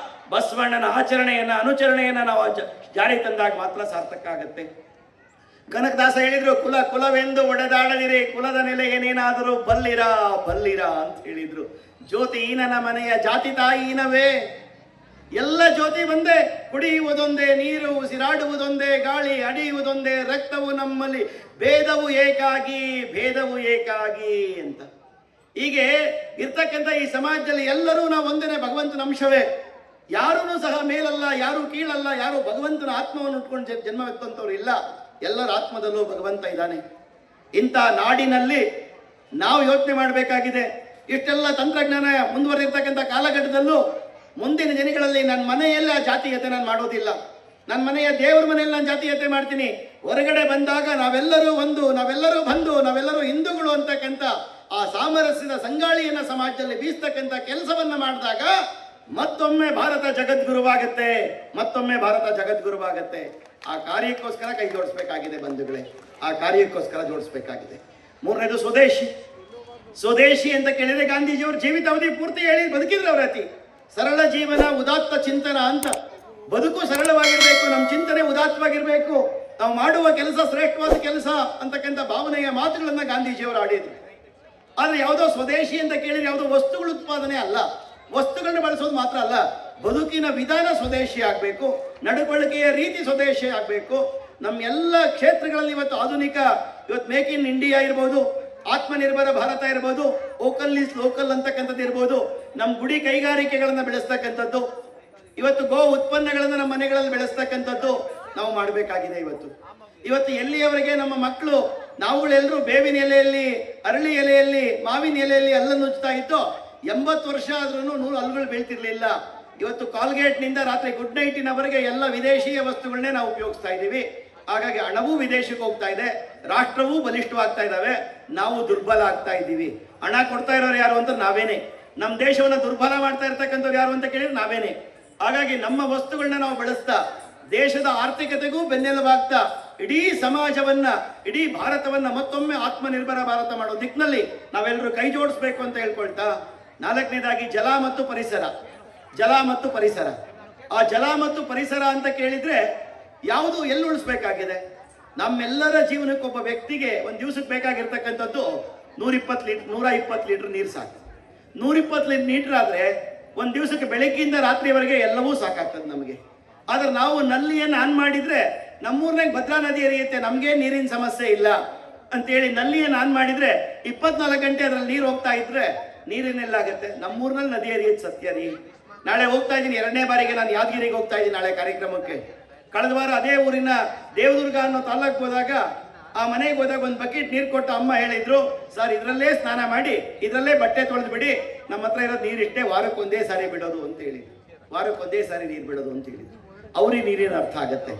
ಬಸವಣ್ಣನ ಆಚರಣೆಯನ್ನ ಅನುಚರಣೆಯನ್ನ ನಾವು ಜಾರಿ ತಂದಾಗ ಮಾತ್ರ ಸಾರ್ಥಕ ಆಗತ್ತೆ. ಕನಕದಾಸ ಹೇಳಿದ್ರು, ಕುಲವೆಂದು ಒಡೆದಾಡದಿರಿ, ಕುಲದ ನೆಲೆ ಏನೇನಾದರೂ ಬಲ್ಲಿರ ಅಂತ ಹೇಳಿದ್ರು. ಜ್ಯೋತಿ ಈನನ ಮನೆಯ ಜಾತಿ ತಾಯಿನವೇ. ಎಲ್ಲ ಜ್ಯೋತಿ ಒಂದೇ, ಕುಡಿಯುವುದೊಂದೇ ನೀರು, ಉಸಿರಾಡುವುದೊಂದೇ ಗಾಳಿ, ಅಡಿಯುವುದೊಂದೇ ರಕ್ತವು ನಮ್ಮಲ್ಲಿ, ಭೇದವು ಏಕಾಗಿ ಅಂತ. ಹೀಗೆ ಇರ್ತಕ್ಕಂಥ ಈ ಸಮಾಜದಲ್ಲಿ ಎಲ್ಲರೂ ನಾವು ಒಂದೇನೆ, ಭಗವಂತನ ಅಂಶವೇ. ಯಾರೂ ಸಹ ಮೇಲಲ್ಲ, ಯಾರು ಕೀಳಲ್ಲ, ಯಾರು ಭಗವಂತನ ಆತ್ಮವನ್ನು ಉಟ್ಕೊಂಡು ಜನ್ಮವೆತ್ತಂಥವ್ರು ಇಲ್ಲ. ಎಲ್ಲರ ಆತ್ಮದಲ್ಲೂ ಭಗವಂತ ಇದ್ದಾನೆ. ಇಂಥ ನಾಡಿನಲ್ಲಿ ನಾವು ಯೋಚನೆ ಮಾಡಬೇಕಾಗಿದೆ. ಇಷ್ಟೆಲ್ಲ ತಂತ್ರಜ್ಞಾನ ಮುಂದುವರೆದಿರ್ತಕ್ಕಂಥ ಕಾಲಘಟ್ಟದಲ್ಲೂ ಮುಂದಿನ ದಿನಗಳಲ್ಲಿ ನನ್ನ ಮನೆಯಲ್ಲಿ ಆ ಜಾತೀಯತೆ ನಾನು ಮಾಡೋದಿಲ್ಲ. ನನ್ನ ಮನೆಯ ದೇವ್ರ ಮನೆಯಲ್ಲಿ ನಾನು ಜಾತೀಯತೆ ಮಾಡ್ತೀನಿ. ಹೊರಗಡೆ ಬಂದಾಗ ನಾವೆಲ್ಲರೂ ಒಂದು, ನಾವೆಲ್ಲರೂ ಬಂಧು, ನಾವೆಲ್ಲರೂ ಹಿಂದೂಗಳು ಅಂತಕ್ಕಂಥ ಆ ಸಾಮರಸ್ಯದ ಸಂಗಾಳಿಯನ್ನ ಸಮಾಜದಲ್ಲಿ ಬೀಸ್ತಕ್ಕಂಥ ಕೆಲಸವನ್ನ ಮಾಡಿದಾಗ ಮತ್ತೊಮ್ಮೆ ಭಾರತ ಜಗದ್ಗುರುವಾಗತ್ತೆ. ಆ ಕಾರ್ಯಕ್ಕೋಸ್ಕರ ಕೈ ಜೋಡಿಸ್ಬೇಕಾಗಿದೆ ಬಂಧುಗಳೇ, ಆ ಕಾರ್ಯಕ್ಕೋಸ್ಕರ ಜೋಡಿಸ್ಬೇಕಾಗಿದೆ. ಮೂರನೇದು ಸ್ವದೇಶಿ ಅಂತ ಕೇಳಿದ್ರೆ ಗಾಂಧೀಜಿಯವರು ಜೀವಿತಾವಧಿ ಪೂರ್ತಿ ಹೇಳಿ ಬದುಕಿದ್ರು. ಅವರ ಅತಿ ಸರಳ ಜೀವನ, ಉದಾತ್ತ ಚಿಂತನ ಅಂತ. ಬದುಕು ಸರಳವಾಗಿರ್ಬೇಕು, ನಮ್ಮ ಚಿಂತನೆ ಉದಾತ್ತವಾಗಿರ್ಬೇಕು, ನಾವು ಮಾಡುವ ಕೆಲಸ ಶ್ರೇಷ್ಠವಾದ ಕೆಲಸ ಅಂತಕ್ಕಂಥ ಭಾವನೆಯ ಮಾತುಗಳನ್ನ ಗಾಂಧೀಜಿಯವರು ಆಡಿದ್ರು. ಆದ್ರೆ ಯಾವುದೋ ಸ್ವದೇಶಿ ಅಂತ ಕೇಳಿದ್ರೆ ಯಾವುದೋ ವಸ್ತುಗಳ ಉತ್ಪಾದನೆ ಅಲ್ಲ, ವಸ್ತುಗಳನ್ನ ಬಳಸೋದು ಮಾತ್ರ ಅಲ್ಲ, ಬದುಕಿನ ವಿಧಾನ ಸ್ವದೇಶಿ ಆಗಬೇಕು, ನಡವಳಿಕೆಯ ರೀತಿ ಸ್ವದೇಶಿ ಆಗಬೇಕು. ನಮ್ಮ ಎಲ್ಲ ಕ್ಷೇತ್ರಗಳಲ್ಲಿ ಇವತ್ತು ಆಧುನಿಕ, ಇವತ್ತು ಮೇಕ್ ಇನ್ ಇಂಡಿಯಾ ಇರ್ಬೋದು, ಆತ್ಮನಿರ್ಭರ ಭಾರತ ಇರ್ಬೋದು, ವೋಕಲ್ ಈಸ್ ಲೋಕಲ್ ಅಂತಕ್ಕಂಥದ್ದು ಇರ್ಬೋದು, ನಮ್ಮ ಗುಡಿ ಕೈಗಾರಿಕೆಗಳನ್ನ ಬೆಳೆಸ್ತಕ್ಕಂಥದ್ದು, ಇವತ್ತು ಗೋ ಉತ್ಪನ್ನಗಳನ್ನು ನಮ್ಮ ಮನೆಗಳಲ್ಲಿ ಬೆಳೆಸ್ತಕ್ಕಂಥದ್ದು ನಾವು ಮಾಡಬೇಕಾಗಿದೆ. ಇವತ್ತು ಎಲ್ಲಿಯವರೆಗೆ ನಮ್ಮ ಮಕ್ಕಳು ನಾವುಗಳೆಲ್ಲರೂ ಬೇವಿನ ಎಲೆಯಲ್ಲಿ, ಅರಳಿ ಎಲೆಯಲ್ಲಿ, ಮಾವಿನ ಎಲೆಯಲ್ಲಿ ಹಲ್ಲನ್ನು ಉಜ್ತಾ ಇದ್ದೋ 80 ವರ್ಷ ಆದ್ರೂ 100 ಹಲ್ಲುಗಳು ಬೀಳ್ತಿರ್ಲಿಲ್ಲ. ಇವತ್ತು ಕಾಲ್ಗೇಟ್ನಿಂದ ರಾತ್ರಿ ಗುಡ್ ನೈಟಿನವರೆಗೆ ಎಲ್ಲ ವಿದೇಶಿಯ ವಸ್ತುಗಳನ್ನೇ ನಾವು ಉಪಯೋಗಿಸ್ತಾ ಇದ್ದೀವಿ. ಹಾಗಾಗಿ ಹಣವೂ ವಿದೇಶಕ್ಕೆ ಹೋಗ್ತಾ ಇದೆ, ರಾಷ್ಟ್ರವೂ ಬಲಿಷ್ಠವಾಗ್ತಾ ಇದ್ದಾವೆ, ನಾವು ದುರ್ಬಲ ಆಗ್ತಾ ಇದ್ದೀವಿ. ಹಣ ಕೊಡ್ತಾ ಇರೋರು ಯಾರು ಅಂತ ನಾವೇನೆ, ನಮ್ಮ ದೇಶವನ್ನು ದುರ್ಬಲ ಮಾಡ್ತಾ ಇರ್ತಕ್ಕಂಥವ್ರು ಯಾರು ಅಂತ ಕೇಳಿದ್ರೆ ನಾವೇನೆ. ಹಾಗಾಗಿ ನಮ್ಮ ವಸ್ತುಗಳನ್ನ ನಾವು ಬಳಸ್ತಾ ದೇಶದ ಆರ್ಥಿಕತೆಗೂ ಬೆನ್ನೆಲುಬಾಗ್ತಾ ಇಡೀ ಸಮಾಜವನ್ನ, ಇಡೀ ಭಾರತವನ್ನ ಮತ್ತೊಮ್ಮೆ ಆತ್ಮನಿರ್ಭರ ಭಾರತ ಮಾಡೋ ದಿಕ್ಕಿನಲ್ಲಿ ನಾವೆಲ್ಲರೂ ಕೈ ಜೋಡಿಸ್ಬೇಕು ಅಂತ ಹೇಳ್ಕೊಳ್ತಾ, ನಾಲ್ಕನೇದಾಗಿ ಜಲ ಮತ್ತು ಪರಿಸರ. ಆ ಜಲ ಮತ್ತು ಪರಿಸರ ಅಂತ ಕೇಳಿದ್ರೆ ಯಾವುದು ಎಲ್ಲಿ ಉಳಿಸ್ಬೇಕಾಗಿದೆ? ನಮ್ಮೆಲ್ಲರ ಜೀವನಕ್ಕೆ ಒಬ್ಬ ವ್ಯಕ್ತಿಗೆ ಒಂದು ದಿವಸಕ್ಕೆ ಬೇಕಾಗಿರ್ತಕ್ಕಂಥದ್ದು 120 ಲೀಟರ್ ನೀರು ಸಾಕು. 120 ಲೀಟರ್ ಆದ್ರೆ ಒಂದು ದಿವಸಕ್ಕೆ ಬೆಳಗ್ಗಿಂದ ರಾತ್ರಿವರೆಗೆ ಎಲ್ಲವೂ ಸಾಕಾಗ್ತದೆ ನಮಗೆ. ಆದ್ರೆ ನಾವು ನಲ್ಲಿಯನ್ನು ಆನ್ ಮಾಡಿದ್ರೆ ನಮ್ಮೂರ್ನಾಗ ಭದ್ರಾ ನದಿ ಹರಿಯುತ್ತೆ, ನಮ್ಗೆ ನೀರಿನ ಸಮಸ್ಯೆ ಇಲ್ಲ ಅಂತೇಳಿ ನಲ್ಲಿಯನ್ನು ಆನ್ ಮಾಡಿದ್ರೆ 24 ಗಂಟೆ ಅದ್ರಲ್ಲಿ ನೀರು ಹೋಗ್ತಾ ಇದ್ರೆ ನೀರಿನೆಲ್ಲಾಗತ್ತೆ? ನಮ್ಮೂರ್ನಲ್ಲಿ ನದಿ ಹರಿಯೋದು ಸತ್ಯ ರೀ. ನಾಳೆ ಹೋಗ್ತಾ ಇದ್ದೀನಿ, 2ನೇ ಬಾರಿಗೆ ನಾನು ಯಾದಗಿರಿಗೆ ಹೋಗ್ತಾ ಇದ್ದೀನಿ ನಾಳೆ ಕಾರ್ಯಕ್ರಮಕ್ಕೆ. ಕಳೆದ ವಾರ ಅದೇ ಊರಿನ ದೇವದುರ್ಗ ಅನ್ನೋ ತಾಲೂಕು ಹೋದಾಗ ಆ ಮನೆಗೆ ಹೋದಾಗ ಒಂದು ಬಕೆಟ್ ನೀರು ಕೊಟ್ಟು ಅಮ್ಮ ಹೇಳಿದ್ರು, ಸರ್ ಇದರಲ್ಲೇ ಸ್ನಾನ ಮಾಡಿ ಇದರಲ್ಲೇ ಬಟ್ಟೆ ತೊಳೆದು ಬಿಡಿ, ನಮ್ಮ ಹತ್ರ ಇರೋದು ನೀರಿಷ್ಟೇ, ವಾರಕ್ಕೊಂದೇ ಸಾರಿ ಬಿಡೋದು ಅಂತ ಹೇಳಿದ್ರು. ವಾರಕ್ಕೊಂದೇ ಸಾರಿ ನೀರು ಬಿಡೋದು ಅಂತ ಹೇಳಿದ್ರು. ಅವ್ರಿಗೆ ನೀರಿನ ಅರ್ಥ ಆಗತ್ತೆ.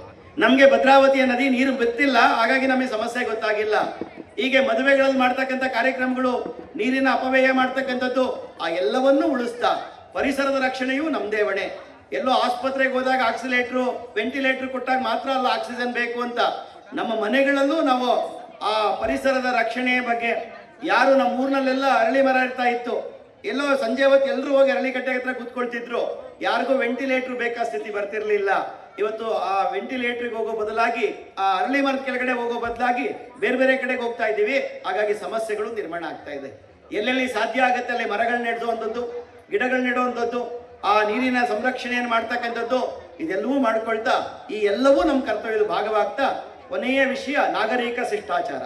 ನಮಗೆ ಭದ್ರಾವತಿಯ ನದಿ ನೀರು ಗೊತ್ತಿಲ್ಲ, ಹಾಗಾಗಿ ನಮಗೆ ಸಮಸ್ಯೆ ಗೊತ್ತಾಗಿಲ್ಲ. ಹೀಗೆ ಮದುವೆಗಳಲ್ಲಿ ಮಾಡ್ತಕ್ಕಂಥ ಕಾರ್ಯಕ್ರಮಗಳು, ನೀರಿನ ಅಪವ್ಯಯ ಮಾಡ್ತಕ್ಕಂಥದ್ದು, ಆ ಎಲ್ಲವನ್ನೂ ಉಳಿಸ್ತಾ ಪರಿಸರದ ರಕ್ಷಣೆಯೂ ನಮ್ದೇ ಹೊಣೆ. ಎಲ್ಲೋ ಆಸ್ಪತ್ರೆಗೆ ಹೋದಾಗ ಆಕ್ಸಿಲೇಟ್ರು, ವೆಂಟಿಲೇಟರ್ ಕೊಟ್ಟಾಗ ಮಾತ್ರ ಅಲ್ಲ ಆಕ್ಸಿಜನ್ ಬೇಕು ಅಂತ, ನಮ್ಮ ಮನೆಗಳಲ್ಲೂ ನಾವು ಆ ಪರಿಸರದ ರಕ್ಷಣೆಯ ಬಗ್ಗೆ, ಯಾರು ನಮ್ಮ ಊರಿನಲ್ಲೆಲ್ಲ ಅರಳಿ ಮರ ಇರ್ತಾ ಇತ್ತು, ಎಲ್ಲೋ ಸಂಜೆ ಹೊತ್ತು ಎಲ್ಲರೂ ಹೋಗಿ ಅರಳಿ ಕಟ್ಟೆ ಹತ್ರ ಕೂತ್ಕೊಳ್ತಿದ್ರು, ಯಾರಿಗೂ ವೆಂಟಿಲೇಟರ್ ಬೇಕಾದ ಸ್ಥಿತಿ ಬರ್ತಿರ್ಲಿಲ್ಲ. ಇವತ್ತು ಆ ವೆಂಟಿಲೇಟರ್ಗೆ ಹೋಗೋ ಬದಲಾಗಿ, ಆ ಅರಳಿ ಮರದ ಕೆಳಗಡೆ ಹೋಗೋ ಬದಲಾಗಿ ಬೇರೆ ಬೇರೆ ಕಡೆಗೆ ಹೋಗ್ತಾ ಇದ್ದೀವಿ. ಹಾಗಾಗಿ ಸಮಸ್ಯೆಗಳು ನಿರ್ಮಾಣ ಆಗ್ತಾ ಇದೆ. ಎಲ್ಲೆಲ್ಲಿ ಸಾಧ್ಯ ಆಗುತ್ತೆ ಅಲ್ಲಿ ಮರಗಳು ನೆಡುವಂಥದ್ದು, ಗಿಡಗಳು ನೆಡುವಂಥದ್ದು, ಆ ನೀರಿನ ಸಂರಕ್ಷಣೆಯನ್ನು ಮಾಡ್ತಕ್ಕಂಥದ್ದು, ಇದೆಲ್ಲವೂ ಮಾಡ್ಕೊಳ್ತಾ ಈ ಎಲ್ಲವೂ ನಮ್ಮ ಕರ್ತವ್ಯದ ಭಾಗವಾಗ್ತಾ ಕೊನೆಯ ವಿಷಯ ನಾಗರಿಕ ಶಿಷ್ಟಾಚಾರ.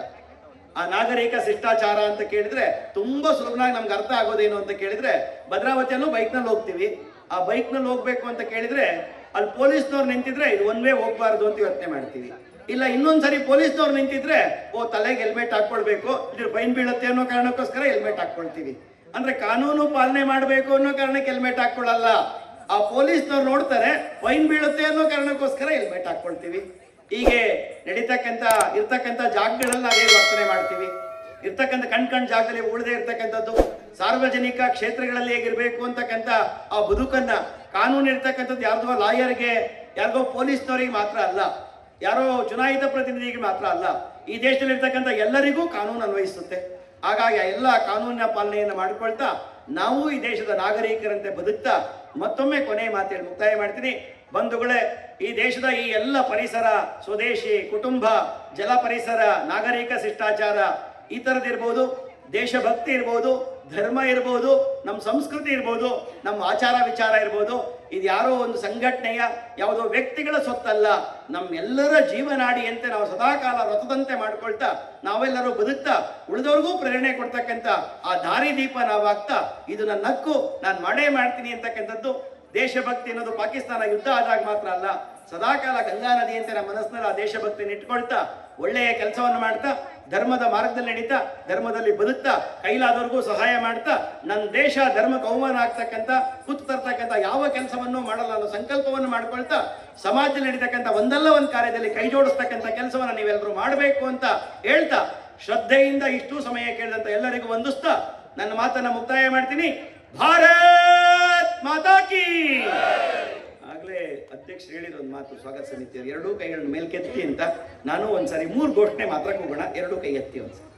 ಆ ನಾಗರಿಕ ಶಿಷ್ಟಾಚಾರ ಅಂತ ಕೇಳಿದ್ರೆ ತುಂಬಾ ಸುಲಭವಾಗಿ ನಮ್ಗೆ ಅರ್ಥ ಆಗೋದೇನು ಅಂತ ಕೇಳಿದ್ರೆ, ಭದ್ರಾವತಿಯಲ್ಲೂ ಬೈಕ್ನಲ್ಲಿ ಹೋಗ್ತೀವಿ, ಆ ಬೈಕ್ನಲ್ಲಿ ಹೋಗ್ಬೇಕು ಅಂತ ಕೇಳಿದ್ರೆ ಅಲ್ಲಿ ಪೊಲೀಸ್ನವ್ರು ನಿಂತಿದ್ರೆ ಇದು ಒನ್ ವೇ ಹೋಗ್ಬಾರ್ದು ಅಂತ ಯೋಚನೆ ಮಾಡ್ತೀವಿ. ಇಲ್ಲ ಇನ್ನೊಂದ್ಸರಿ ಪೊಲೀಸ್ನವ್ರು ನಿಂತಿದ್ರೆ ತಲೆಗೆ ಹೆಲ್ಮೆಟ್ ಹಾಕೊಳ್ಬೇಕು, ಇದ್ರ ಫೈನ್ ಬೀಳುತ್ತೆ ಅನ್ನೋ ಕಾರಣಕ್ಕೋಸ್ಕರ ಹೆಲ್ಮೆಟ್ ಹಾಕೊಳ್ತೀವಿ. ಅಂದ್ರೆ ಕಾನೂನು ಪಾಲನೆ ಮಾಡಬೇಕು ಅನ್ನೋ ಕಾರಣಕ್ಕೆ ಹೆಲ್ಮೆಟ್ ಹಾಕೊಳ್ಳಲ್ಲ. ಆ ಪೊಲೀಸ್ನವ್ರು ನೋಡ್ತಾರೆ ಫೈನ್ ಬೀಳುತ್ತೆ ಅನ್ನೋ ಕಾರಣಕ್ಕೋಸ್ಕರ ಹೆಲ್ಮೆಟ್ ಹಾಕೊಳ್ತೀವಿ. ಹೀಗೆ ಇರ್ತಕ್ಕಂಥ ಜಾಗಗಳಲ್ಲಿ ಅದೇ ವರ್ತನೆ ಮಾಡ್ತೀವಿ. ಇರ್ತಕ್ಕಂಥ ಕಣ್ ಜಾಗದಲ್ಲಿ ಉಳಿದೇ ಇರ್ತಕ್ಕಂಥದ್ದು, ಸಾರ್ವಜನಿಕ ಕ್ಷೇತ್ರಗಳಲ್ಲಿ ಹೇಗಿರ್ಬೇಕು ಅಂತಕ್ಕಂಥ ಆ ಬದುಕನ್ನ, ಕಾನೂನು ಇರ್ತಕ್ಕಂಥದ್ದು ಯಾರ್ದೋ ಲಾಯರ್ಗೆ, ಯಾರಿಗೋ ಪೊಲೀಸ್ನವರಿಗೆ ಮಾತ್ರ ಅಲ್ಲ, ಯಾರೋ ಚುನಾಯಿತ ಪ್ರತಿನಿಧಿಗೆ ಮಾತ್ರ ಅಲ್ಲ, ಈ ದೇಶದಲ್ಲಿರ್ತಕ್ಕಂಥ ಎಲ್ಲರಿಗೂ ಕಾನೂನು ಅನ್ವಯಿಸುತ್ತೆ. ಹಾಗಾಗಿ ಆ ಎಲ್ಲ ಕಾನೂನಿನ ಪಾಲನೆಯನ್ನು ಮಾಡಿಕೊಳ್ತಾ ನಾವು ಈ ದೇಶದ ನಾಗರಿಕರಂತೆ ಬದುಕ್ತಾ ಮತ್ತೊಮ್ಮೆ ಕೊನೆ ಮಾತೇಳಿ ಮುಕ್ತಾಯ ಮಾಡ್ತೀನಿ. ಬಂಧುಗಳೇ, ಈ ದೇಶದ ಈ ಎಲ್ಲ ಪರಿಸರ, ಸ್ವದೇಶಿ, ಕುಟುಂಬ, ಜಲ ಪರಿಸರ, ನಾಗರಿಕ ಶಿಷ್ಟಾಚಾರ ಈ ಥರದ್ದಿರ್ಬೋದು, ದೇಶಭಕ್ತಿ ಇರ್ಬೋದು, ಧರ್ಮ ಇರ್ಬೋದು, ನಮ್ಮ ಸಂಸ್ಕೃತಿ ಇರ್ಬೋದು, ನಮ್ಮ ಆಚಾರ ವಿಚಾರ ಇರ್ಬೋದು, ಇದು ಯಾರೋ ಒಂದು ಸಂಘಟನೆಯ ಯಾವುದೋ ವ್ಯಕ್ತಿಗಳ ಸೊತ್ತಲ್ಲ, ನಮ್ಮೆಲ್ಲರ ಜೀವನಾಡಿಯಂತೆ ನಾವು ಸದಾಕಾಲ ವ್ರತದಂತೆ ಮಾಡ್ಕೊಳ್ತಾ ನಾವೆಲ್ಲರೂ ಬದುಕ್ತಾ ಉಳಿದವ್ರಿಗೂ ಪ್ರೇರಣೆ ಕೊಡ್ತಕ್ಕಂಥ ಆ ದಾರಿದೀಪ ನಾವಾಗ್ತಾ ಇದು ನನ್ನ ಹಕ್ಕು, ನಾನು ಮಾಡೇ ಮಾಡ್ತೀನಿ ಅಂತಕ್ಕಂಥದ್ದು. ದೇಶಭಕ್ತಿ ಅನ್ನೋದು ಪಾಕಿಸ್ತಾನ ಯುದ್ಧ ಆದಾಗ ಮಾತ್ರ ಅಲ್ಲ, ಸದಾಕಾಲ ಗಂಗಾ ನದಿಯಂತೆ ನಮ್ಮ ಮನಸ್ಸಿನಲ್ಲಿ ಆ ದೇಶಭಕ್ತಿನ ಇಟ್ಕೊಳ್ತಾ ಒಳ್ಳೆಯ ಕೆಲಸವನ್ನು ಮಾಡ್ತಾ ಧರ್ಮದ ಮಾರ್ಗದಲ್ಲಿ ನಡೀತಾ ಧರ್ಮದಲ್ಲಿ ಬದುಕ್ತಾ ಕೈಲಾದವ್ರಿಗೂ ಸಹಾಯ ಮಾಡ್ತಾ ನನ್ನ ದೇಶ ಧರ್ಮಕ್ಕೆ ಅವಮಾನ ಆಗ್ತಕ್ಕಂಥ ಕುತ್ತು ತರ್ತಕ್ಕಂಥ ಯಾವ ಕೆಲಸವನ್ನು ಮಾಡಲ್ಲ ಅನ್ನೋ ಸಂಕಲ್ಪವನ್ನು ಮಾಡ್ಕೊಳ್ತಾ ಸಮಾಜದಲ್ಲಿ ನಡೀತಕ್ಕಂಥ ಒಂದಲ್ಲ ಒಂದು ಕಾರ್ಯದಲ್ಲಿ ಕೈ ಜೋಡಿಸ್ತಕ್ಕಂಥ ಕೆಲಸವನ್ನು ನೀವೆಲ್ಲರೂ ಮಾಡಬೇಕು ಅಂತ ಹೇಳ್ತಾ ಶ್ರದ್ಧೆಯಿಂದ ಇಷ್ಟು ಸಮಯ ಕೇಳಿದಂಥ ಎಲ್ಲರಿಗೂ ವಂದಿಸ್ತಾ ನನ್ನ ಮಾತನ್ನ ಮುಕ್ತಾಯ ಮಾಡ್ತೀನಿ. ಭಾರತ್ ಮಾತಾ ಕೀ. ಆಗ್ಲೇ ಅಧ್ಯಕ್ಷರು ಹೇಳಿರೋ ಒಂದು ಮಾತು, ಸ್ವಾಗತ ಸಮಿತಿಯವರು ಎರಡೂ ಕೈಗಳನ್ನ ಮೇಲ್ಕೆತ್ತಿ ಅಂತ. ನಾನು ಒಂದ್ಸರಿ 3 ಘೋಷಣೆ ಮಾತ್ರ ಹೋಗೋಣ, ಎರಡೂ ಕೈ ಎತ್ತಿ ಒಂದ್ಸರಿ.